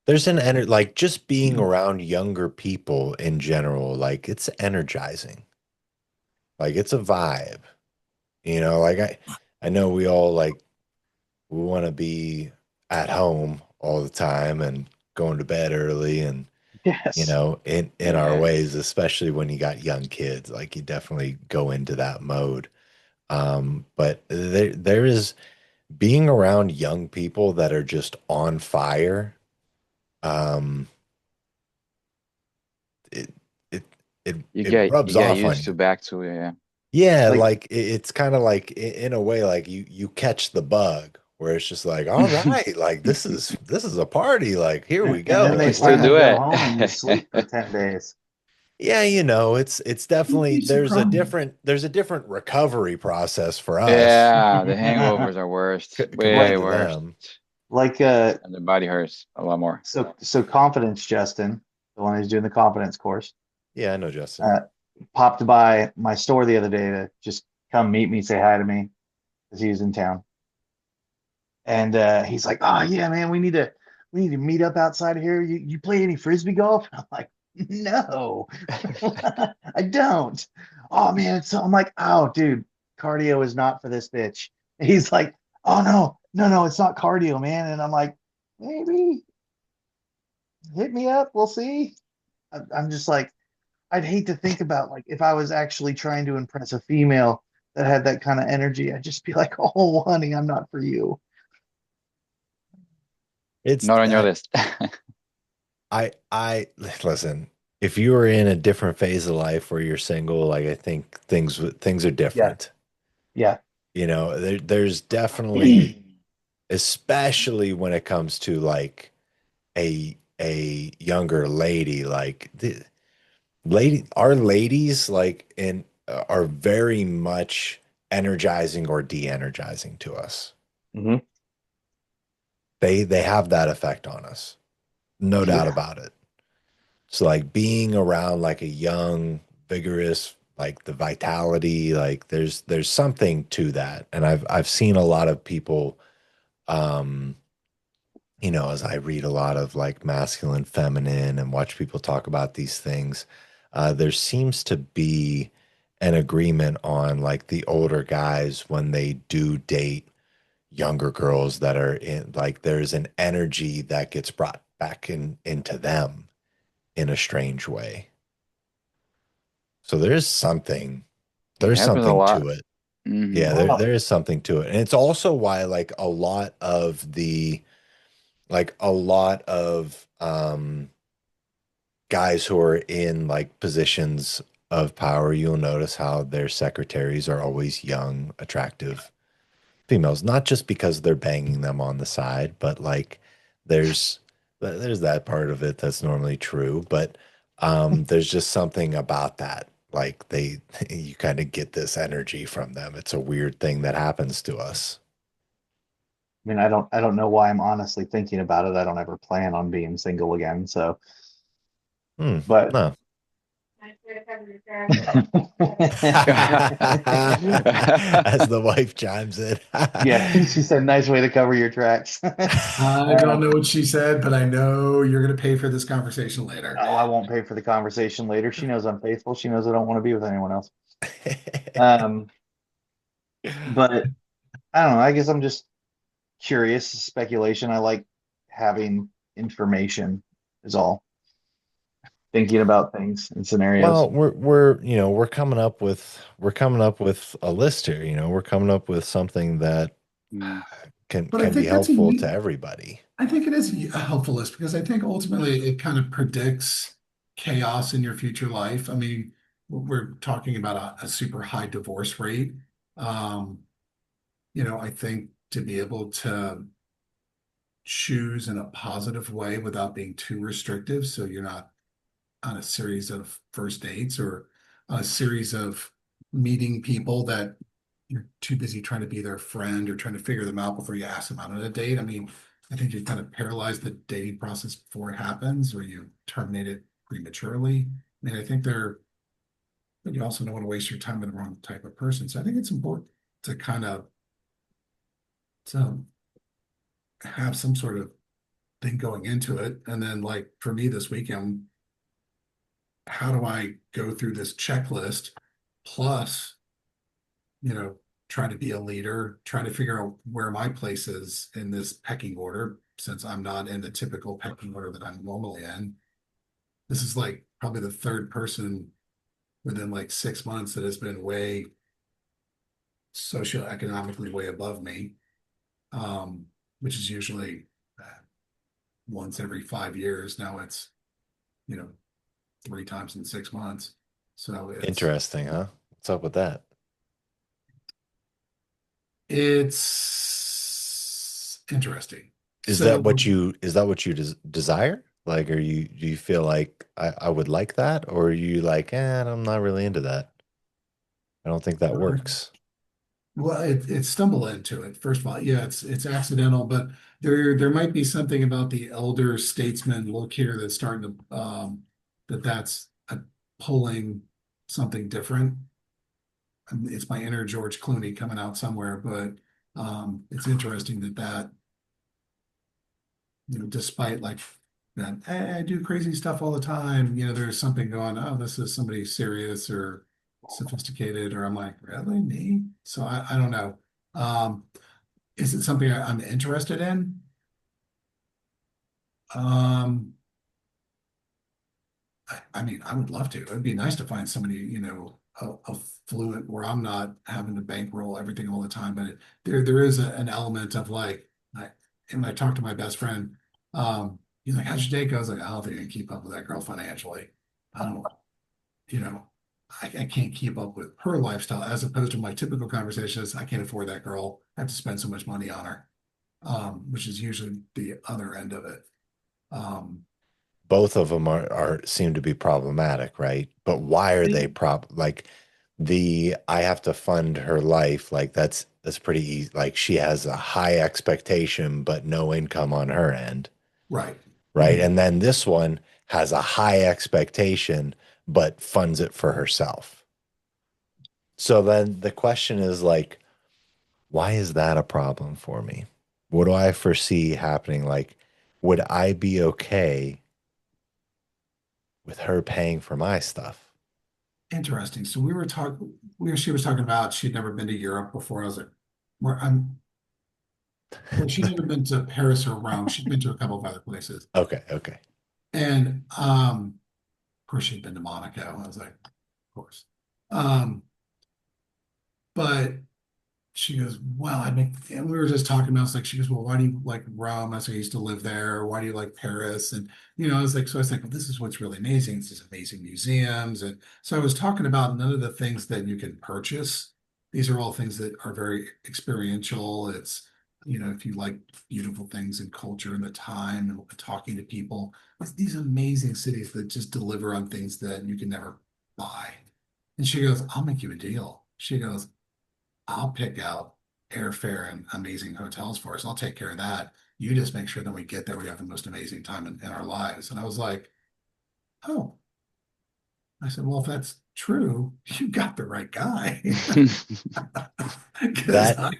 Speaker 1: There's an energy, like just being around younger people in general, like it's energizing. Like it's a vibe, like I know we all like we want to be at home all the time and going to bed early and
Speaker 2: Yes.
Speaker 1: in our
Speaker 6: Yeah.
Speaker 1: ways, especially when you got young kids, like you definitely go into that mode. But there is being around young people that are just on fire. Um, it it
Speaker 6: You
Speaker 1: it
Speaker 6: get
Speaker 1: rubs
Speaker 6: you get
Speaker 1: off on
Speaker 6: used to
Speaker 1: you.
Speaker 6: back to it, yeah.
Speaker 1: Yeah,
Speaker 2: Like,
Speaker 1: like it's kind of like in a way, like you catch the bug where it's just like, all right, like this is a party, like here we
Speaker 2: and then
Speaker 1: go,
Speaker 6: I
Speaker 2: they
Speaker 6: can
Speaker 1: like
Speaker 6: still
Speaker 2: finally
Speaker 6: do
Speaker 2: go
Speaker 6: it.
Speaker 2: home and you sleep for 10 days.
Speaker 1: yeah, it's
Speaker 3: you'd
Speaker 1: definitely
Speaker 3: be surprised.
Speaker 1: there's a different recovery process for us
Speaker 6: Yeah, the hangovers are worst. Way
Speaker 1: compared
Speaker 2: Like,
Speaker 1: to them.
Speaker 6: worst.
Speaker 2: Like
Speaker 6: And the body hurts a lot more.
Speaker 2: so confidence, Justin, the one who's doing the confidence course,
Speaker 1: Yeah, I know, Justin.
Speaker 2: popped by my store the other day to just come meet me, say hi to me, because he was in town. And he's like, "Oh yeah, man, we need to meet up outside of here. You play any frisbee golf?" I'm like, "No, I don't." Oh man, so I'm like, "Oh, dude, cardio is not for this bitch." He's like, "Oh no, no, no, it's not cardio, man." And I'm like, "Maybe hit me up, we'll see." I'm just like, I'd hate to think about like if I was actually trying to impress a female that had that kind of energy, I'd just be like, "Oh, honey, I'm not for you."
Speaker 1: It's
Speaker 6: Not on your list.
Speaker 1: I listen. If you are in a different phase of life where you're single, like I think things are
Speaker 2: Yeah,
Speaker 1: different.
Speaker 2: yeah.
Speaker 1: You know, there's definitely, especially when it comes to like a younger lady, like our ladies like in are very much energizing or de-energizing to us.
Speaker 2: Hmm.
Speaker 1: They have that effect on us. No doubt
Speaker 2: Yeah.
Speaker 1: about it. So like being around like a young, vigorous, like the vitality, like there's something to that. And I've seen a lot of people, um, as I read a lot of like masculine, feminine, and watch people talk about these things, there seems to be an agreement on like the older guys when they do date younger girls that are in like there's an energy that gets brought back into them in a strange way. So
Speaker 6: It
Speaker 1: there's
Speaker 6: happens a
Speaker 1: something
Speaker 6: lot.
Speaker 1: to it.
Speaker 6: Hmm.
Speaker 1: Yeah, there
Speaker 2: Well,
Speaker 1: is something to it. And it's also why like a lot of guys who are in like positions of power, you'll notice how their secretaries are always young, attractive females, not just because they're banging them on the side, but like there's there's that part of it that's normally true, but there's just something about that. Like you kind of get this energy from them. It's a weird thing that happens to us.
Speaker 2: I mean, I don't know why I'm honestly thinking about it. I don't ever plan on being single again. So,
Speaker 1: Hmm.
Speaker 2: but
Speaker 1: No. As the wife chimes in.
Speaker 2: yeah, she said, "Nice way to cover your tracks."
Speaker 3: I don't know what she said, but I know you're going to pay for this conversation later.
Speaker 2: Oh, I won't pay for the conversation later. She knows I'm faithful. She knows I don't want to be with anyone else. Um, but I don't know. I guess I'm just curious, speculation. I like having information is all. Thinking about things and scenarios.
Speaker 1: Well, we're coming up with a list here. We're coming up with something that
Speaker 6: Mm.
Speaker 1: can
Speaker 3: But I
Speaker 1: can be
Speaker 3: think that's a
Speaker 1: helpful to
Speaker 3: neat,
Speaker 1: everybody.
Speaker 3: I think it is a helpful list because I think ultimately it kind of predicts chaos in your future life. I mean, we're talking about a super high divorce rate. Um, I think to be able to choose in a positive way without being too restrictive, so you're not on a series of first dates or a series of meeting people that you're too busy trying to be their friend or trying to figure them out before you ask them out on a date. I mean, I think you kind of paralyze the dating process before it happens or you terminate it prematurely. I mean, I think but you also don't want to waste your time with the wrong type of person. So I think it's important to kind of to have some sort of thing going into it. And then like for me this weekend, how do I go through this checklist plus, you know, try to be a leader, try to figure out where my place is in this pecking order, since I'm not in the typical pecking order that I'm normally in. This is like probably the third person within like 6 months that has been way socioeconomically way above me, which is usually once every 5 years. Now it's, you know, 3 times in 6 months. So
Speaker 1: Interesting, huh? What's up with that?
Speaker 3: it's interesting. So
Speaker 1: Is that what you desire? Like, do you feel like I would like that? Or are you like, I'm not really into that. I don't think that
Speaker 3: uh,
Speaker 1: works.
Speaker 3: Well, it stumbled into it. First of all, yeah, it's accidental, but there might be something about the elder statesman look here that's starting to that's pulling something different. It's my inner George Clooney coming out somewhere, but it's interesting that despite like that, I do crazy stuff all the time. There's something going, oh, this is somebody serious or sophisticated, or I'm like, really me? So I don't know. Um, is it something I'm interested in? Um, I mean, I would love to. It'd be nice to find somebody, a fluent where I'm not having to bankroll everything all the time. But there is an element of like, and I talked to my best friend. He's like, "How's your day go?" I was like, "I don't think I can keep up with that girl financially. I don't, you know, I can't keep up with her lifestyle as opposed to my typical conversations. I can't afford that girl. I have to spend so much money on her, which is usually the other end of it. Um,
Speaker 1: Both of them are seem to be problematic, right? But why are they like the I have to fund her life, like that's pretty easy. Like she has a high expectation but no income on her end,
Speaker 3: right.
Speaker 1: right? And then this one has a high expectation but funds it for herself. So then the question is like, why is that a problem for me? What do I foresee happening? Like, would I be okay with her paying for my stuff?
Speaker 3: Interesting. So she was talking about she'd never been to Europe before. I was like, well, she'd never been to Paris or Rome. She'd been to a couple of other places.
Speaker 1: Okay, okay.
Speaker 3: And of course she'd been to Monaco. I was like, of course. Um, but she goes, well, and we were just talking about, it's like, she goes, well, why do you like Rome? I said, I used to live there. Why do you like Paris? And, I was like, well, this is what's really amazing. It's these amazing museums. And so I was talking about none of the things that you can purchase. These are all things that are very experiential. It's, if you like beautiful things and culture and the time and talking to people, it's these amazing cities that just deliver on things that you can never buy. And she goes, I'll make you a deal. She goes, I'll pick out airfare and amazing hotels for us. I'll take care of that. You just make sure that we get there, we have the most amazing time in our lives. And I was like, oh, I said, well, if that's true, you got the right guy. Because
Speaker 1: That,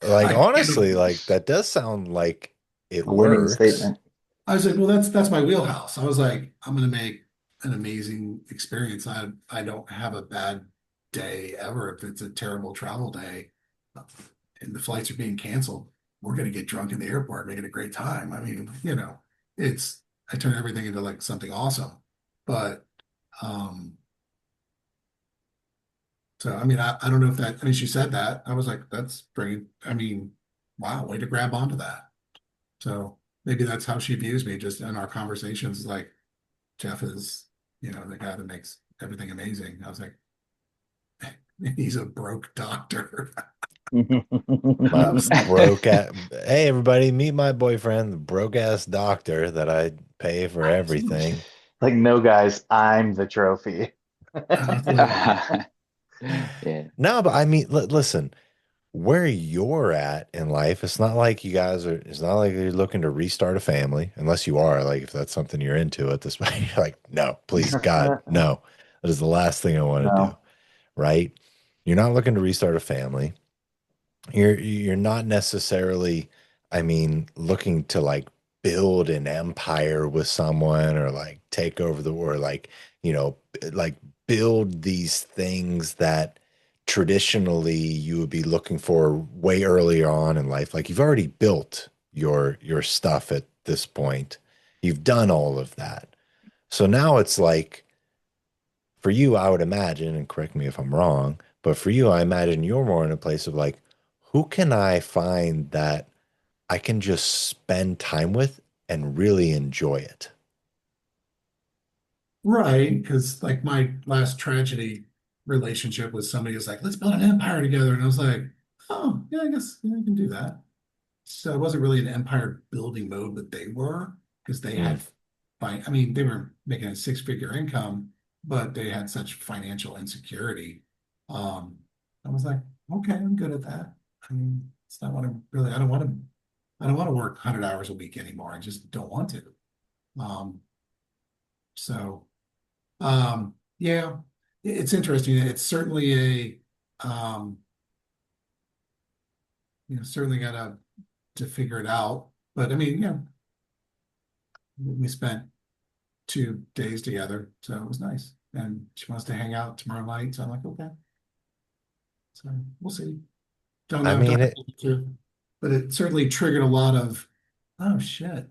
Speaker 1: like,
Speaker 3: I
Speaker 1: honestly,
Speaker 3: can't.
Speaker 1: like, that does sound like it
Speaker 2: A winning
Speaker 1: works.
Speaker 2: statement.
Speaker 3: I was like, well, that's my wheelhouse. I was like, I'm gonna make an amazing experience. I don't have a bad day ever. If it's a terrible travel day and the flights are being canceled, we're gonna get drunk in the airport, making a great time. I mean, it's I turn everything into like something awesome. But um, so I mean, I don't know if that. I mean, she said that. I was like, that's bringing. I mean, wow, way to grab onto that. So maybe that's how she views me, just in our conversations. Like Jeff is, the guy that makes everything amazing. I was like, he's a broke doctor.
Speaker 1: My broke ass, hey everybody, meet my boyfriend, the broke ass doctor that I pay for everything.
Speaker 2: Like, no, guys, I'm the trophy.
Speaker 6: Yeah.
Speaker 1: No, but I mean, listen, where you're at in life, it's not like you guys are, it's not like you're looking to restart a family, unless you are, like, if that's something you're into at this point, you're like, no, please, God, no. That is the last thing I want to do,
Speaker 2: No,
Speaker 1: right? You're not looking to restart a family. You're not necessarily, I mean, looking to like build an empire with someone or like take over the or like, like build these things that traditionally you would be looking for way earlier on in life. Like you've already built your stuff at this point. You've done all of that. So now it's like for you, I would imagine, and correct me if I'm wrong, but for you, I imagine you're more in a place of like, who can I find that I can just spend time with and really enjoy it?
Speaker 3: Right. Because like my last tragedy relationship with somebody was like, let's build an empire together. And I was like, oh, yeah, I guess I can do that. So it wasn't really an empire building mode, but they were because they
Speaker 1: Mm.
Speaker 3: had I mean, they were making a six-figure income, but they had such financial insecurity. I was like, okay, I'm good at that. I mean, it's not what I'm really, I don't want to work 100 hours a week anymore. I just don't want to. Um, so, yeah, it's interesting. It's certainly certainly to figure it out. But I mean, we spent 2 days together, so it was nice. And she wants to hang out tomorrow night, so I'm like, okay. So we'll see. Don't
Speaker 1: I
Speaker 3: know,
Speaker 1: mean
Speaker 3: don't have
Speaker 1: it.
Speaker 3: to, but it certainly triggered a lot of, oh shit.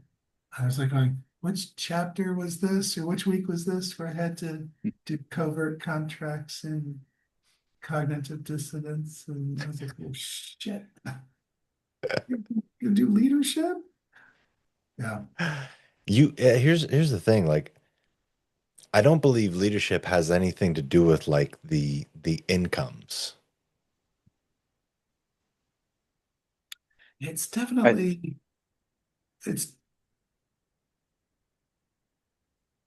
Speaker 3: I was like going, which chapter was this, or which week was this where I had to do covert contracts and cognitive dissonance? And I was like, oh shit. You do leadership? Yeah.
Speaker 1: Here's the thing. Like, I don't believe leadership has anything to do with like the incomes.
Speaker 3: It's
Speaker 6: I
Speaker 3: definitely it's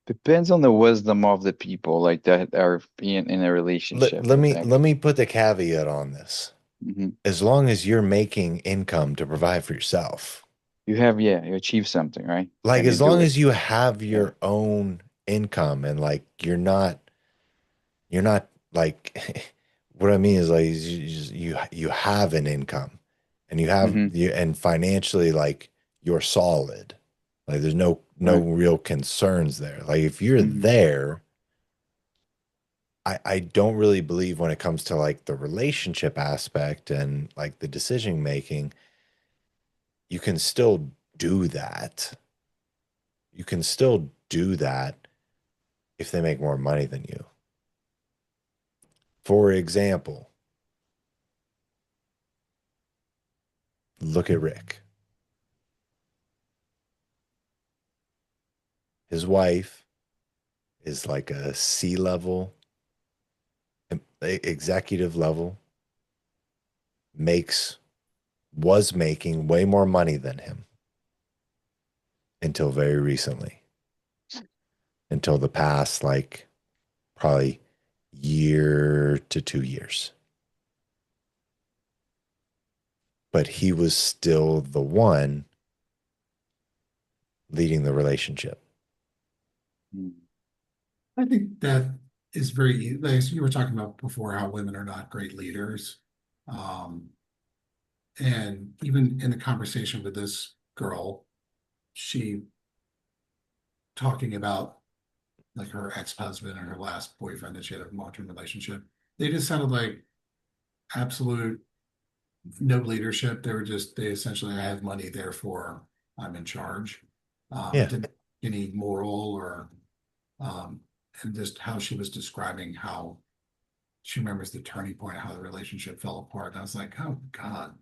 Speaker 6: depends on the wisdom of the people like that are being in a relationship,
Speaker 1: Let
Speaker 6: I
Speaker 1: me
Speaker 6: think.
Speaker 1: let me put the caveat on this.
Speaker 6: Hmm.
Speaker 1: As long as you're making income to provide for yourself,
Speaker 6: You have, yeah, you achieve something, right?
Speaker 1: like
Speaker 6: And you
Speaker 1: as
Speaker 6: do
Speaker 1: long
Speaker 6: it.
Speaker 1: as you have
Speaker 6: Yeah.
Speaker 1: your own income and like you're not like what I mean is like you have an income and
Speaker 6: Hmm.
Speaker 1: and financially like you're solid. Like there's no
Speaker 6: Right.
Speaker 1: real concerns there. Like if you're
Speaker 6: Hmm.
Speaker 1: there, I don't really believe when it comes to like the relationship aspect and like the decision making, you can still do that. You can still do that if they make more money than you. For example, look at Rick. His wife is like a C level, executive level, makes, was making way more money than him until very recently, until the past, like probably year to 2 years. But he was still the one leading the relationship.
Speaker 3: I think that is very like you were talking about before how women are not great leaders. Um, and even in the conversation with this girl, she talking about like her ex-husband and her last boyfriend that she had a long-term relationship. They just sounded like absolute no leadership. They essentially I have money, therefore I'm in charge.
Speaker 1: Yeah.
Speaker 3: Didn't have any moral or um, and just how she was describing how she remembers the turning point, how the relationship fell apart. And I was like, oh God.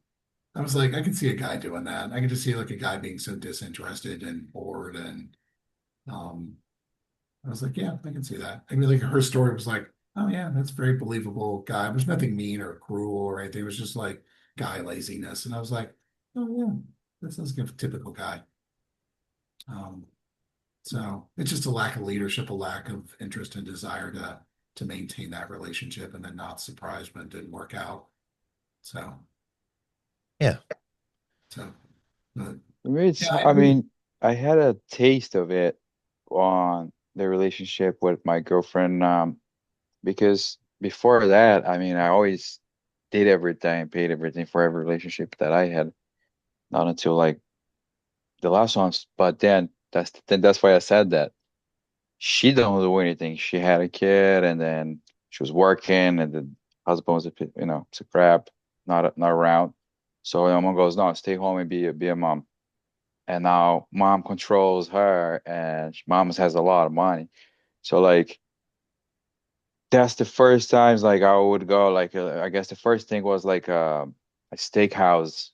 Speaker 3: I was like, I can see a guy doing that. I can just see like a guy being so disinterested and bored. And um, I was like, yeah, I can see that. I mean, like her story was like, oh yeah, that's very believable guy. There's nothing mean or cruel or anything. It was just like guy laziness. And I was like, oh yeah, that sounds like a typical guy. Um, so it's just a lack of leadership, a lack of interest and desire to maintain that relationship, and then not surprised when it didn't work out. So
Speaker 1: Yeah.
Speaker 3: so, but yeah,
Speaker 6: It's,
Speaker 3: I
Speaker 6: I
Speaker 3: agree.
Speaker 6: mean, I had a taste of it on the relationship with my girlfriend, because before that, I mean, I always did everything, paid everything for every relationship that I had, not until like the last ones. But then that's why I said that she don't do anything. She had a kid, and then she was working, and the husband was it's a crap, not around. So my mom goes, no, stay home and be a mom. And now mom controls her, and mom has a lot of money. So like that's the first times like I would go like I guess the first thing was like a steakhouse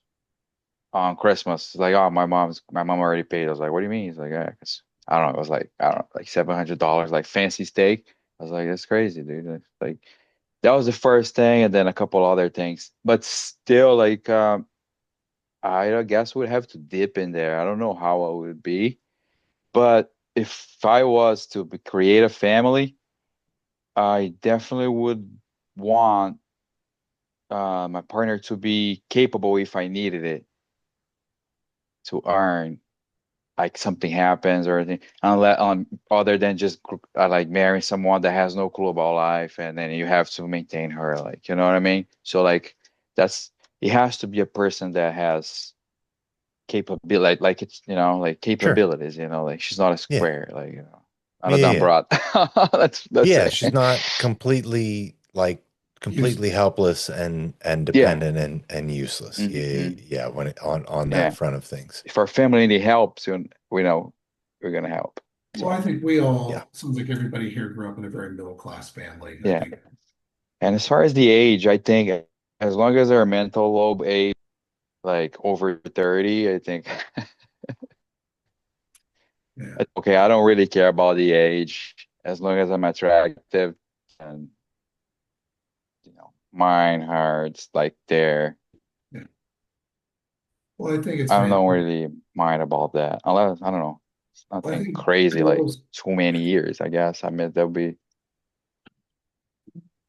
Speaker 6: on Christmas. Like, oh, my mom already paid. I was like, what do you mean? He's like, yeah, 'cause I don't know. It was like I don't know, like $700, like fancy steak. I was like, that's crazy, dude. Like that was the first thing, and then a couple other things. But still, like I guess would have to dip in there. I don't know how it would be, but if I was to create a family, I definitely would want my partner to be capable if I needed it to earn, like something happens or anything, unless on other than just like marrying someone that has no clue about life, and then you have to maintain her, like, you know what I mean? So like that's it has to be a person that has capability, like it's, like
Speaker 1: Sure.
Speaker 6: capabilities, like she's not a
Speaker 1: Yeah.
Speaker 6: square, like, not a
Speaker 1: Yeah.
Speaker 6: dumb
Speaker 1: Yeah.
Speaker 6: broad. That's
Speaker 1: Yeah.
Speaker 6: it.
Speaker 1: She's not completely like completely
Speaker 3: Useless.
Speaker 1: helpless and
Speaker 6: Yeah.
Speaker 1: dependent and useless. Yeah.
Speaker 6: Hmm.
Speaker 1: Yeah. When on that
Speaker 6: Yeah.
Speaker 1: front of things.
Speaker 6: If our family need help soon, we know we're gonna help.
Speaker 3: Well, I
Speaker 6: So
Speaker 3: think we
Speaker 1: Yeah.
Speaker 3: all, sounds like everybody here grew up in a very middle class family. I
Speaker 6: yeah.
Speaker 3: think,
Speaker 6: And as far as the age, I think as long as our mental lobe age like over 30, I think
Speaker 3: yeah.
Speaker 6: okay, I don't really care about the age as long as I'm attractive and mind, heart's like there.
Speaker 3: Yeah. Well, I think it's
Speaker 6: I don't
Speaker 3: fantastic.
Speaker 6: really mind about that. Unless I don't know. It's
Speaker 3: I
Speaker 6: nothing
Speaker 3: think
Speaker 6: crazy like
Speaker 3: girls,
Speaker 6: too many years, I guess. I mean there'll be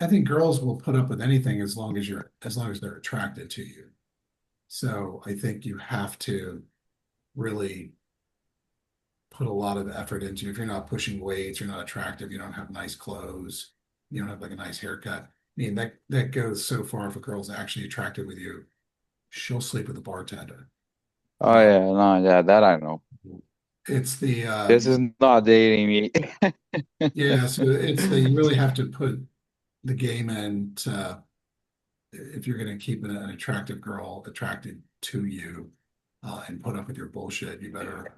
Speaker 3: I think girls will put up with anything as long as they're attracted to you. So I think you have to really put a lot of effort into. If you're not pushing weights, you're not attractive, you don't have nice clothes, you don't have like a nice haircut. I mean, that goes so far. If a girl's actually attracted with you, she'll sleep with the bartender.
Speaker 6: oh
Speaker 3: Uh,
Speaker 6: yeah, no, yeah, that I know.
Speaker 3: it's the
Speaker 6: This is not dating me.
Speaker 3: yeah, so it's the you really have to put the game in to, if you're going to keep an attractive girl attracted to you, and put up with your bullshit, you better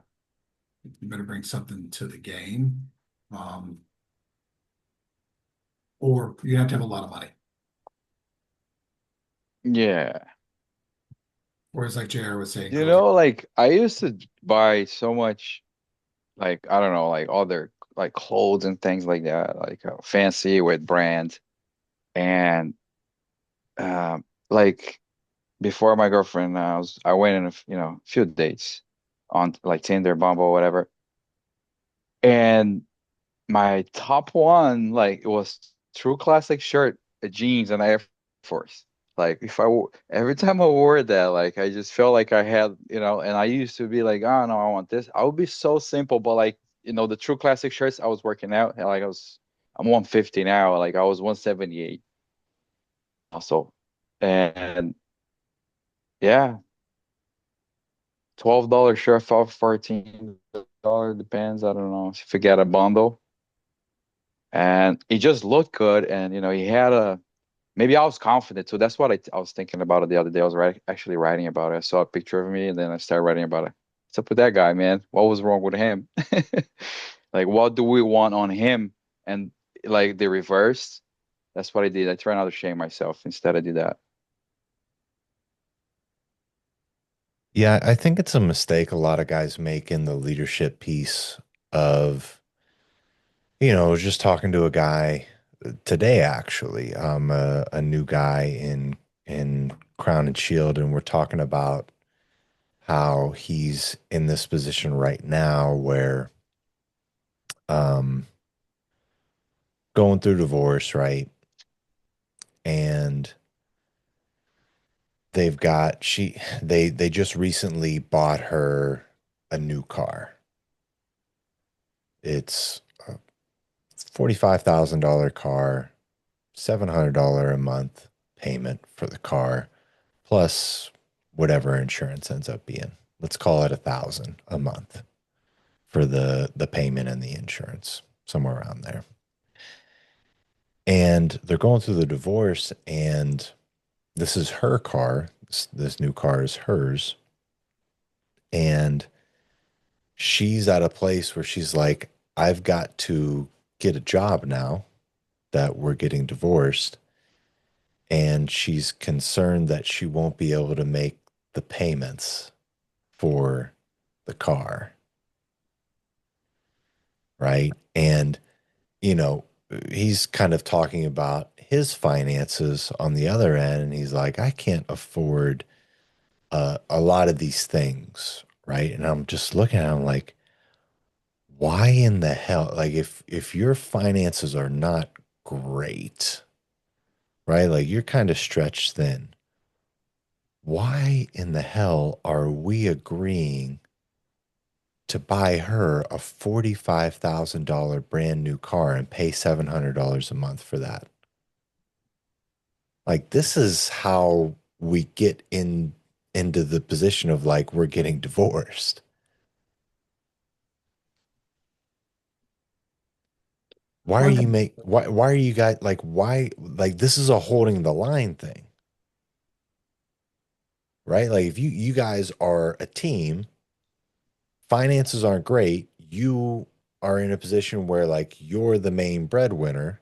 Speaker 3: bring something to the game. Um, or you have to have a lot of money.
Speaker 6: Yeah.
Speaker 3: Whereas like JR was saying,
Speaker 6: You
Speaker 3: girls,
Speaker 6: know, like I used to buy so much, like I don't know, like other like clothes and things like that, like fancy with brands. And like before my girlfriend, I went in few dates on like Tinder, Bumble, whatever. And my top one, like it was true classic shirt, jeans, and Air Force. Like if every time I wore that, like I just felt like I had, and I used to be like, oh no, I want this. I would be so simple, but like, the true classic shirts, I was working out, and like I'm 150 now, like I was 178 also. And yeah, $12 shirt off $14, depends. I don't know if you get a bundle. And it just looked good, and he had a maybe I was confident too. That's what I was thinking about it the other day. I was actually writing about it. I saw a picture of me, and then I started writing about it. What's up with that guy, man? What was wrong with him? Like, what do we want on him? And like the reverse. That's what I did. I tried not to shame myself. Instead, I did that.
Speaker 1: Yeah, I think it's a mistake a lot of guys make in the leadership piece of, I was just talking to a guy today actually, a new guy in Crown and Shield, and we're talking about how he's in this position right now where um going through divorce, right? And they just recently bought her a new car. It's a $45,000 car, $700 a month payment for the car, plus whatever insurance ends up being. Let's call it 1,000 a month for the payment and the insurance, somewhere around there. And they're going through the divorce, and this is her car. This new car is hers. And she's at a place where she's like, I've got to get a job now that we're getting divorced. And she's concerned that she won't be able to make the payments for the car. Right. And, you know, he's kind of talking about his finances on the other end. And he's like, I can't afford a lot of these things. Right. And I'm just looking at him like, why in the hell? Like if your finances are not great, right? Like you're kind of stretched thin. Why in the hell are we agreeing to buy her a $45,000 brand new car and pay $700 a month for that? Like this is how we get into the position of like we're getting divorced. Why are
Speaker 3: Well,
Speaker 1: you make why are you guys like why like this is a holding the line thing, right? Like if you guys are a team, finances aren't great, you are in a position where like you're the main breadwinner.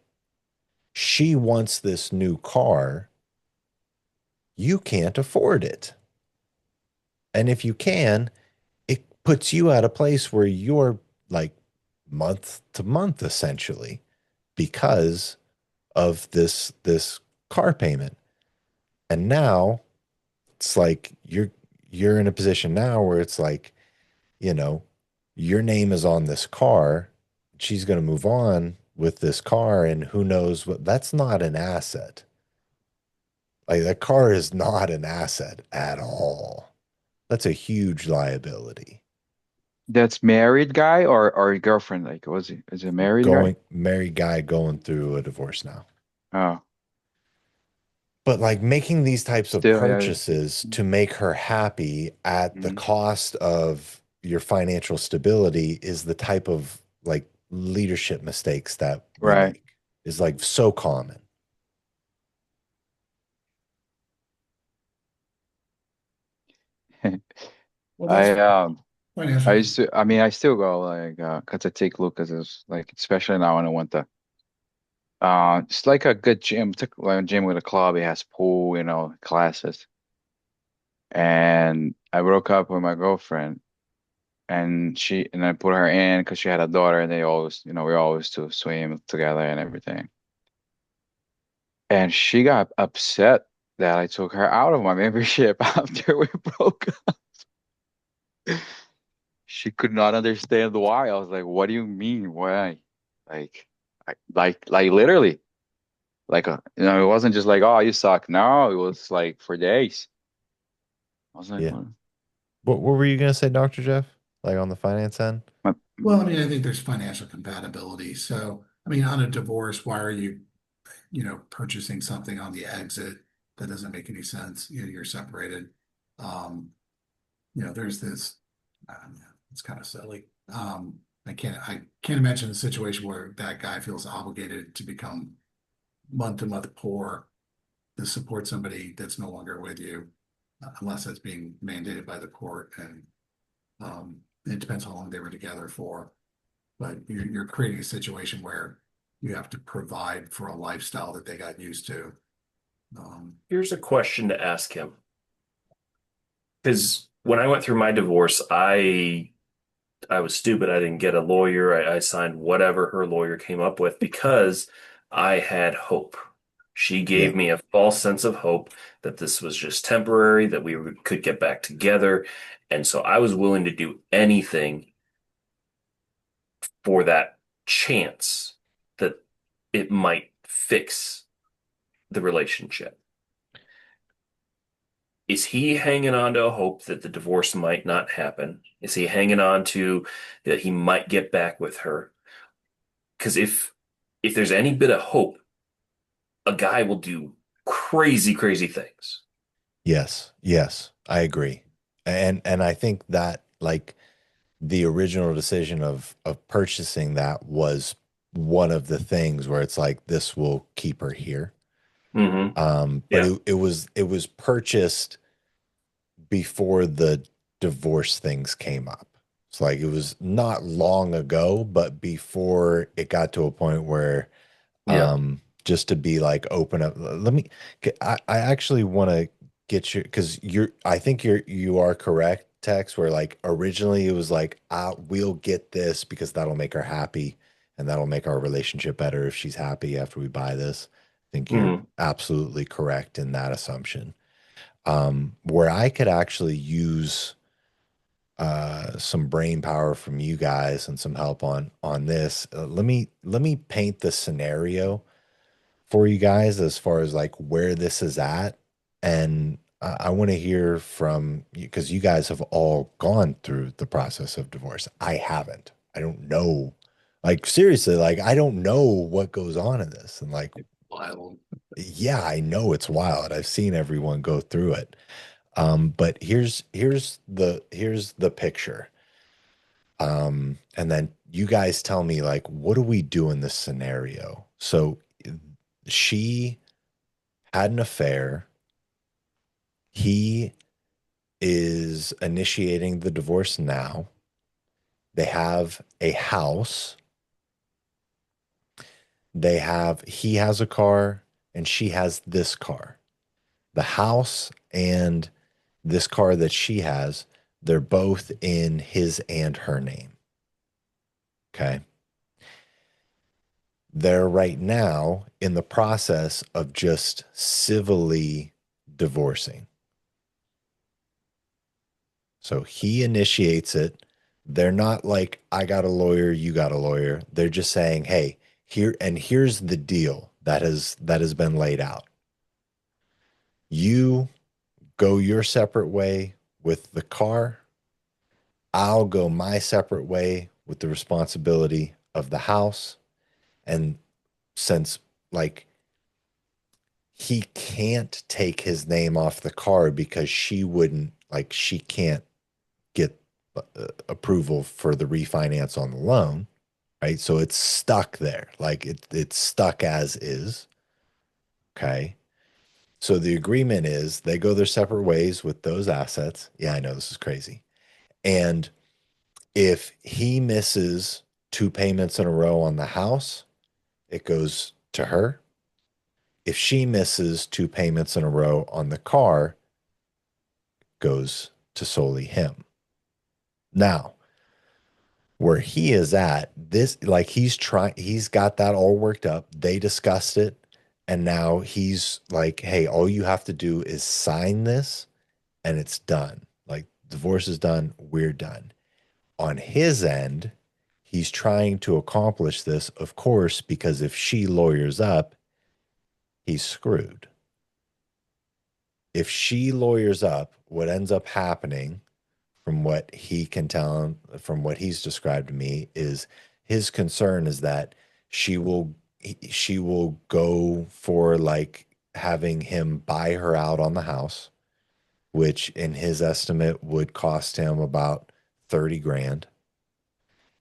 Speaker 1: She wants this new car. You can't afford it. And if you can, it puts you at a place where you're like month to month essentially because of this car payment. And now it's like you're in a position now where it's like, you know, your name is on this car. She's going to move on with this car and who knows what that's not an asset. Like that car is not an asset at all. That's a huge liability.
Speaker 6: That's married guy or girlfriend? Like, was he? Is it married guy?
Speaker 1: Going married guy going through a divorce now.
Speaker 6: Oh,
Speaker 1: But like making these types of
Speaker 6: still, yeah.
Speaker 1: purchases to make her happy at the
Speaker 6: Mhm.
Speaker 1: cost of your financial stability is the type of like leadership mistakes that we
Speaker 6: Right.
Speaker 1: make is like so common.
Speaker 3: well,
Speaker 6: I
Speaker 3: that's
Speaker 6: I
Speaker 3: financial.
Speaker 6: used to. I mean, I still go like, 'cause I take Lucas as like, especially now when I went to. It's like a good gym. It's like a gym with a club. It has pool, classes. And I broke up with my girlfriend, and I put her in because she had a daughter, and they always, we always to swim together and everything. And she got upset that I took her out of my membership after we broke up. She could not understand why. I was like, "What do you mean? Why?" Like, like literally, it wasn't just like, "Oh, you suck." No, it was like for days. I was like,
Speaker 1: Yeah.
Speaker 6: "What?"
Speaker 1: What were you gonna say, Dr. Jeff? Like on the finance end?
Speaker 6: My-
Speaker 3: Well, I mean, I think there's financial compatibility. So, I mean, on a divorce, why are you, purchasing something on the exit that doesn't make any sense? You're separated. Um, there's this, it's kind of silly. I can't imagine a situation where that guy feels obligated to become month to month poor to support somebody that's no longer with you, unless that's being mandated by the court. And it depends how long they were together for. But you're creating a situation where you have to provide for a lifestyle that they got used to.
Speaker 5: Here's a question to ask him. Because when I went through my divorce, I was stupid. I didn't get a lawyer. I signed whatever her lawyer came up with because I had hope. She
Speaker 1: Yeah.
Speaker 5: gave me a false sense of hope that this was just temporary, that could get back together. And so I was willing to do anything for that chance that it might fix the relationship. Is he hanging on to a hope that the divorce might not happen? Is he hanging on to that he might get back with her? Because if there's any bit of hope, a guy will do crazy, crazy things.
Speaker 1: Yes. Yes. I agree. And I think that like the original decision of purchasing that was one of the things where it's like this will keep her here.
Speaker 5: Hmm.
Speaker 1: But
Speaker 5: Yeah.
Speaker 1: it was purchased before the divorce things came up. It's like it was not long ago, but before it got to a point where
Speaker 5: Yeah.
Speaker 1: just to be like open up. Let me I actually want to get you because I think you are correct, Tex, where like originally it was like we'll get this because that'll make her happy and that'll make our relationship better if she's happy after we buy this. I think you're
Speaker 5: Hmm.
Speaker 1: absolutely correct in that assumption. Where I could actually use some brain power from you guys and some help on this. Let me paint the scenario for you guys as far as like where this is at. And I want to hear from you because you guys have all gone through the process of divorce. I haven't. I don't know. Like, seriously, like, I don't know what goes on in this. And like,
Speaker 5: Wild.
Speaker 1: yeah, I know it's wild. I've seen everyone go through it. But here's the picture. And then you guys tell me like, what do we do in this scenario? So she had an affair. He is initiating the divorce now. They have a house. He has a car and she has this car. The house and this car that she has, they're both in his and her name. Okay. They're right now in the process of just civilly divorcing. So he initiates it. They're not like, I got a lawyer, you got a lawyer. They're just saying, hey, here's the deal that has been laid out. You go your separate way with the car. I'll go my separate way with the responsibility of the house. And since like he can't take his name off the car because she can't get approval for the refinance on the loan, right? So it's stuck there. Like it's stuck as is. Okay. So the agreement is they go their separate ways with those assets. Yeah, I know this is crazy. And if he misses 2 payments in a row on the house, it goes to her. If she misses 2 payments in a row on the car, it goes to solely him. Now, where he is at, this like he's got that all worked up. They discussed it. And now he's like, hey, all you have to do is sign this and it's done. Like, divorce is done, we're done. On his end, he's trying to accomplish this, of course, because if she lawyers up, he's screwed. If she lawyers up, what ends up happening, from what he can tell, from what he's described to me, is his concern is that she will go for like having him buy her out on the house, which in his estimate would cost him about 30 grand.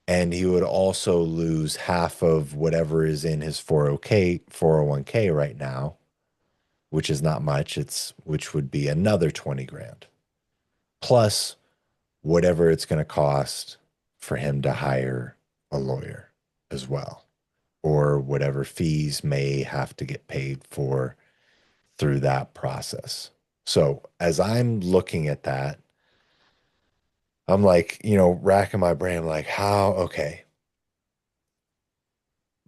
Speaker 1: And he would also lose half of whatever is in his 401k right now, which is not much. Which would be another 20 grand. Plus whatever it's going to cost for him to hire a lawyer as well, or whatever fees may have to get paid for through that process. So as I'm looking at that, I'm like, racking my brain, like, okay.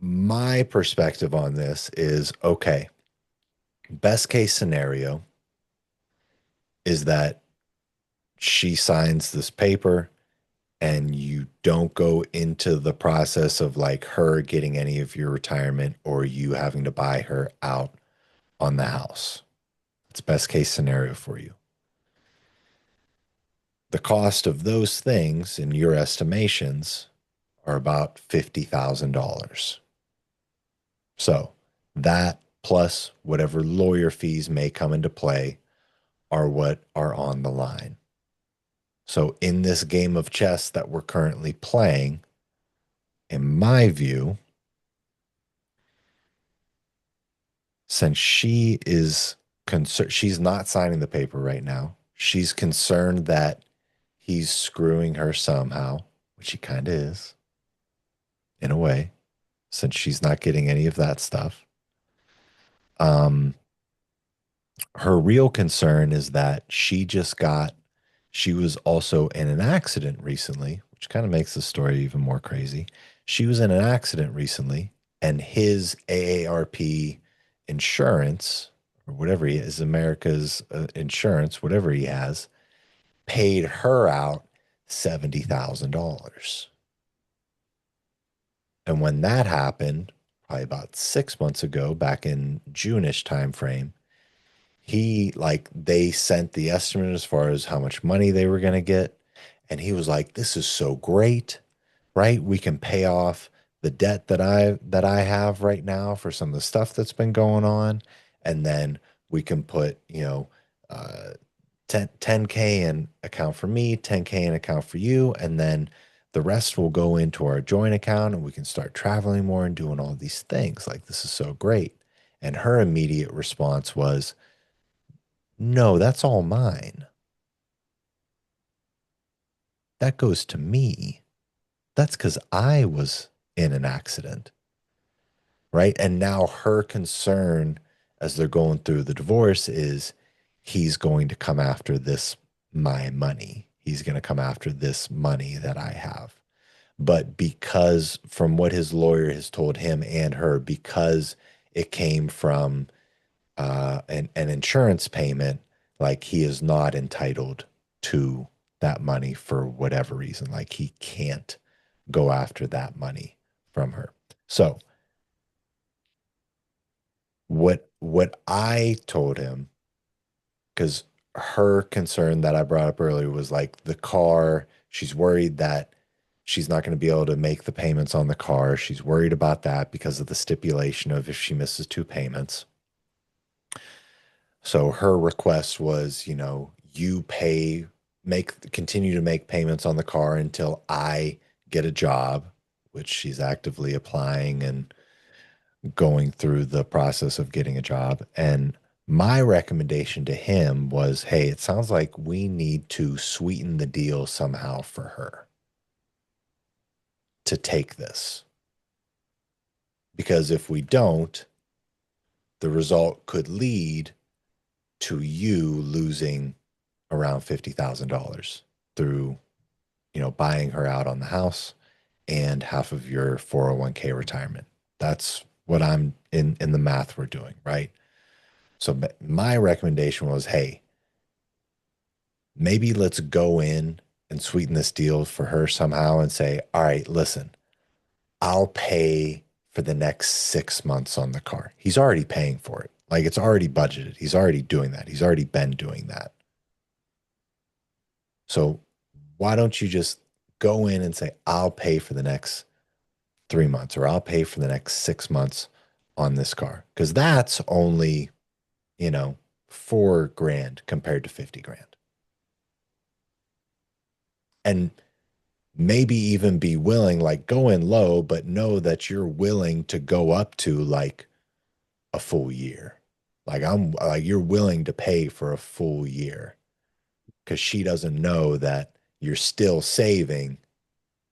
Speaker 1: My perspective on this is, okay, best case scenario is that she signs this paper and you don't go into the process of like her getting any of your retirement or you having to buy her out on the house. It's best case scenario for you. The cost of those things in your estimations are about $50,000. So that plus whatever lawyer fees may come into play are what are on the line. So in this game of chess that we're currently playing, in my view, since she is concerned, she's not signing the paper right now. She's concerned that he's screwing her somehow, which he kind of is, in a way, since she's not getting any of that stuff. Her real concern is that she was also in an accident recently, which kind of makes the story even more crazy. She was in an accident recently, and his AARP insurance, or whatever he is, America's insurance, whatever he has, paid her out $70,000. And when that happened, probably about 6 months ago, back in June-ish timeframe, they sent the estimate as far as how much money they were going to get. And he was like, this is so great, right? We can pay off the debt that I have right now for some of the stuff that's been going on. And then we can put, 10K in account for me, 10K in account for you, and then the rest will go into our joint account and we can start traveling more and doing all these things. Like, this is so great. And her immediate response was, no, that's all mine. That goes to me. That's because I was in an accident, right? And now her concern as they're going through the divorce is he's going to come after my money. He's going to come after this money that I have. But because from what his lawyer has told him and her, because it came from an insurance payment, like he is not entitled to that money for whatever reason. Like he can't go after that money from her. So what I told him, because her concern that I brought up earlier was like the car, she's worried that she's not going to be able to make the payments on the car. She's worried about that because of the stipulation of if she misses 2 payments. So her request was, you continue to make payments on the car until I get a job, which she's actively applying and going through the process of getting a job. And my recommendation to him was, hey, it sounds like we need to sweeten the deal somehow for her to take this. Because if we don't, the result could lead to you losing around $50,000 through, buying her out on the house and half of your 401k retirement. That's what I'm in the math we're doing, right? So my recommendation was, hey, maybe let's go in and sweeten this deal for her somehow and say, all right, listen, I'll pay for the next 6 months on the car. He's already paying for it. Like it's already budgeted. He's already doing that. He's already been doing that. So why don't you just go in and say, I'll pay for the next 3 months or I'll pay for the next 6 months on this car? Because that's only, $4,000 compared to $50,000. And maybe even be willing, like go in low, but know that you're willing to go up to like a full year. You're willing to pay for a full year because she doesn't know that you're still saving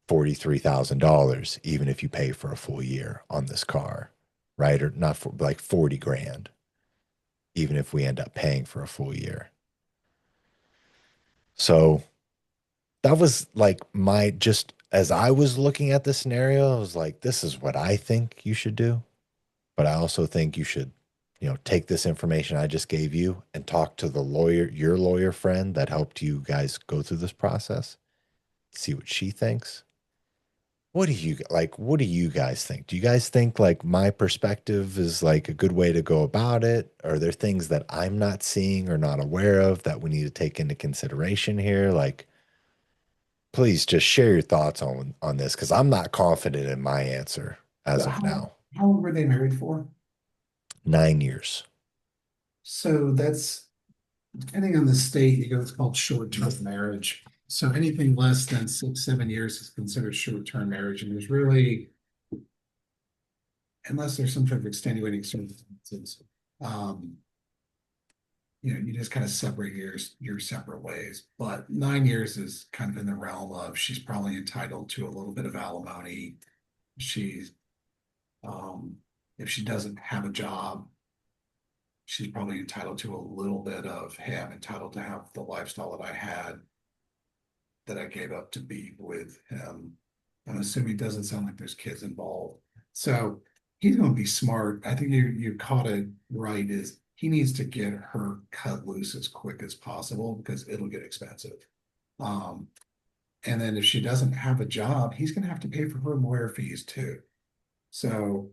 Speaker 1: $43,000 even if you pay for a full year on this car, right? Or not for like $40,000, even if we end up paying for a full year. So that was like just as I was looking at the scenario, I was like, this is what I think you should do. But I also think you should, take this information I just gave you and talk to your lawyer friend that helped you guys go through this process, see what she thinks. What do you guys think? Do you guys think like my perspective is like a good way to go about it? Are there things that I'm not seeing or not aware of that we need to take into consideration here? Like, please just share your thoughts on this because I'm not confident in my answer as
Speaker 3: So
Speaker 1: of now.
Speaker 3: how long were they married for?
Speaker 1: 9 years.
Speaker 3: So that's depending on the state, you go, it's called short-term marriage. So anything less than 6, 7 years is considered short-term marriage. And there's really, unless there's some sort of extenuating circumstances, you just kind of separate your separate ways. But 9 years is kind of in the realm of she's probably entitled to a little bit of alimony. She's, if she doesn't have a job, she's probably entitled to a little bit of, hey, I'm entitled to have the lifestyle that I had that I gave up to be with him. I'm assuming it doesn't sound like there's kids involved. So he's going to be smart. I think you caught it right, is he needs to get her cut loose as quick as possible because it'll get expensive. And then if she doesn't have a job, he's going to have to pay for her lawyer fees too. So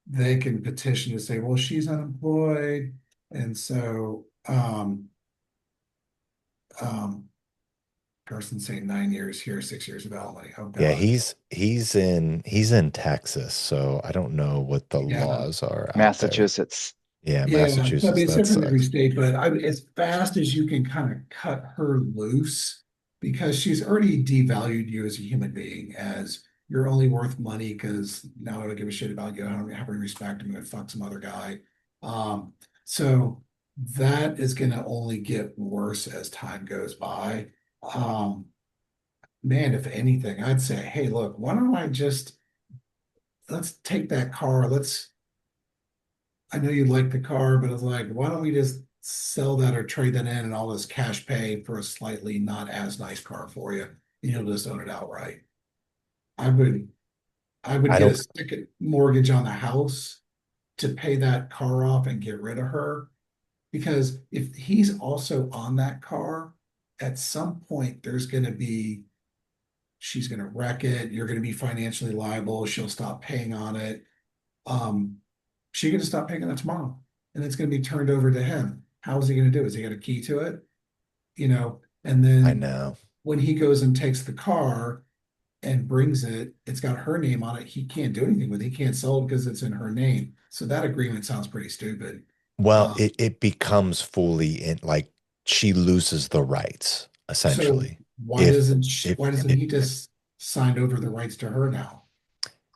Speaker 3: they can petition to say, well, she's unemployed. And so, person saying 9 years here, 6 years of alimony. Oh
Speaker 1: Yeah,
Speaker 3: God.
Speaker 1: he's in Texas, so I don't know what the
Speaker 3: Yeah.
Speaker 1: laws are out there.
Speaker 6: Massachusetts.
Speaker 1: Yeah,
Speaker 3: Yeah. So, I
Speaker 1: Massachusetts,
Speaker 3: mean, it's
Speaker 1: that
Speaker 3: different in every
Speaker 1: sucks.
Speaker 3: state, but as fast as you can kind of cut her loose, because she's already devalued you as a human being, as you're only worth money because now I don't give a shit about you. I don't have any respect. I'm gonna fuck some other guy. Um, so that is gonna only get worse as time goes by. Um, man, if anything, I'd say, hey, look, why don't I just let's take that car. I know you like the car, but it's like, why don't we just sell that or trade that in and all this cash pay for a slightly not as nice car for you? And you'll just own it outright. I would I would
Speaker 1: I
Speaker 3: get a
Speaker 1: don't.
Speaker 3: second mortgage on the house to pay that car off and get rid of her. Because if he's also on that car, at some point there's going to be she's going to wreck it. You're going to be financially liable. She'll stop paying on it. Um, she's going to stop paying on it tomorrow, and it's going to be turned over to him. How is he going to do? Is he got a key to it? And
Speaker 1: I
Speaker 3: then
Speaker 1: know.
Speaker 3: when he goes and takes the car and brings it, it's got her name on it. He can't do anything with it. He can't sell it because it's in her name. So that agreement sounds pretty stupid.
Speaker 1: Well,
Speaker 3: Um,
Speaker 1: it becomes fully in like she loses the rights
Speaker 3: so
Speaker 1: essentially.
Speaker 3: why
Speaker 1: If
Speaker 3: doesn't
Speaker 1: if
Speaker 3: why doesn't
Speaker 1: it,
Speaker 3: he just sign over the rights to her now?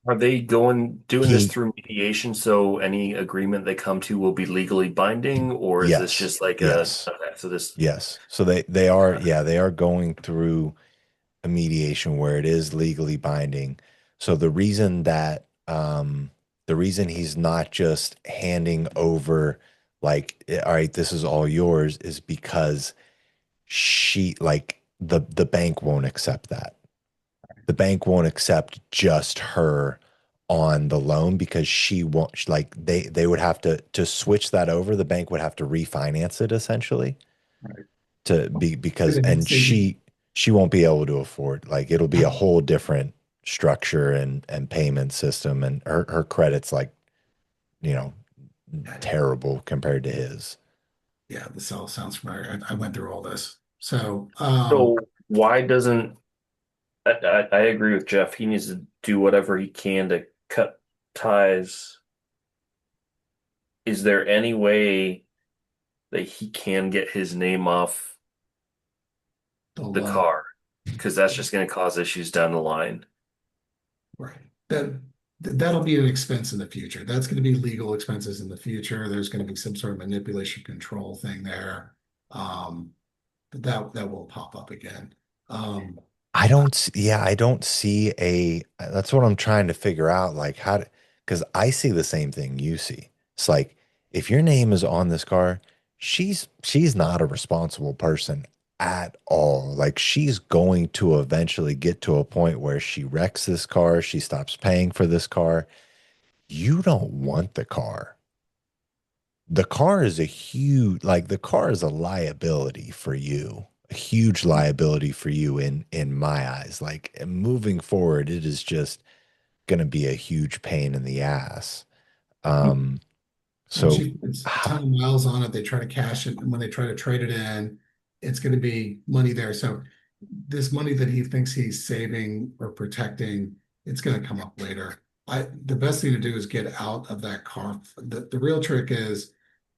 Speaker 5: Are they doing this
Speaker 1: he
Speaker 5: through mediation so any agreement they come to will be legally binding, or is this
Speaker 1: yes,
Speaker 5: just like a
Speaker 1: yes,
Speaker 5: okay, so this
Speaker 1: yes. So they are, yeah, they are going through a mediation where it is legally binding. So the reason he's not just handing over like, all right, this is all yours is because she like the bank won't accept that. The bank won't accept just her on the loan because she won't like they would have to switch that over. The bank would have to refinance it essentially
Speaker 3: Right.
Speaker 1: to be
Speaker 3: But
Speaker 1: because
Speaker 3: if
Speaker 1: and
Speaker 3: it's saving,
Speaker 1: she won't be able to afford like it'll be a whole different structure and payment system and her credit's like you know terrible compared to his.
Speaker 3: yeah, this all sounds familiar. I went through all this. So,
Speaker 5: so why doesn't I agree with Jeff. He needs to do whatever he can to cut ties. Is there any way that he can get his name off
Speaker 3: the
Speaker 5: the
Speaker 3: loan,
Speaker 5: car? Because that's just going to cause issues down the line.
Speaker 3: right? That'll be an expense in the future. That's going to be legal expenses in the future. There's going to be some sort of manipulation control thing there. But that will pop up again. Um,
Speaker 1: I don't see a that's what I'm trying to figure out like how to because I see the same thing you see. It's like if your name is on this car, she's not a responsible person at all. Like she's going to eventually get to a point where she wrecks this car, she stops paying for this car. You don't want the car. The car is a huge like the car is a liability for you, a huge liability for you in my eyes. Like moving forward it is just going to be a huge pain in the ass. um
Speaker 3: Once
Speaker 1: so
Speaker 3: you put a
Speaker 1: ah,
Speaker 3: ton of miles on it, they try to cash it, and when they try to trade it in, it's going to be money there. So this money that he thinks he's saving or protecting, it's going to come up later. The best thing to do is get out of that car. The real trick is,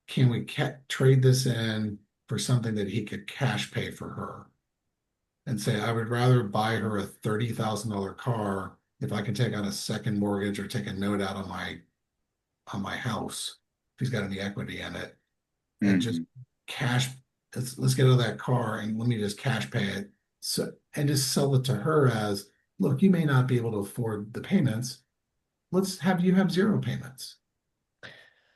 Speaker 3: can we trade this in for something that he could cash pay for her and say, I would rather buy her a $30,000 car if I can take out a second mortgage or take a note out on my house if he's got any equity in it and just
Speaker 6: Mhm.
Speaker 3: cash. Let's get out of that car and let me just cash pay it. So and just sell it to her as, look, you may not be able to afford the payments. Let's have you have zero payments.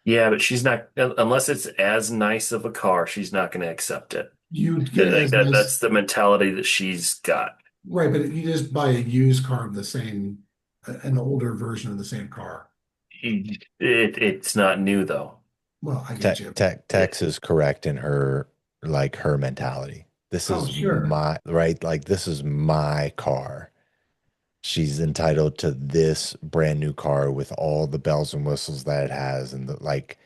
Speaker 5: Yeah, but she's not unless it's as nice of a car, she's not going to accept it.
Speaker 3: You'd get it
Speaker 5: Like
Speaker 3: as nice,
Speaker 5: that's the mentality that she's got.
Speaker 3: right? But you just buy a used car of the same, an older version of the same car.
Speaker 5: It's not new though.
Speaker 3: Well, I get you.
Speaker 1: Tex is correct in her like her mentality. This
Speaker 3: Oh,
Speaker 1: is
Speaker 3: sure.
Speaker 1: my right like this is my car. she's entitled to this brand new car with all the bells and whistles that it has, and the, like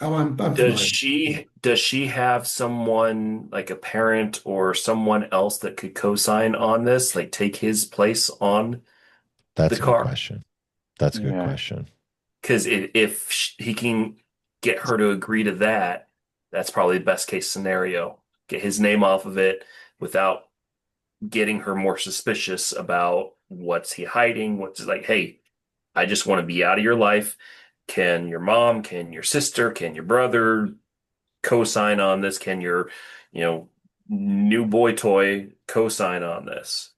Speaker 3: Oh, I'm
Speaker 5: Does
Speaker 3: familiar.
Speaker 5: she have someone like a parent or someone else that could co-sign on this, like take his place on the
Speaker 1: that's a good
Speaker 5: car?
Speaker 1: question. That's a good
Speaker 6: Yeah.
Speaker 1: question.
Speaker 5: Because if he can get her to agree to that, that's probably the best case scenario. Get his name off of it without getting her more suspicious about what's he hiding, what's like, hey, I just want to be out of your life. Can your mom, can your sister, can your brother co-sign on this? Can your, you know, new boy toy co-sign on this?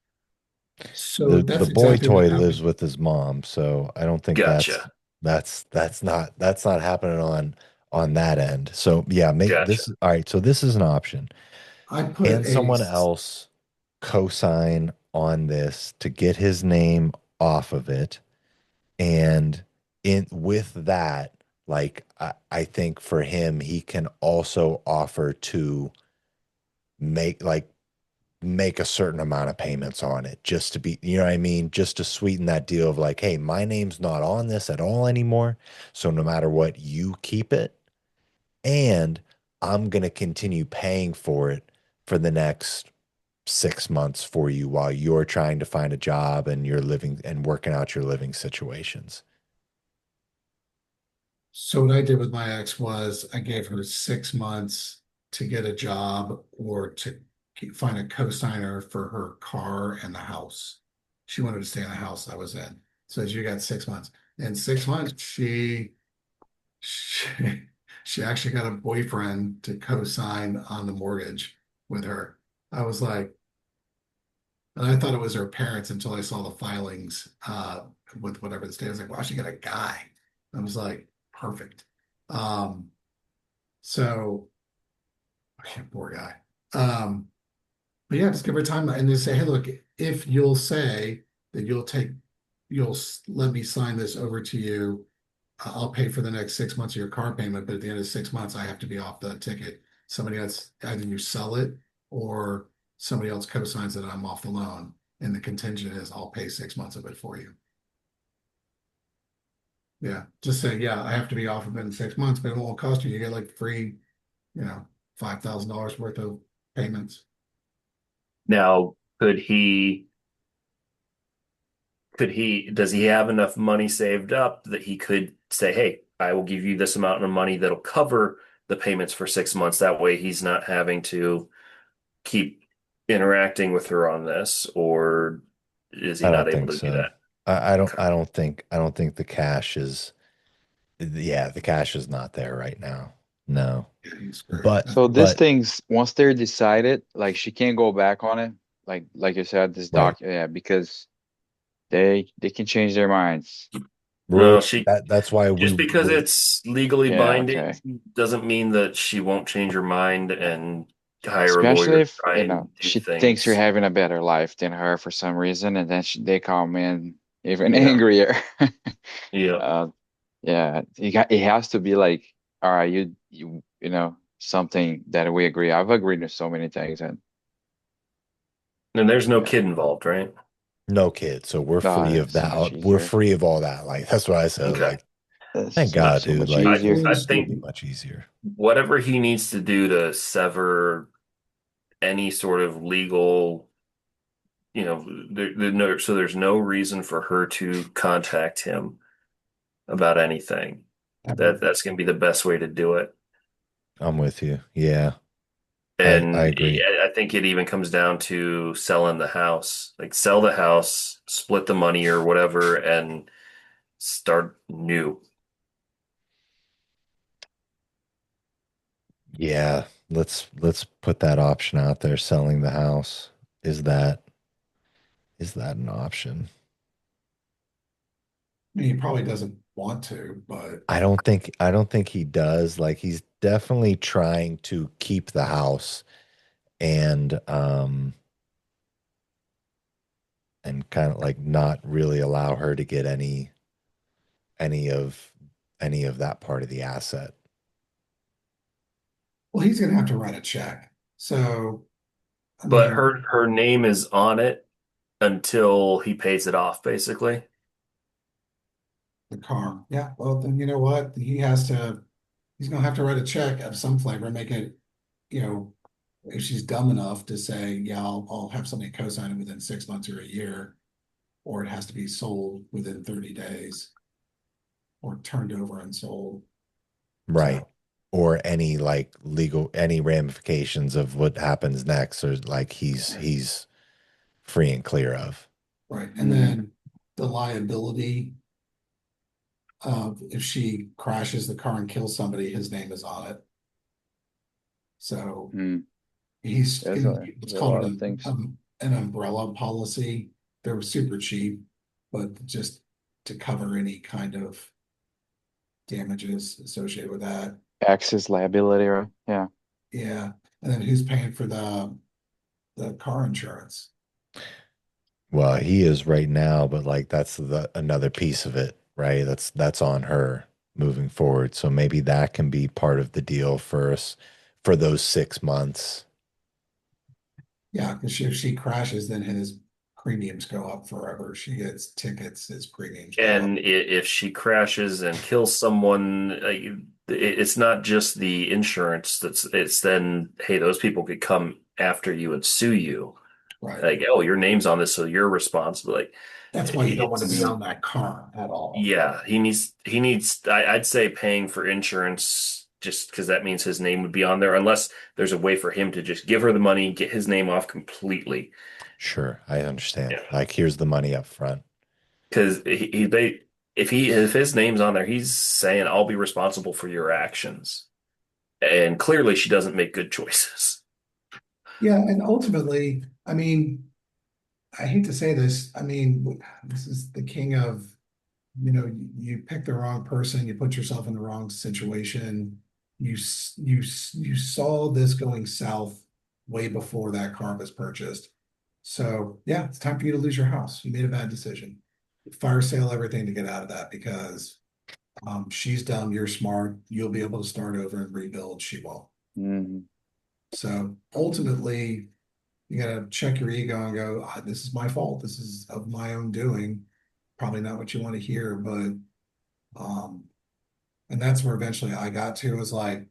Speaker 3: So
Speaker 1: The
Speaker 3: that's
Speaker 1: boy
Speaker 3: exactly what
Speaker 1: toy lives
Speaker 3: happened.
Speaker 1: with his mom, so I don't think
Speaker 5: Gotcha.
Speaker 1: that's not happening on that end. So yeah, make
Speaker 5: Gotcha.
Speaker 1: this all right. So this is an option.
Speaker 3: I put
Speaker 1: Can
Speaker 3: a
Speaker 1: someone else co-sign on this to get his name off of it? And in with that, like I think for him, he can also offer to make like make a certain amount of payments on it just to be, you know what I mean? Just to sweeten that deal of like, hey, my name's not on this at all anymore. So no matter what, you keep it. And I'm going to continue paying for it for the next 6 months for you while you're trying to find a job and you're living and working out your living situations.
Speaker 3: So what I did with my ex was I gave her 6 months to get a job or to find a co-signer for her car and the house. She wanted to stay in the house I was in. So she got 6 months. In 6 months, she she actually got a boyfriend to co-sign on the mortgage with her. I was like, and I thought it was her parents until I saw the filings with whatever the state. I was like, wow, she got a guy. I was like, perfect. Um, so okay, poor guy. But yeah, just give her time and just say, hey, look, if you'll say that let me sign this over to you, I'll pay for the next 6 months of your car payment, but at the end of 6 months, I have to be off the ticket. Somebody else, either you sell it or somebody else co-signs that I'm off the loan. And the contingent is I'll pay 6 months of it for you. Yeah. Just say, yeah, I have to be off of it in 6 months, but it won't cost you. You get like free, you know, $5,000 worth of payments.
Speaker 5: Now, does he have enough money saved up that he could say, hey, I will give you this amount of money that'll cover the payments for 6 months. That way he's not having to keep interacting with her on this, or is he
Speaker 1: I
Speaker 5: not
Speaker 1: don't
Speaker 5: able
Speaker 1: think
Speaker 5: to do
Speaker 1: so.
Speaker 5: that? Okay.
Speaker 1: I don't think the cash is, yeah, the cash is not there right now. No.
Speaker 3: Yeah, he's screwed.
Speaker 1: But,
Speaker 6: So these
Speaker 1: but,
Speaker 6: things, once they're decided, like she can't go back on it. Like you said, this
Speaker 1: right.
Speaker 6: yeah, because they can change their minds.
Speaker 5: No,
Speaker 1: That's why
Speaker 5: just because it's legally
Speaker 6: Yeah,
Speaker 5: binding
Speaker 6: okay.
Speaker 5: doesn't mean that she won't change her mind and hire a
Speaker 6: Especially
Speaker 5: lawyer to
Speaker 6: if,
Speaker 5: try and do
Speaker 6: she thinks you're
Speaker 5: things.
Speaker 6: having a better life than her for some reason, and then they come in even
Speaker 5: Yeah.
Speaker 6: angrier.
Speaker 5: Yeah.
Speaker 6: Uh, yeah, it has to be like, all right, something that we agree. I've agreed to so many things, and
Speaker 5: And there's no
Speaker 6: yeah,
Speaker 5: kid involved, right?
Speaker 1: no kids. So we're
Speaker 6: no,
Speaker 1: free of
Speaker 6: it's much
Speaker 1: that. We're
Speaker 6: easier.
Speaker 1: free of all that. Like, that's what I said.
Speaker 5: Okay.
Speaker 1: Like, thank
Speaker 6: It's
Speaker 1: God,
Speaker 6: so
Speaker 1: dude.
Speaker 6: much
Speaker 1: Like,
Speaker 6: easier.
Speaker 3: Full
Speaker 5: I
Speaker 1: it'll
Speaker 5: think
Speaker 1: be
Speaker 3: disclosure.
Speaker 1: much easier.
Speaker 5: whatever he needs to do to sever any sort of legal, so there's no reason for her to contact him about anything. That's going to be the best way to do it.
Speaker 1: I'm with you. Yeah, I
Speaker 5: And
Speaker 1: agree.
Speaker 5: I think it even comes down to selling the house. Like sell the house, split the money or whatever, and start new.
Speaker 1: Yeah, let's put that option out there. Selling the house. Is that is that an option?
Speaker 3: I mean, he probably doesn't want to, but
Speaker 1: I don't think he does. Like, he's definitely trying to keep the house and kind of like not really allow her to get any of any of that part of the asset.
Speaker 3: well, he's gonna have to write a check. So, I
Speaker 5: But
Speaker 3: mean,
Speaker 5: her name is on it
Speaker 7: until he pays it off, basically.
Speaker 3: The car. Yeah. Well, then you know what? He's gonna have to write a check of some flavor and make it, you know, if she's dumb enough to say, yeah, I'll have somebody co-sign it within 6 months or a year, or it has to be sold within 30 days or turned over and sold.
Speaker 1: Right.
Speaker 3: So,
Speaker 1: Or any like legal any ramifications of what happens next, or like he's free and clear of.
Speaker 3: right. And then the liability of if she crashes the car and kills somebody, his name is on it. So
Speaker 6: Mm,
Speaker 3: he's
Speaker 6: there's
Speaker 3: it's
Speaker 6: a
Speaker 3: called
Speaker 6: lot of things.
Speaker 3: an umbrella policy. They're super cheap, but just to cover any kind of damages associated with that.
Speaker 6: Access liability, right? Yeah.
Speaker 3: Yeah. And then who's paying for the car insurance?
Speaker 1: Well, he is right now, but like that's the another piece of it, right? That's on her moving forward. So maybe that can be part of the deal for us for those 6 months.
Speaker 3: Yeah, because if she crashes, then his premiums go up forever. She gets tickets, his premiums go up.
Speaker 7: And if she crashes and kills someone, it's not just the insurance it's then, hey, those people could come after you and sue you.
Speaker 3: Right.
Speaker 7: Like, oh, your name's on this, so you're responsible. Like,
Speaker 3: That's why you don't want to be
Speaker 7: it's,
Speaker 3: on that car at all.
Speaker 7: yeah, he needs, I'd say paying for insurance just because that means his name would be on there, unless there's a way for him to just give her the money, get his name off completely.
Speaker 1: Sure, I understand.
Speaker 7: Yeah.
Speaker 1: Like here's the money up front.
Speaker 7: Because if his name's on there, he's saying I'll be responsible for your actions. And clearly she doesn't make good choices.
Speaker 3: Yeah, and ultimately, I mean, I hate to say this. I mean, this is the king of, you pick the wrong person, you put yourself in the wrong situation. You saw this going south way before that car was purchased. So yeah, it's time for you to lose your house. You made a bad decision. Fire sale everything to get out of that because she's dumb, you're smart, you'll be able to start over and rebuild, she won't.
Speaker 6: Mm,
Speaker 3: So ultimately, you gotta check your ego and go, this is my fault. This is of my own doing. Probably not what you want to hear, but um, and that's where eventually I got to was like,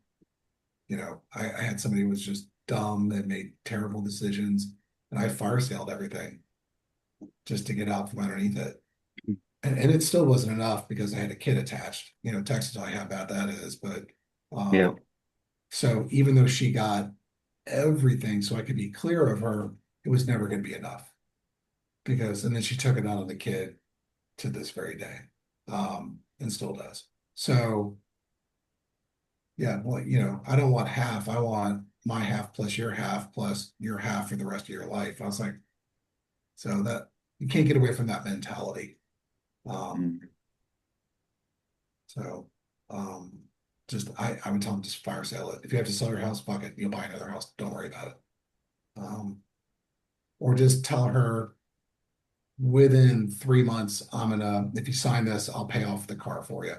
Speaker 3: I had somebody who was just dumb and made terrible decisions, and I fire saled everything just to get out from underneath it. And it still wasn't enough because I had a kid attached. Texas, I how bad that is, but
Speaker 7: Yeah.
Speaker 3: so even though she got everything so I could be clear of her, it was never going to be enough and then she took it out on the kid to this very day, and still does. So yeah, well, I don't want half. I want my half plus your half for the rest of your life. I was like, so that you can't get away from that mentality.
Speaker 6: mm.
Speaker 3: So, just I would tell them just fire sale it. If you have to sell your house, fuck it. You'll buy another house. Don't worry about it. Or just tell her within 3 months, if you sign this, I'll pay off the car for you.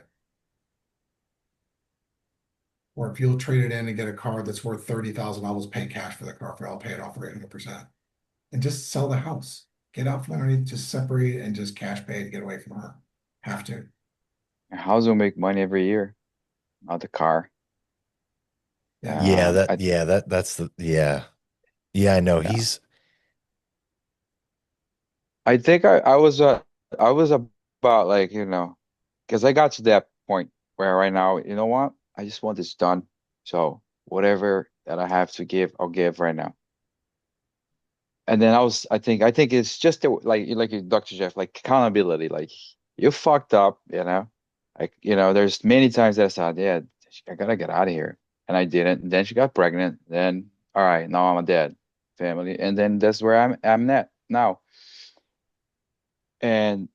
Speaker 3: Or if you'll trade it in and get a car that's worth $30,000, I'll pay cash for the car I'll pay it off for 800%. And just sell the house. Get out from underneath, just separate and just cash pay to get away from her. Have to.
Speaker 6: A house will make money every year, not the car.
Speaker 3: Yeah.
Speaker 1: Yeah,
Speaker 6: I
Speaker 1: that's the yeah, I know.
Speaker 6: yeah.
Speaker 1: He's
Speaker 6: I think I was about like, because I got to that point where right now, you know what? I just want this done. So whatever that I have to give, I'll give right now. And then I think it's just like Dr. Jeff, like accountability. Like you fucked up, Like, there's many times that I said, yeah, I gotta get out of here. And I didn't. And then she got pregnant. Then all right, now I'm a dad, family. And then that's where I'm at now. And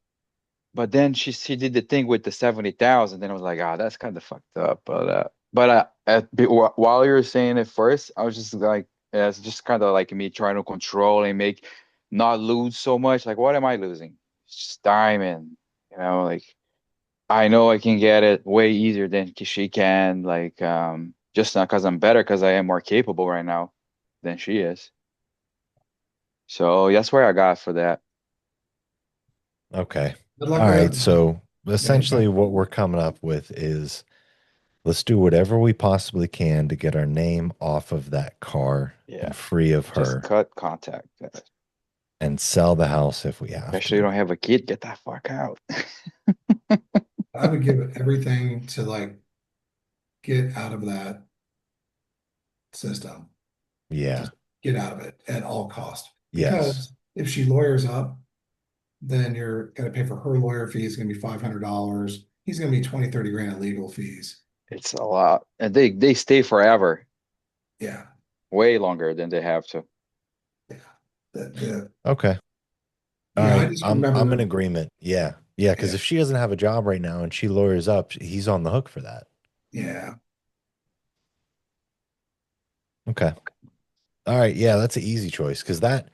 Speaker 6: but then she did the thing with the 70,000. Then I was like, that's kind of fucked up. While you were saying it first, I was just like, yeah, it's just kind of like me trying to control and make not lose so much. Like, what am I losing? It's just time and like I know I can get it way easier than she can. Like, just not because I'm better, because I am more capable right now than she is. So that's where I got for that.
Speaker 1: Okay.
Speaker 3: Good
Speaker 1: All
Speaker 3: luck
Speaker 1: right.
Speaker 3: with
Speaker 1: So
Speaker 3: yeah,
Speaker 1: essentially, what we're coming up with is let's do whatever we possibly can to get our name off of that car
Speaker 6: Yeah.
Speaker 1: and free of
Speaker 6: Just
Speaker 1: her
Speaker 6: cut contact.
Speaker 1: and sell the house if we have
Speaker 6: Especially you
Speaker 1: to.
Speaker 6: don't have a kid, get that fuck out.
Speaker 3: I would give it everything to like get out of that system.
Speaker 1: Yeah.
Speaker 3: Just get out of it at all cost.
Speaker 1: Yes.
Speaker 3: Because if she lawyers up, then you're going to pay for her lawyer fees, going to be $500. He's going to be 20, 30 grand in legal fees.
Speaker 6: It's a lot. And they stay forever,
Speaker 3: Yeah.
Speaker 6: way longer than they have to.
Speaker 3: Yeah. The,
Speaker 1: Okay. All
Speaker 3: I
Speaker 1: right.
Speaker 3: just
Speaker 1: I'm
Speaker 3: remember,
Speaker 1: in agreement. Yeah. Yeah. Because
Speaker 3: yeah,
Speaker 1: if she doesn't have a job right now and she lawyers up, he's on the hook for that.
Speaker 3: yeah.
Speaker 1: Okay. All right. Yeah, that's an easy choice because that,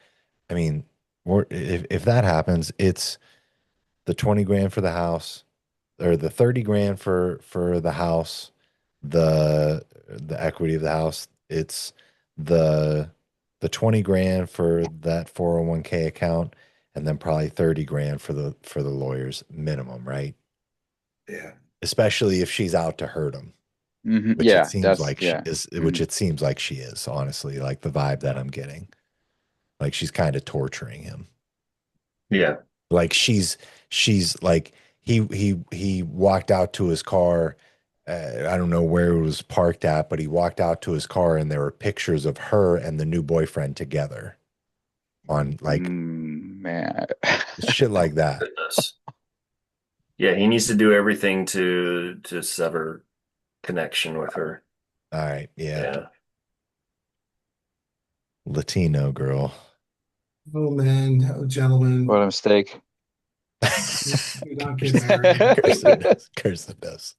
Speaker 1: I mean, if that happens, it's the 20 grand for the house or the 30 grand for the house, the equity of the house. It's the the 20 grand for that 401k account and then probably 30 grand for the lawyers minimum, right?
Speaker 3: Yeah.
Speaker 1: Especially if she's out to hurt him, which it
Speaker 6: Yeah,
Speaker 1: seems
Speaker 6: that's
Speaker 1: like she
Speaker 6: yeah.
Speaker 1: is, which
Speaker 6: Mhm.
Speaker 1: it seems like she is, honestly, like the vibe that I'm getting. Like she's kind of torturing him.
Speaker 7: Yeah.
Speaker 1: Like she's like he walked out to his car. I don't know where it was parked at, but he walked out to his car and there were pictures of her and the new boyfriend together on like
Speaker 6: Man.
Speaker 1: shit like that.
Speaker 7: Goodness. Yeah, he needs to do everything to sever connection with her.
Speaker 1: All right, yeah,
Speaker 7: Yeah.
Speaker 1: Latino girl.
Speaker 3: Oh, man, oh, gentlemen,
Speaker 6: What a mistake.
Speaker 3: do not get married.
Speaker 1: Curse it does.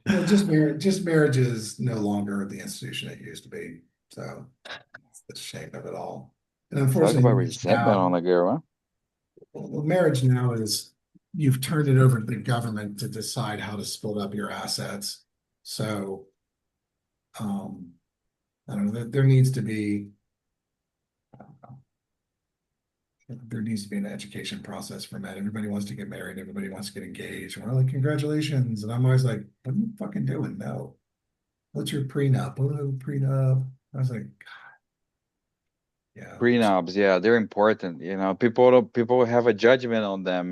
Speaker 3: Well, just marriage is no longer the institution it used to be. So that's the shame of it all. And
Speaker 6: Talk
Speaker 3: unfortunately,
Speaker 6: about
Speaker 3: marriage
Speaker 6: resentment on
Speaker 3: now,
Speaker 6: the girl, huh?
Speaker 3: well, marriage now is you've turned it over to the government to decide how to split up your assets. So, um, I don't know, there needs to be, I don't know, there needs to be an education process for men. Everybody wants to get married. Everybody wants to get engaged. And we're like, congratulations. And I'm always like, what are you fucking doing? No. What's your prenup? What is a prenup? I was like, yeah.
Speaker 6: Prenups, yeah, they're important. People have a judgment on them,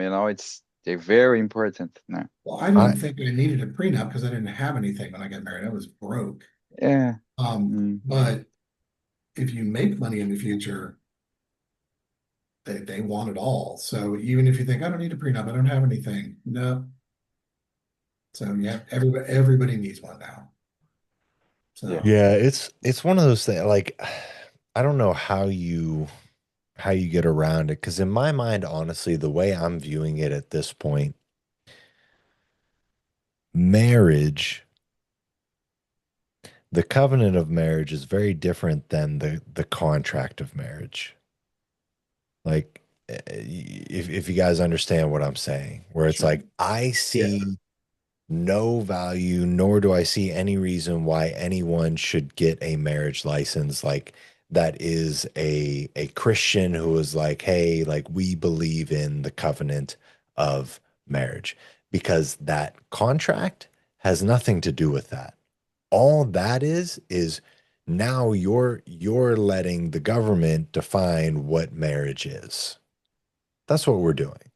Speaker 6: they're very important. No.
Speaker 3: Well, I didn't
Speaker 1: I
Speaker 3: think I needed a prenup because I didn't have anything when I got married. I was broke.
Speaker 6: Yeah.
Speaker 3: But if you make money in the future, they want it all. So even if you think I don't need a prenup, I don't have anything. No. So yeah, everybody needs one now. So
Speaker 6: Yeah.
Speaker 1: yeah, it's one of those things like I don't know how you get around it because in my mind, honestly, the way I'm viewing it at this point, marriage, the covenant of marriage is very different than the contract of marriage. Like if you guys understand what I'm saying, where it's
Speaker 6: Sure.
Speaker 1: like I see no value, nor do I see any reason why anyone should get a marriage license like that is a Christian who is like, hey, like we believe in the covenant of marriage because that contract has nothing to do with that. All that is now you're letting the government define what marriage is. That's what we're doing.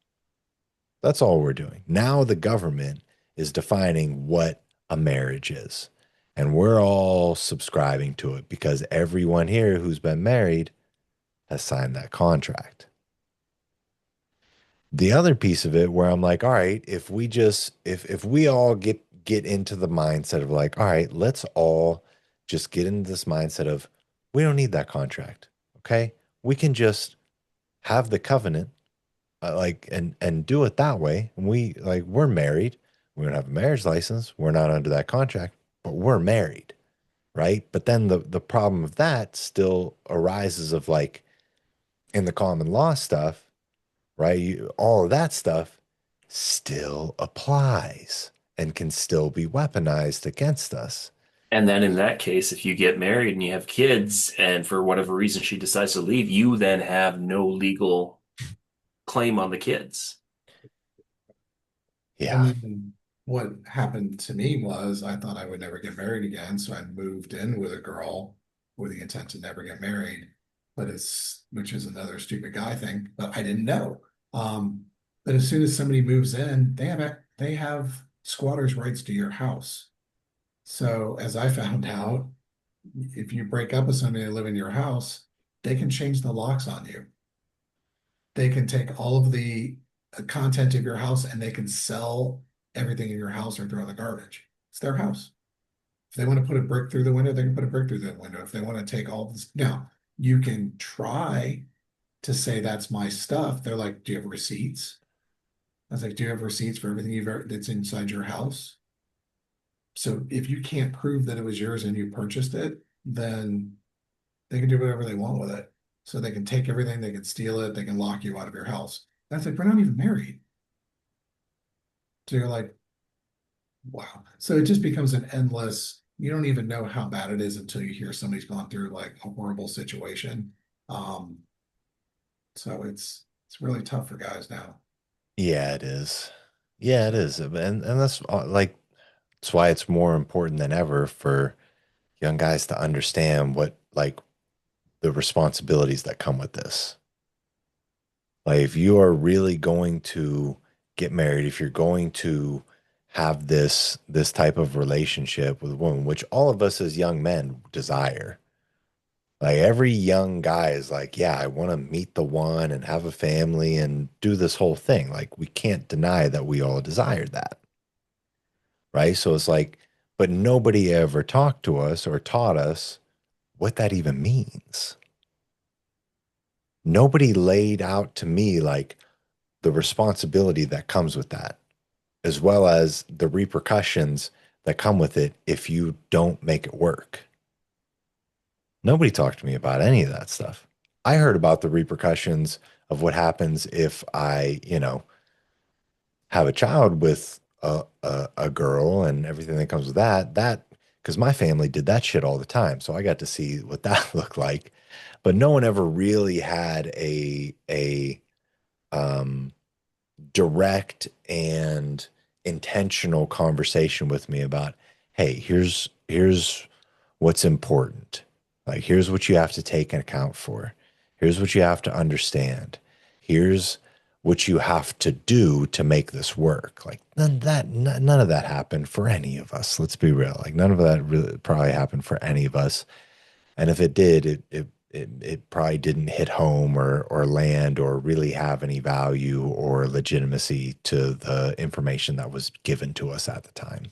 Speaker 1: That's all we're doing. Now the government is defining what a marriage is. And we're all subscribing to it because everyone here who's been married has signed that contract. The other piece of it where I'm like, all right, if we just if we all get into the mindset of like, all right, let's all just get into this mindset of we don't need that contract. Okay? We can just have the covenant like and do it that way. And we like we're married. We don't have a marriage license. We're not under that contract, but we're married, right? But then the problem of that still arises of like in the common law stuff, right? All of that stuff still applies and can still be weaponized against us.
Speaker 7: And then in that case, if you get married and you have kids, and for whatever reason she decides to leave, you then have no legal claim on the kids.
Speaker 3: And
Speaker 1: Yeah.
Speaker 3: then what happened to me was I thought I would never get married again. So I moved in with a girl with the intent to never get married. But which is another stupid guy thing, but I didn't know. But as soon as somebody moves in, they have squatters' rights to your house. So as I found out, if you break up with somebody to live in your house, they can change the locks on you. They can take all of the content of your house and they can sell everything in your house or throw in the garbage. It's their house. If they want to put a brick through the window, they can put a brick through the window. If they want to take all this, now you can try to say that's my stuff. They're like, do you have receipts? I was like, do you have receipts for everything that's inside your house? So if you can't prove that it was yours and you purchased it, then they can do whatever they want with it. So they can take everything, they can steal it, they can lock you out of your house. That's like, we're not even married. So you're like, wow. So it just becomes an endless, you don't even know how bad it is until you hear somebody's gone through like a horrible situation. Um, so it's really tough for guys now.
Speaker 1: Yeah, it is. Yeah, it is. And that's like that's why it's more important than ever for young guys to understand what like the responsibilities that come with this. Like if you are really going to get married, if you're going to have this type of relationship with a woman, which all of us as young men desire. Like every young guy is like, yeah, I want to meet the one and have a family and do this whole thing. Like we can't deny that we all desire that. Right? So it's like, but nobody ever talked to us or taught us what that even means. Nobody laid out to me like the responsibility that comes with that, as well as the repercussions that come with it if you don't make it work. Nobody talked to me about any of that stuff. I heard about the repercussions of what happens if I, have a child with a girl and everything that comes with that because my family did that shit all the time. So I got to see what that looked like. But no one ever really had a um direct and intentional conversation with me about, hey, here's what's important. Like here's what you have to take an account for. Here's what you have to understand. Here's what you have to do to make this work. Like none of that happened for any of us. Let's be real. Like none of that really probably happened for any of us. And if it did, it probably didn't hit home or land or really have any value or legitimacy to the information that was given to us at the time.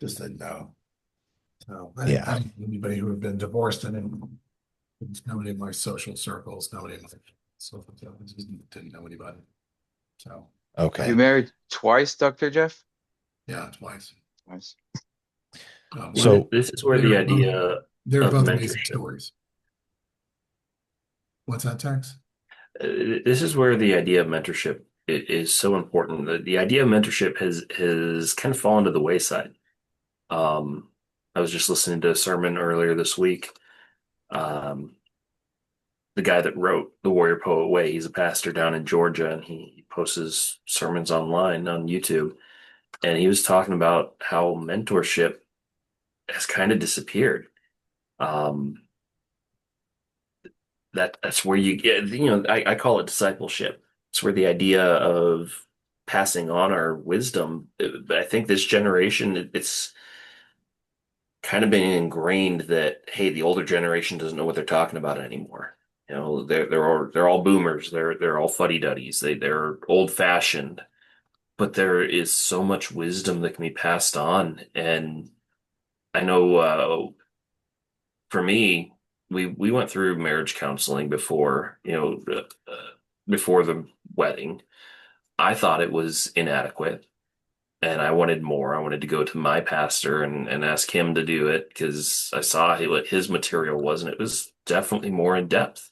Speaker 3: Just said no. So
Speaker 1: Yeah.
Speaker 3: I didn't know anybody who had been divorced and nobody in my social circles, nobody in my social circles, just didn't know anybody. So
Speaker 1: Okay.
Speaker 6: You married twice, Dr. Jeff?
Speaker 3: yeah, twice.
Speaker 6: Twice.
Speaker 1: So
Speaker 7: This is where the
Speaker 3: They're both,
Speaker 7: idea
Speaker 3: they're
Speaker 7: of
Speaker 3: both amazing
Speaker 7: mentorship.
Speaker 3: stories. What's that, Tex?
Speaker 7: This is where the idea of mentorship is so important. The idea of mentorship has kind of fallen to the wayside. I was just listening to a sermon earlier this week. Um, the guy that wrote The Warrior Poet Way, he's a pastor down in Georgia, and he posts his sermons online on YouTube. And he was talking about how mentorship has kind of disappeared. Um, that's where you get, I call it discipleship. It's where the idea of passing on our wisdom. But I think this generation, it's kind of been ingrained that, hey, the older generation doesn't know what they're talking about anymore. They're all boomers. They're all fuddy duddies. They're old fashioned. But there is so much wisdom that can be passed on. And I know for me, we went through marriage counseling before, before the wedding. I thought it was inadequate and I wanted more. I wanted to go to my pastor and ask him to do it because I saw what his material was, and it was definitely more in depth.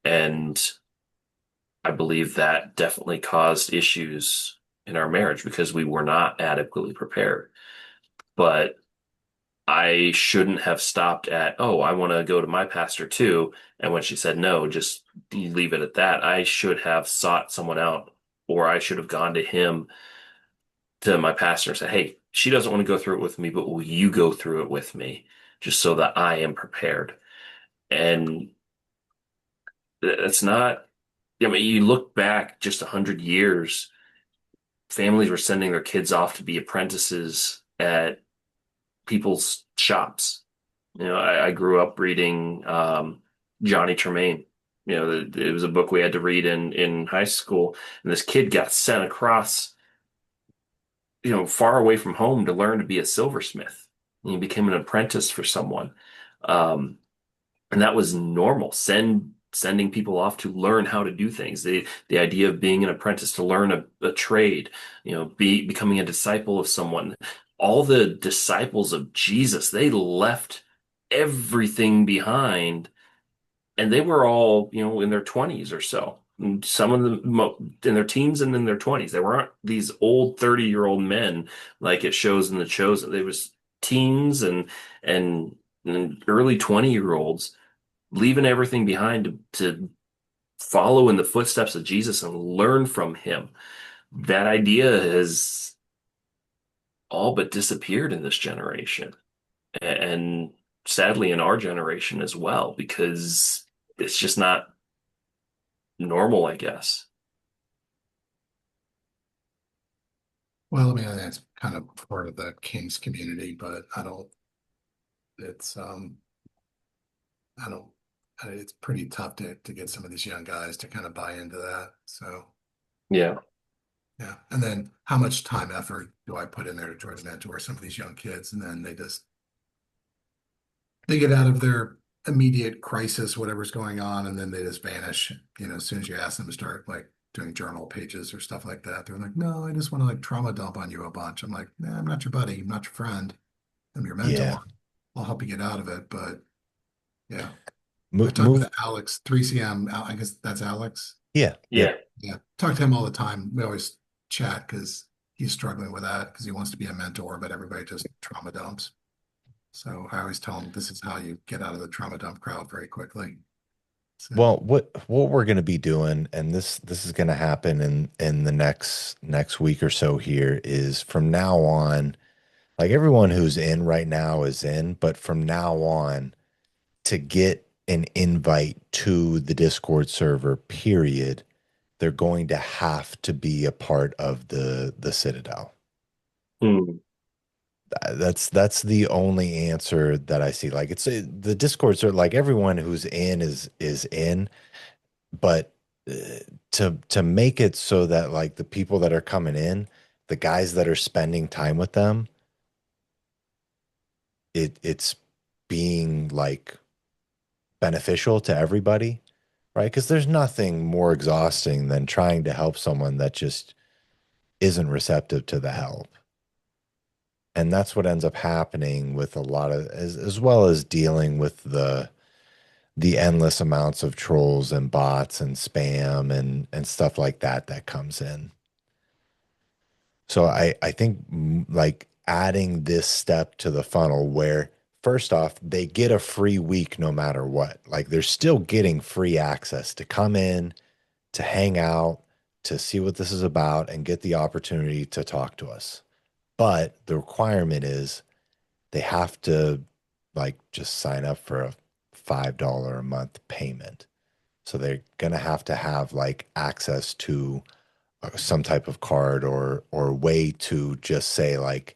Speaker 7: And I believe that definitely caused issues in our marriage because we were not adequately prepared. but I shouldn't have stopped at, oh, I want to go to my pastor too. And when she said no, just leave it at that. I should have sought someone out, or I should have gone to him, to my pastor, and said, hey, she doesn't want to go through it with me, but will you go through it with me just so that I am prepared? And it's not, I mean, you look back just 100 years, families were sending their kids off to be apprentices at people's shops. I grew up reading Johnny Tremain. It was a book we had to read in high school, and this kid got sent across, far away from home to learn to be a silversmith. And he became an apprentice for someone, and that was normal. Sending people off to learn how to do things. The idea of being an apprentice to learn a trade, becoming a disciple of someone. All the disciples of Jesus, they left everything behind, and they were all, in their 20s or so. And some of them in their teens and in their 20s. They weren't these old 30-year-old men like it shows in The Chosen. They was teens and early 20-year-olds leaving everything behind to follow in the footsteps of Jesus and learn from him. That idea has all but disappeared in this generation. And sadly in our generation as well, because it's just not normal, I guess.
Speaker 3: Well, I mean, that's kind of part of the Kings community, but it's, I don't, it's pretty tough to get some of these young guys to kind of buy into that. So,
Speaker 7: Yeah.
Speaker 3: yeah. And then how much time, effort do I put in there to try to mentor some of these young kids? And then they get out of their immediate crisis, whatever's going on, and then they just vanish. As soon as you ask them to start like doing journal pages or stuff like that, they're like, no, I just want to like trauma dump on you a bunch. I'm like, nah, I'm not your buddy. I'm not your friend. I'm your mentor.
Speaker 1: Yeah.
Speaker 3: I'll help you get out of it. But yeah. I
Speaker 1: Move,
Speaker 3: talk
Speaker 1: move.
Speaker 3: with Alex, 3CM. I guess that's Alex.
Speaker 1: Yeah.
Speaker 7: Yeah.
Speaker 3: Yeah. Talk to him all the time. We always chat because he's struggling with that because he wants to be a mentor, but everybody just trauma dumps. So I always tell him this is how you get out of the trauma dump crowd very quickly. So,
Speaker 1: Well, what we're going to be doing, and this is going to happen in the next week or so here, is from now on, like everyone who's in right now is in, but from now on, to get an invite to the Discord server, period, they're going to have to be a part of the Citadel.
Speaker 7: Hmm.
Speaker 1: That's the only answer that I see. Like the Discords are like everyone who's in is in, but uh, to make it so that like the people that are coming in, the guys that are spending time with them, it's being like beneficial to everybody, right? Because there's nothing more exhausting than trying to help someone that just isn't receptive to the help. And that's what ends up happening with a lot of as well as dealing with the endless amounts of trolls and bots and spam and stuff like that that comes in. So I think like adding this step to the funnel where first off they get a free week no matter what. Like they're still getting free access to come in, to hang out, to see what this is about and get the opportunity to talk to us. But the requirement is they have to like just sign up for a $5 a month payment. So they're going to have like access to some type of card or way to just say like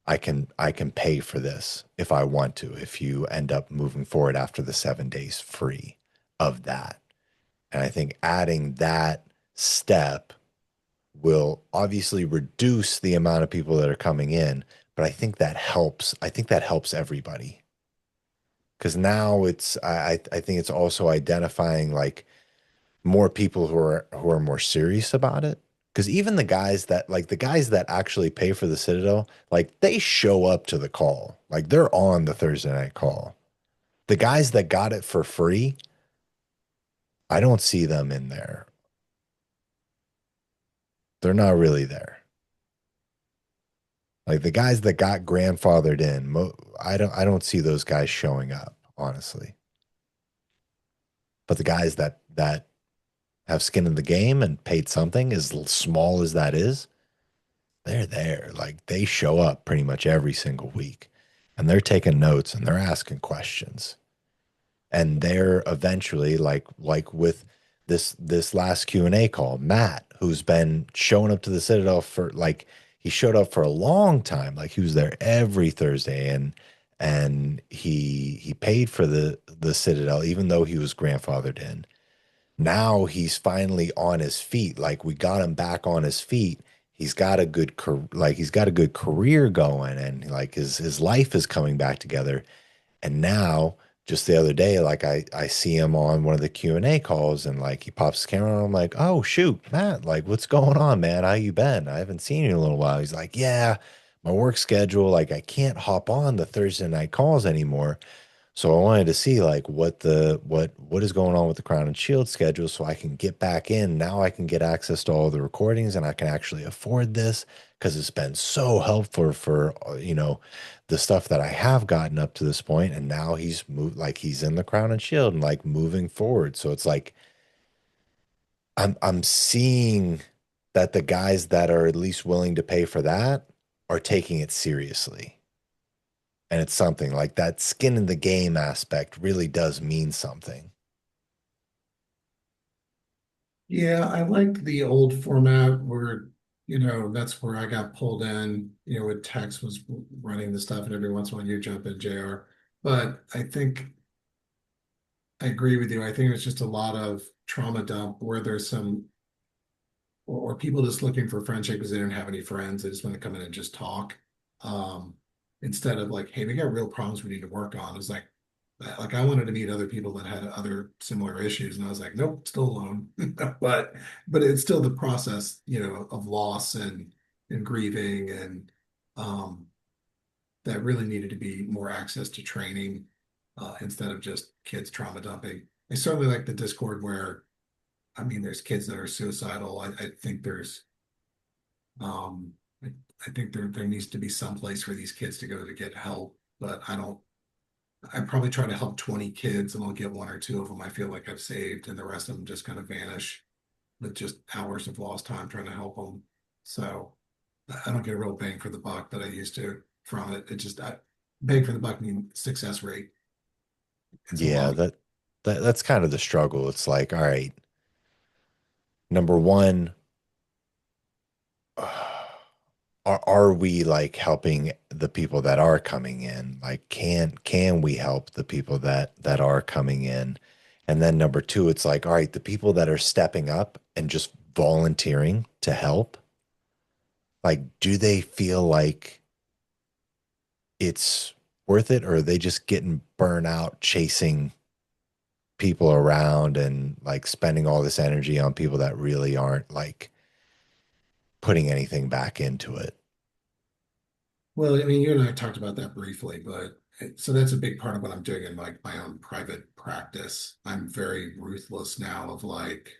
Speaker 1: I can pay for this if I want to, if you end up moving forward after the 7 days free of that. And I think adding that step will obviously reduce the amount of people that are coming in, but I think that helps. I think that helps everybody. Because now I think it's also identifying like more people who are more serious about it. Because even the guys that actually pay for the Citadel, like they show up to the call. Like they're on the Thursday night call. The guys that got it for free, I don't see them in there. They're not really there. Like the guys that got grandfathered in, I don't see those guys showing up, honestly. But the guys that have skin in the game and paid something, as small as that is, they're there. Like they show up pretty much every single week, and they're taking notes and they're asking questions. And they're eventually like with this last Q&A call, Matt, who's been showing up to the Citadel for like he showed up for a long time. Like he was there every Thursday, and he paid for the Citadel even though he was grandfathered in. Now he's finally on his feet. Like we got him back on his feet. He's got a good career going, and like his life is coming back together. And now, just the other day, like I see him on one of the Q&A calls, and like he pops his camera on. I'm like, oh shoot, Matt, like what's going on, man? How you been? I haven't seen you in a little while. He's like, yeah, my work schedule, like I can't hop on the Thursday night calls anymore. So I wanted to see like what is going on with the Crown and Shield schedule so I can get back in. Now I can get access to all the recordings and I can actually afford this because it's been so helpful for the stuff that I have gotten up to this point. And now he's moved, like he's in the Crown and Shield and like moving forward. So it's like I'm seeing that the guys that are at least willing to pay for that are taking it seriously. And it's something like that skin in the game aspect really does mean something.
Speaker 3: Yeah, I liked the old format where, that's where I got pulled in, with Tex was running the stuff and every once in a while you jump in, JR. But I think I agree with you. I think it's just a lot of trauma dump where there's some, or people just looking for friendship because they don't have any friends. They just want to come in and just talk. Um, Instead of like, hey, we got real problems we need to work on. It's like I wanted to meet other people that had other similar issues, and I was like, nope, still alone. But it's still the process, of loss and grieving, and um, that really needed to be more access to training instead of just kids trauma dumping. I certainly like the Discord where, I mean, there's kids that are suicidal. I think there's, um, I, I think there needs to be some place for these kids to go to get help, but I don't. I probably try to help 20 kids and I'll get one or two of them I feel like I've saved, and the rest of them just kind of vanish with just hours of lost time trying to help them. So I don't get a real bang for the buck that I used to from it. Bang for the buck mean success rate. It's a
Speaker 1: Yeah,
Speaker 3: lot.
Speaker 1: that's kind of the struggle. It's like, all right, number one, are we like helping the people that are coming in? Like, can we help the people that are coming in? And then number two, it's like, all right, the people that are stepping up and just volunteering to help, like, do they feel like it's worth it, or are they just getting burnt out chasing people around and like spending all this energy on people that really aren't like putting anything back into it?
Speaker 3: Well, I mean, you and I talked about that briefly, but so that's a big part of what I'm doing in like my own private practice. I'm very ruthless now of like,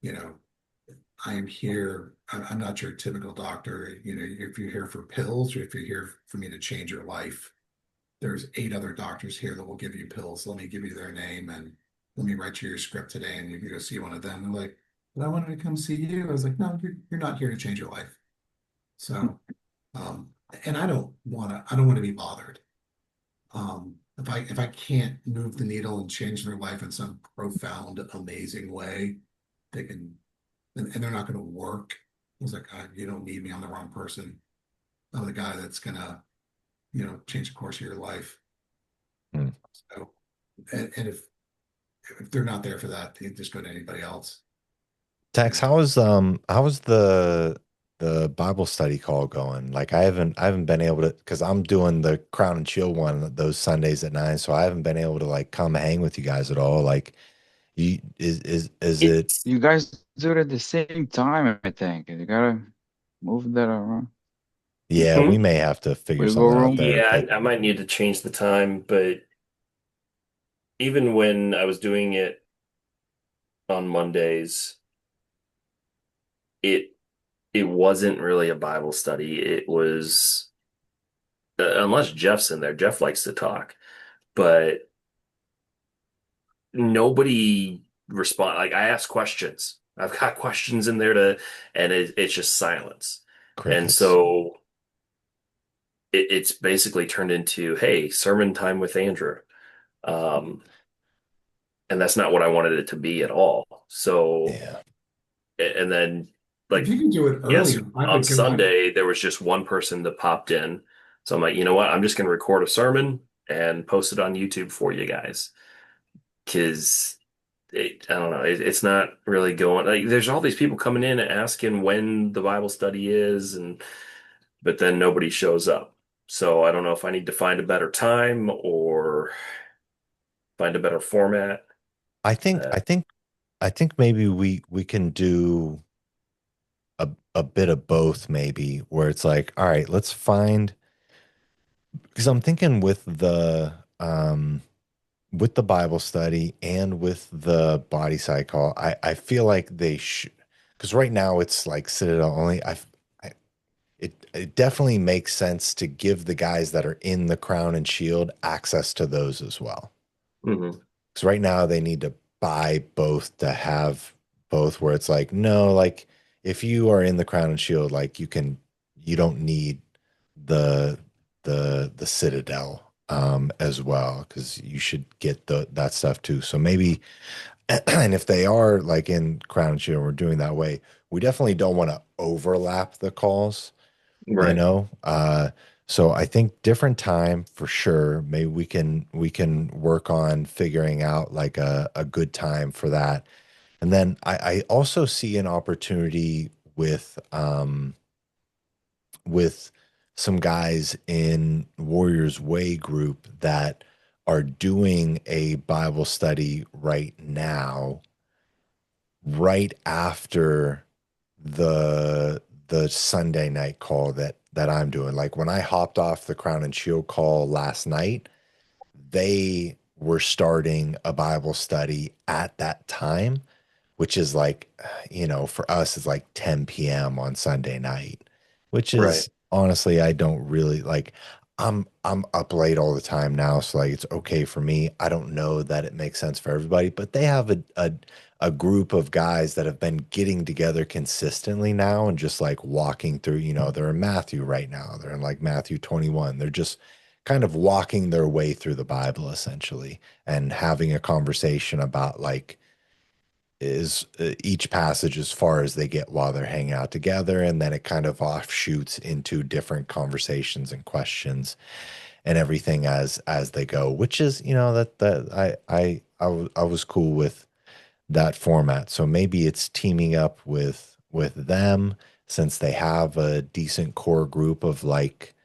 Speaker 3: you know, I am here. I'm not your typical doctor. If you're here for pills or if you're here for me to change your life, there's 8 other doctors here that will give you pills. Let me give you their name and let me write you your script today, and you can go see one of them. They're like, but I wanted to come see you. I was like, no, you're not here to change your life. So, um, and I don't want to be bothered. If I can't move the needle and change their life in some profound, amazing way, they can, and they're not going to work. I was like, God, you don't need me. I'm the wrong person. I'm the guy that's gonna, change the course of your life.
Speaker 1: Hmm.
Speaker 3: So, and if they're not there for that, they just go to anybody else.
Speaker 1: Tex,
Speaker 3: And
Speaker 1: how is the Bible study call going? Like I haven't been able to, because I'm doing the Crown and Shield one those Sundays at 9, so I haven't been able to like come hang with you guys at all. Like you is it
Speaker 7: It's
Speaker 6: You guys do it at the same time, I think. You gotta move that around.
Speaker 1: yeah, we
Speaker 7: Mhm.
Speaker 1: may have to figure
Speaker 6: Wiggle
Speaker 1: something out
Speaker 6: room.
Speaker 1: there,
Speaker 7: Yeah,
Speaker 1: but
Speaker 7: I might need to change the time, but even when I was doing it on Mondays, it it wasn't really a Bible study. It was, unless Jeff's in there, Jeff likes to talk, but nobody respond. Like I ask questions. I've got questions in there and it's just silence. And
Speaker 1: Crickets.
Speaker 7: so it's basically turned into, hey, sermon time with Andrew. Um, and that's not what I wanted it to be at all. So,
Speaker 1: Yeah.
Speaker 7: and then
Speaker 3: If
Speaker 7: like,
Speaker 3: you can do it
Speaker 7: yes,
Speaker 3: earlier, I
Speaker 7: on
Speaker 3: would go.
Speaker 7: Sunday, there was just one person that popped in. So I'm like, you know what? I'm just going to record a sermon and post it on YouTube for you guys. Because I don't know, it's not really going. Like, there's all these people coming in and asking when the Bible study is, but then nobody shows up. So I don't know if I need to find a better time or find a better format.
Speaker 1: I think
Speaker 7: Uh,
Speaker 1: I think I think maybe we can do a bit of both, maybe, where it's like, all right, let's find, because I'm thinking with the Bible study and with the body cycle, I feel like they should, because right now it's like Citadel only. I it definitely makes sense to give the guys that are in the Crown and Shield access to those as well.
Speaker 7: mhm.
Speaker 1: Because right now they need to buy both to have both, where it's like, no, like if you are in the Crown and Shield, like you don't need the the Citadel as well, because you should get that stuff too. So maybe, and if they are like in Crown and Shield, we're doing that way. We definitely don't want to overlap the calls, you
Speaker 7: Right.
Speaker 1: know. So I think different time for sure. Maybe we can work on figuring out like a good time for that. And then I also see an opportunity with some guys in Warriors Way group that are doing a Bible study right now, right after the Sunday night call that I'm doing. Like when I hopped off the Crown and Shield call last night, they were starting a Bible study at that time, which is like, for us, it's like 10 p.m. on Sunday night, which
Speaker 7: Right.
Speaker 1: is honestly, I don't really like. I'm up late all the time now, so like it's okay for me. I don't know that it makes sense for everybody, but they have a group of guys that have been getting together consistently now and just like walking through, they're in Matthew right now. They're in like Matthew 21. They're just kind of walking their way through the Bible essentially and having a conversation about like is each passage as far as they get while they're hanging out together, and then it kind of offshoots into different conversations and questions and everything as they go, which is that I was cool with that format. So maybe it's teaming up with them, since they have a decent core group of like,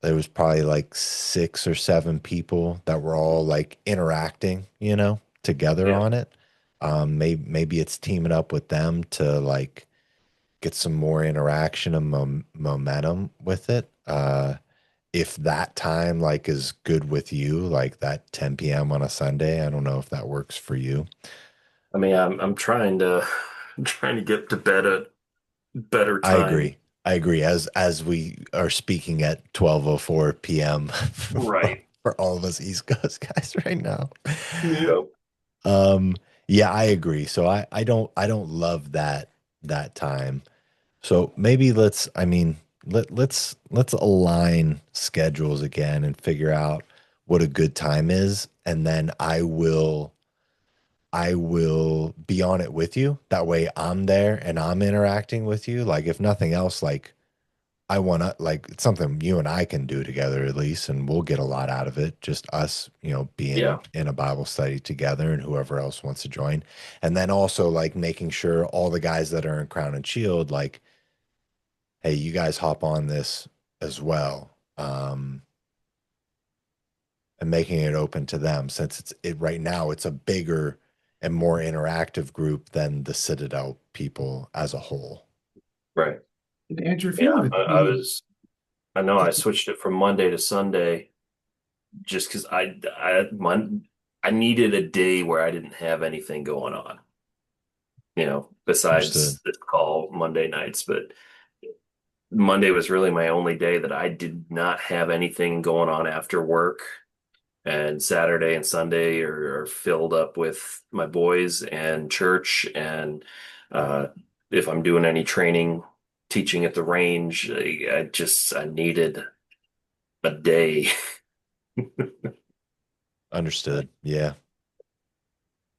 Speaker 1: there was probably like 6 or 7 people that were all like interacting, together
Speaker 7: Yeah.
Speaker 1: on it. Maybe it's teaming up with them to like get some more interaction and momentum with it. If that time like is good with you, like that 10 p.m. on a Sunday, I don't know if that works for you.
Speaker 7: I mean, I'm trying to I'm trying to get to bed at better
Speaker 1: I
Speaker 7: time.
Speaker 1: agree. I agree. As we are speaking at 12:04 p.m.
Speaker 7: Right.
Speaker 1: for all of us East Coast guys right now.
Speaker 7: Yep.
Speaker 1: Um, yeah, I agree. So I don't love that time. So maybe I mean, let's align schedules again and figure out what a good time is, and then I will be on it with you. That way I'm there and I'm interacting with you. Like if nothing else, like I want to, like, it's something you and I can do together at least, and we'll get a lot out of it. Just us, being
Speaker 7: Yeah.
Speaker 1: in a Bible study together, and whoever else wants to join. And then also like making sure all the guys that are in Crown and Shield, like, hey, you guys hop on this as well. And making it open to them, since it right now it's a bigger and more interactive group than the Citadel people as a whole.
Speaker 7: Right.
Speaker 3: And Andrew, if you
Speaker 7: Yeah.
Speaker 3: want to
Speaker 7: I
Speaker 3: team,
Speaker 7: was. I know I switched it from Monday to Sunday just because I needed a day where I didn't have anything going on. besides
Speaker 1: Understood.
Speaker 7: this call Monday nights. But Monday was really my only day that I did not have anything going on after work. And Saturday and Sunday are filled up with my boys and church. And uh, if I'm doing any training, teaching at the range, I needed a day.
Speaker 1: Understood. Yeah.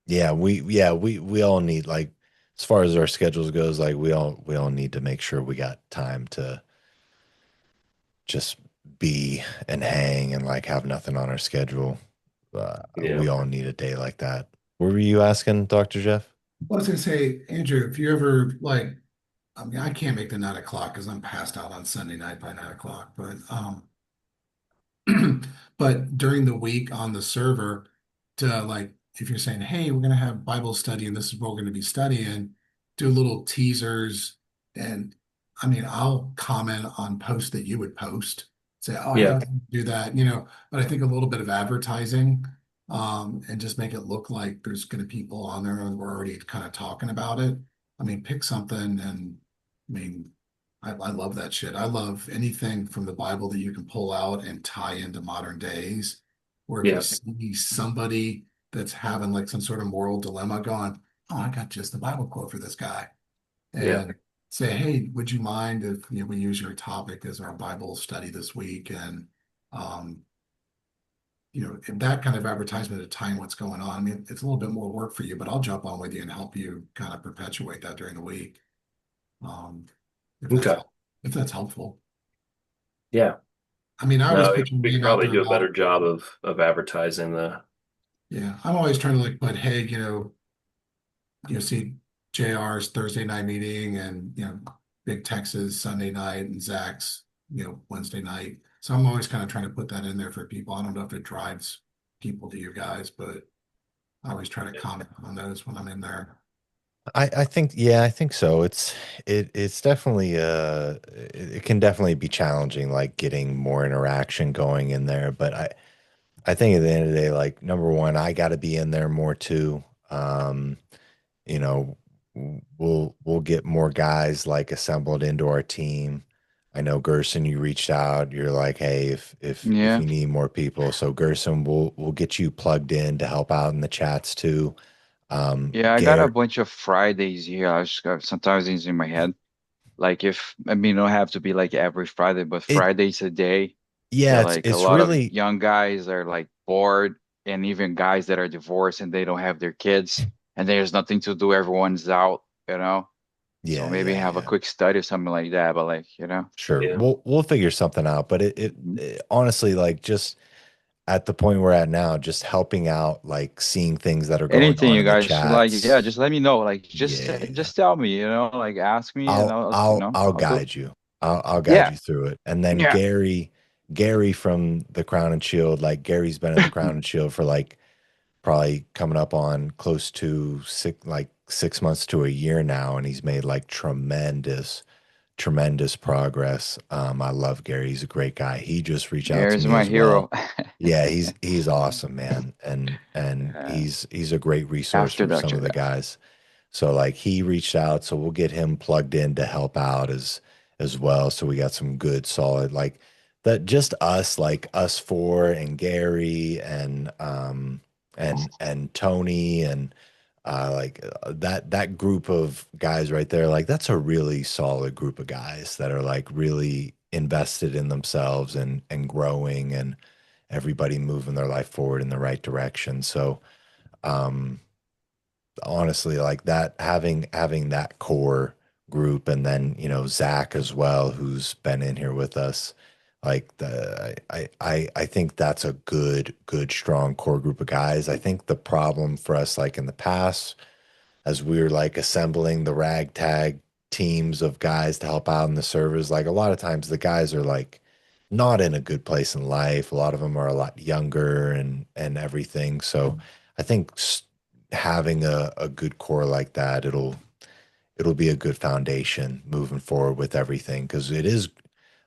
Speaker 1: We all need, like, as far as our schedules goes, like we all need to make sure we got time to just be and hang and like have nothing on our schedule.
Speaker 7: Yeah.
Speaker 1: We all need a day like that. What were you asking, Dr. Jeff?
Speaker 3: Well, I was gonna say, Andrew, if you ever like, I mean, I can't make the 9 o'clock because I'm passed out on Sunday night by 9 o'clock, but but during the week on the server, to like, if you're saying, hey, we're gonna have Bible study and this is what we're gonna be studying, do little teasers, and I mean, I'll comment on posts that you would post, say, oh, I
Speaker 7: Yeah.
Speaker 3: gotta do that, but I think a little bit of advertising, and just make it look like there's gonna be people on there and we're already kind of talking about it. I mean, pick something and I mean, I love that shit. I love anything from the Bible that you can pull out and tie into modern days. Or if you
Speaker 7: Yes.
Speaker 3: see somebody that's having like some sort of moral dilemma going, oh, I got just the Bible quote for this guy.
Speaker 7: Yeah.
Speaker 3: And say, hey, would you mind if we use your topic as our Bible study this week? And um, and that kind of advertisement to tie in what's going on. I mean, it's a little bit more work for you, but I'll jump on with you and help you kind of perpetuate that during the week. Um, if that's
Speaker 7: Okay.
Speaker 3: if that's helpful.
Speaker 7: Yeah.
Speaker 3: I mean, I always
Speaker 7: No,
Speaker 3: put your
Speaker 7: we could
Speaker 3: name out
Speaker 7: probably
Speaker 3: there
Speaker 7: do a better
Speaker 3: about,
Speaker 7: job of advertising the.
Speaker 3: yeah, I'm always trying to like put, hey, see JR's Thursday night meeting and, Big Texas Sunday night and Zach's, Wednesday night. So I'm always kind of trying to put that in there for people. I don't know if it drives people to you guys, but I always try to comment on those when I'm in there.
Speaker 1: I think, yeah, I think so. It's definitely it can definitely be challenging, like getting more interaction going in there. But I think at the end of the day, like, number one, I got to be in there more too. You know, we'll get more guys like assembled into our team. I know, Gerson, you reached out. You're like, hey, if
Speaker 6: Yeah.
Speaker 1: you need more people, so Gerson, we'll get you plugged in to help out in the chats too.
Speaker 6: Yeah, I got a
Speaker 1: Garrett,
Speaker 6: bunch of Fridays here. I just got sometimes it's in my head. Like if I mean, it don't have to be like every Friday, but
Speaker 1: it
Speaker 6: Fridays a day
Speaker 1: yeah,
Speaker 6: that
Speaker 1: it's
Speaker 6: like a
Speaker 1: it's
Speaker 6: lot of
Speaker 1: really
Speaker 6: young guys are like bored, and even guys that are divorced and they don't have their kids and there's nothing to do, everyone's out. So
Speaker 1: yeah,
Speaker 6: maybe
Speaker 1: yeah,
Speaker 6: have a
Speaker 1: yeah.
Speaker 6: quick study or something like that, but
Speaker 1: Sure,
Speaker 7: Yeah.
Speaker 1: we'll figure something out. But
Speaker 6: Mhm.
Speaker 1: it honestly, like, just at the point we're at now, just helping out, like seeing things that are going
Speaker 6: Anything
Speaker 1: on
Speaker 6: you
Speaker 1: in the
Speaker 6: guys like, yeah,
Speaker 1: chats.
Speaker 6: just let me know. Like
Speaker 1: Yeah, yeah, yeah.
Speaker 6: just tell me, like ask me and
Speaker 1: I'll I'll I'll
Speaker 6: I'll do.
Speaker 1: guide you. I'll guide
Speaker 6: Yeah.
Speaker 1: you through it. And then
Speaker 6: Yeah.
Speaker 1: Gary from the Crown and Shield, like Gary's been in the Crown and Shield for like probably coming up on close to 6 months to a year now, and he's made like tremendous progress. I love Gary. He's a great guy. He just reached out to
Speaker 6: Here's
Speaker 1: me
Speaker 6: my
Speaker 1: as
Speaker 6: hero.
Speaker 1: well. Yeah, he's awesome, man. And
Speaker 6: Yeah.
Speaker 1: he's a great resource
Speaker 6: After
Speaker 1: for some
Speaker 6: Dr.
Speaker 1: of the
Speaker 6: Jeff.
Speaker 1: guys. So like he reached out, so we'll get him plugged in to help out as well. So we got some good solid, like, that, just us, like us four and Gary and Tony and that group of guys right there, like that's a really solid group of guys that are like really invested in themselves and growing, and everybody moving their life forward in the right direction. So um honestly, like that, having that core group, and then Zach as well, who's been in here with us, like I think that's a good strong core group of guys. I think the problem for us, like in the past, as we were like assembling the ragtag teams of guys to help out in the servers, like a lot of times the guys are like not in a good place in life. A lot of them are a lot younger and everything. So I think having a good core like that, it'll be a good foundation moving forward with everything, because it is,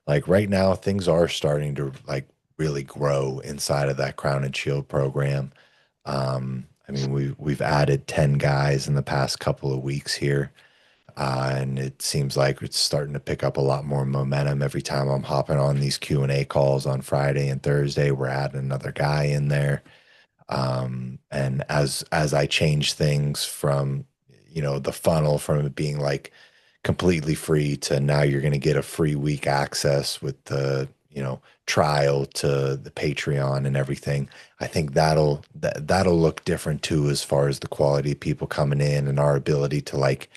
Speaker 1: like, right now things are starting to like really grow inside of that Crown and Shield program. I mean, we've added 10 guys in the past couple of weeks here. And it seems like it's starting to pick up a lot more momentum every time I'm hopping on these Q&A calls on Friday and Thursday. We're adding another guy in there. And as I change things from, the funnel from it being like completely free to now you're going to get a free week access with the, trial to the Patreon and everything. I think that'll look different too as far as the quality of people coming in and our ability to like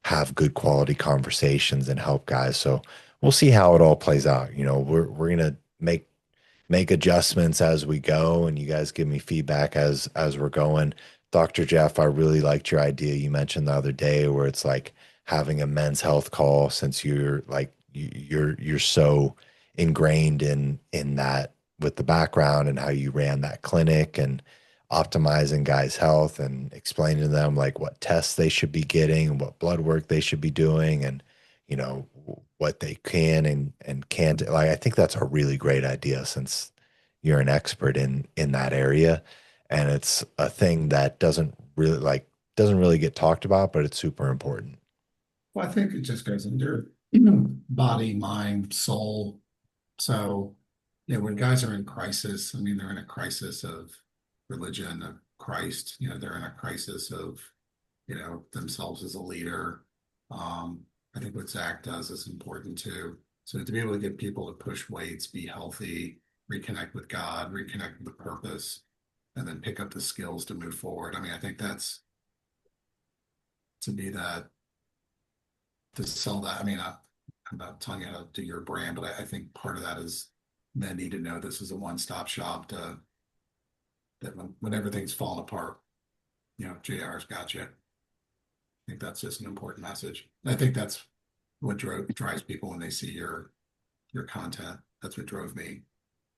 Speaker 1: have good quality conversations and help guys. So we'll see how it all plays out. We're gonna make adjustments as we go, and you guys give me feedback as we're going. Dr. Jeff, I really liked your idea you mentioned the other day where it's like having a men's health call since you're like you're so ingrained in that with the background and how you ran that clinic and optimizing guys' health and explaining to them like what tests they should be getting and what blood work they should be doing and what they can and can't. Like I think that's a really great idea since you're an expert in that area, and it's a thing that doesn't really get talked about, but it's super important.
Speaker 3: Well, I think it just goes under body, mind, soul. So, when guys are in crisis, I mean, they're in a crisis of religion, of Christ, they're in a crisis of, themselves as a leader. I think what Zach does is important too. So to be able to get people to push weights, be healthy, reconnect with God, reconnect with the purpose, and then pick up the skills to move forward. I mean, I think that's to be that to sell that. I mean, I'm not telling you how to do your brand, but I think part of that is men need to know this is a one-stop shop to that when everything's falling apart, JR's got you. I think that's just an important message. I think that's what drives people when they see your content. That's what drove me.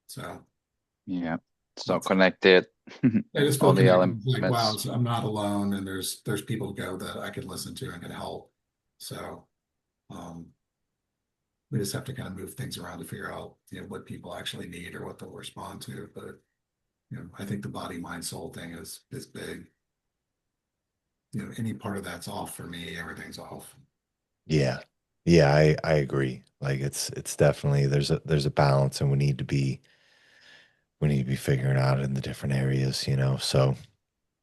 Speaker 3: So
Speaker 6: Yeah. So connected.
Speaker 3: I just
Speaker 6: All
Speaker 3: feel
Speaker 6: the
Speaker 3: connected. Like, wow,
Speaker 6: elements.
Speaker 3: I'm not alone, and there's people to go that I could listen to and can help. So um, we just have to kind of move things around to figure out, what people actually need or what they'll respond to. But I think the body, mind, soul thing is big. Any part of that's off for me, everything's off.
Speaker 1: Yeah. Yeah, I agree. Like it's definitely there's a balance and we need to be figuring out in the different areas. So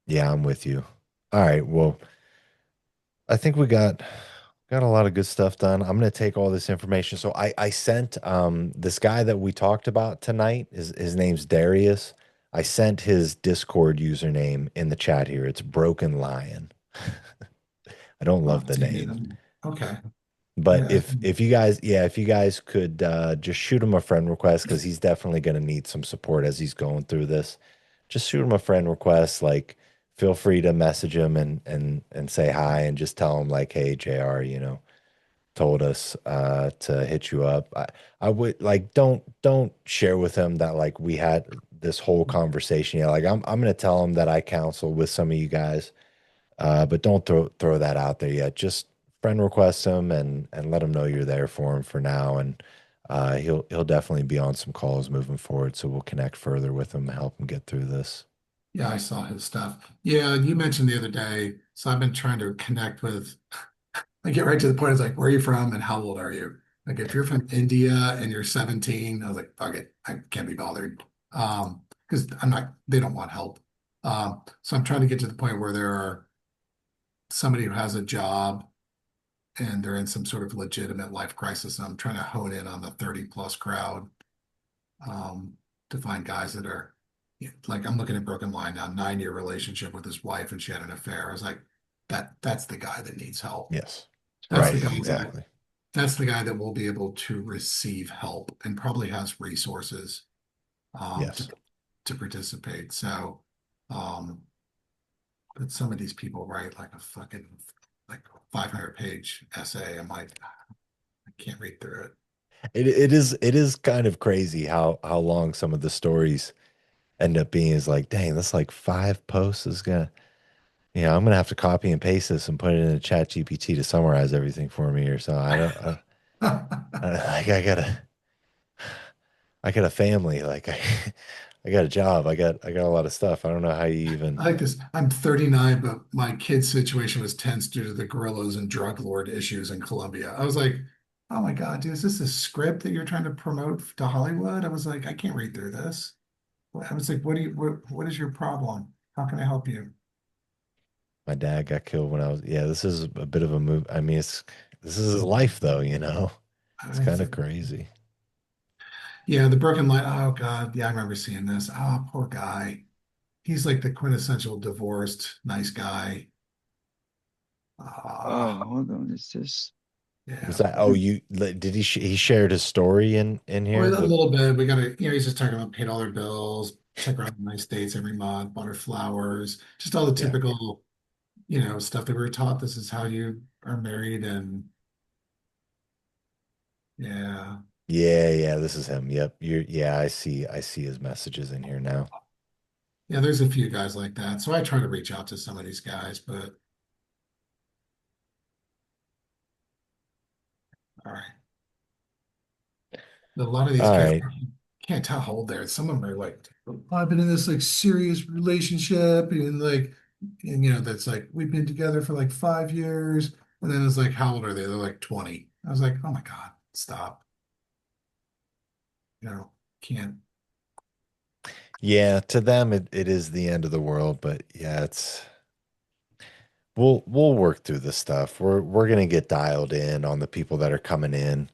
Speaker 1: yeah, I'm with you. All right. Well, I think we got a lot of good stuff done. I'm gonna take all this information. So I sent this guy that we talked about tonight, his name's Darius. I sent his Discord username in the chat here. It's Broken Lion. I don't love the name.
Speaker 3: Okay.
Speaker 1: But
Speaker 3: Yeah.
Speaker 1: if you guys could just shoot him a friend request because he's definitely going to need some support as he's going through this. Just shoot him a friend request. Like, feel free to message him and say hi and just tell him like, hey, JR, told us to hit you up. I would like don't share with him that like we had this whole conversation. Yeah, like I'm gonna tell him that I counsel with some of you guys. But don't throw that out there yet. Just friend request him and let him know you're there for him for now. And he'll definitely be on some calls moving forward. So we'll connect further with him and help him get through this.
Speaker 3: Yeah, I saw his stuff. Yeah, you mentioned the other day. So I've been trying to connect with, I get right to the point. It's like, where are you from and how old are you? Like, if you're from India and you're 17, I was like, fuck it, I can't be bothered. Because they don't want help. So I'm trying to get to the point where there are somebody who has a job and they're in some sort of legitimate life crisis. And I'm trying to hone in on the 30 plus crowd to find guys that are like, I'm looking at Broken Line now, 9-year relationship with his wife and she had an affair. I was like, that's the guy that needs help.
Speaker 1: Yes.
Speaker 3: That's
Speaker 1: Right.
Speaker 3: the guy
Speaker 1: Exactly.
Speaker 3: that's the guy that will be able to receive help and probably has resources
Speaker 1: Yes.
Speaker 3: to participate. So but some of these people write like a fucking like 500-page essay. I'm like, I can't read through it.
Speaker 1: It is kind of crazy how long some of the stories end up being is like, dang, that's like 5 posts is gonna, I'm gonna have to copy and paste this and put it in a chat GPT to summarize everything for me or so. I don't, like I got a family. Like I I got a job. I got a lot of stuff. I don't know how you even.
Speaker 3: I like this. I'm 39, but my kid's situation was tense due to the guerrillas and drug lord issues in Colombia. I was like, oh my God, dude, is this a script that you're trying to promote to Hollywood? I was like, I can't read through this. I was like, what is your problem? How can I help you?
Speaker 1: My dad got killed when I was. Yeah, this is a bit of a move. I mean, this is his life, though. It's
Speaker 3: I
Speaker 1: kind of
Speaker 3: said,
Speaker 1: crazy.
Speaker 3: yeah, the broken light. Oh God, yeah, I remember seeing this. Oh, poor guy. He's like the quintessential divorced nice guy.
Speaker 6: Oh,
Speaker 3: Ah,
Speaker 6: hold on. It's just
Speaker 1: Was
Speaker 3: yeah.
Speaker 1: that? Oh, did he shared his story in
Speaker 3: Or
Speaker 1: here?
Speaker 3: a little bit. We gotta, he's just talking about paid all their bills, took her out to nice dates every month, bought her flowers, just all the
Speaker 1: Yeah,
Speaker 3: typical, stuff that we were taught. This is how you are married, and yeah.
Speaker 1: yeah. This is him. Yep. Yeah. I see his messages in here now.
Speaker 3: Yeah, there's a few guys like that. So I try to reach out to some of these guys, but all right. A lot of these
Speaker 1: All
Speaker 3: guys
Speaker 1: right.
Speaker 3: can't tell how old they are. Some of them are like, "Oh, I've been in this like serious relationship and like, and that's like we've been together for like 5 years." And then it's like, how old are they? They're like 20. I was like, oh my God, stop. Can't.
Speaker 1: Yeah. To them, it is the end of the world. But yeah, we'll work through this stuff. We're gonna get dialed in on the people that are coming in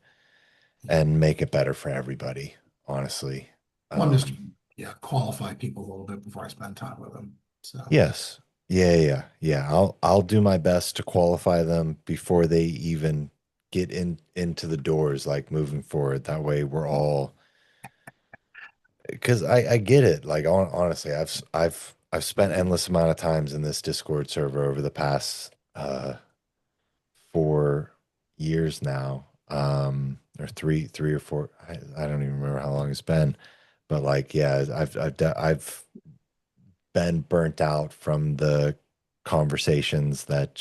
Speaker 1: and make it better for everybody. Honestly.
Speaker 3: Well, I'm just,
Speaker 1: Um,
Speaker 3: yeah, qualify people a little bit before I spend time with them. So,
Speaker 1: Yes. Yeah. I'll do my best to qualify them before they even get into the doors, like moving forward. That way we're all because I get it. Like honestly, I've spent endless amount of times in this Discord server over the past 4 years now. Or three or four. I don't even remember how long it's been. But like, yeah, I've been burnt out from the conversations that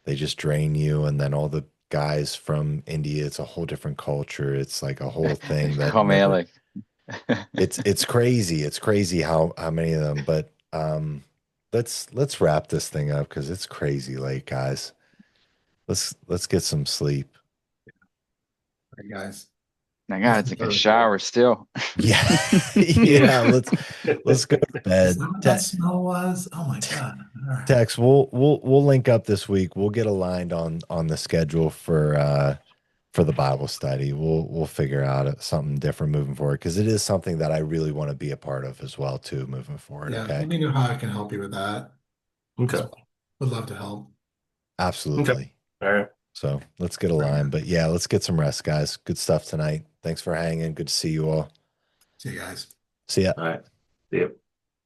Speaker 1: they just drain you, and then all the guys from India, it's a whole different culture. It's like a whole thing that
Speaker 6: come
Speaker 1: never
Speaker 6: Alec.
Speaker 1: it's crazy. It's crazy how many of them, but let's wrap this thing up because it's crazy late, guys. Let's get some sleep.
Speaker 3: all right, guys.
Speaker 6: I gotta take a shower still.
Speaker 1: Yeah. Yeah, let's go to
Speaker 3: Is
Speaker 1: bed.
Speaker 3: that what that smell was? Oh my God. All right.
Speaker 1: Tex, we'll link up this week. We'll get aligned on the schedule for the Bible study. We'll figure out something different moving forward because it is something that I really want to be a part of as well too moving forward.
Speaker 3: Yeah,
Speaker 1: Okay.
Speaker 3: let me know how I can help you with that as
Speaker 5: Okay.
Speaker 3: well. Would love to help.
Speaker 5: Okay.
Speaker 1: Absolutely.
Speaker 5: All right.
Speaker 1: So let's get
Speaker 3: Right.
Speaker 1: aligned. But yeah, let's get some rest, guys. Good stuff tonight. Thanks for hanging. Good to see you all.
Speaker 3: See you guys.
Speaker 1: See ya.
Speaker 5: All right. See you.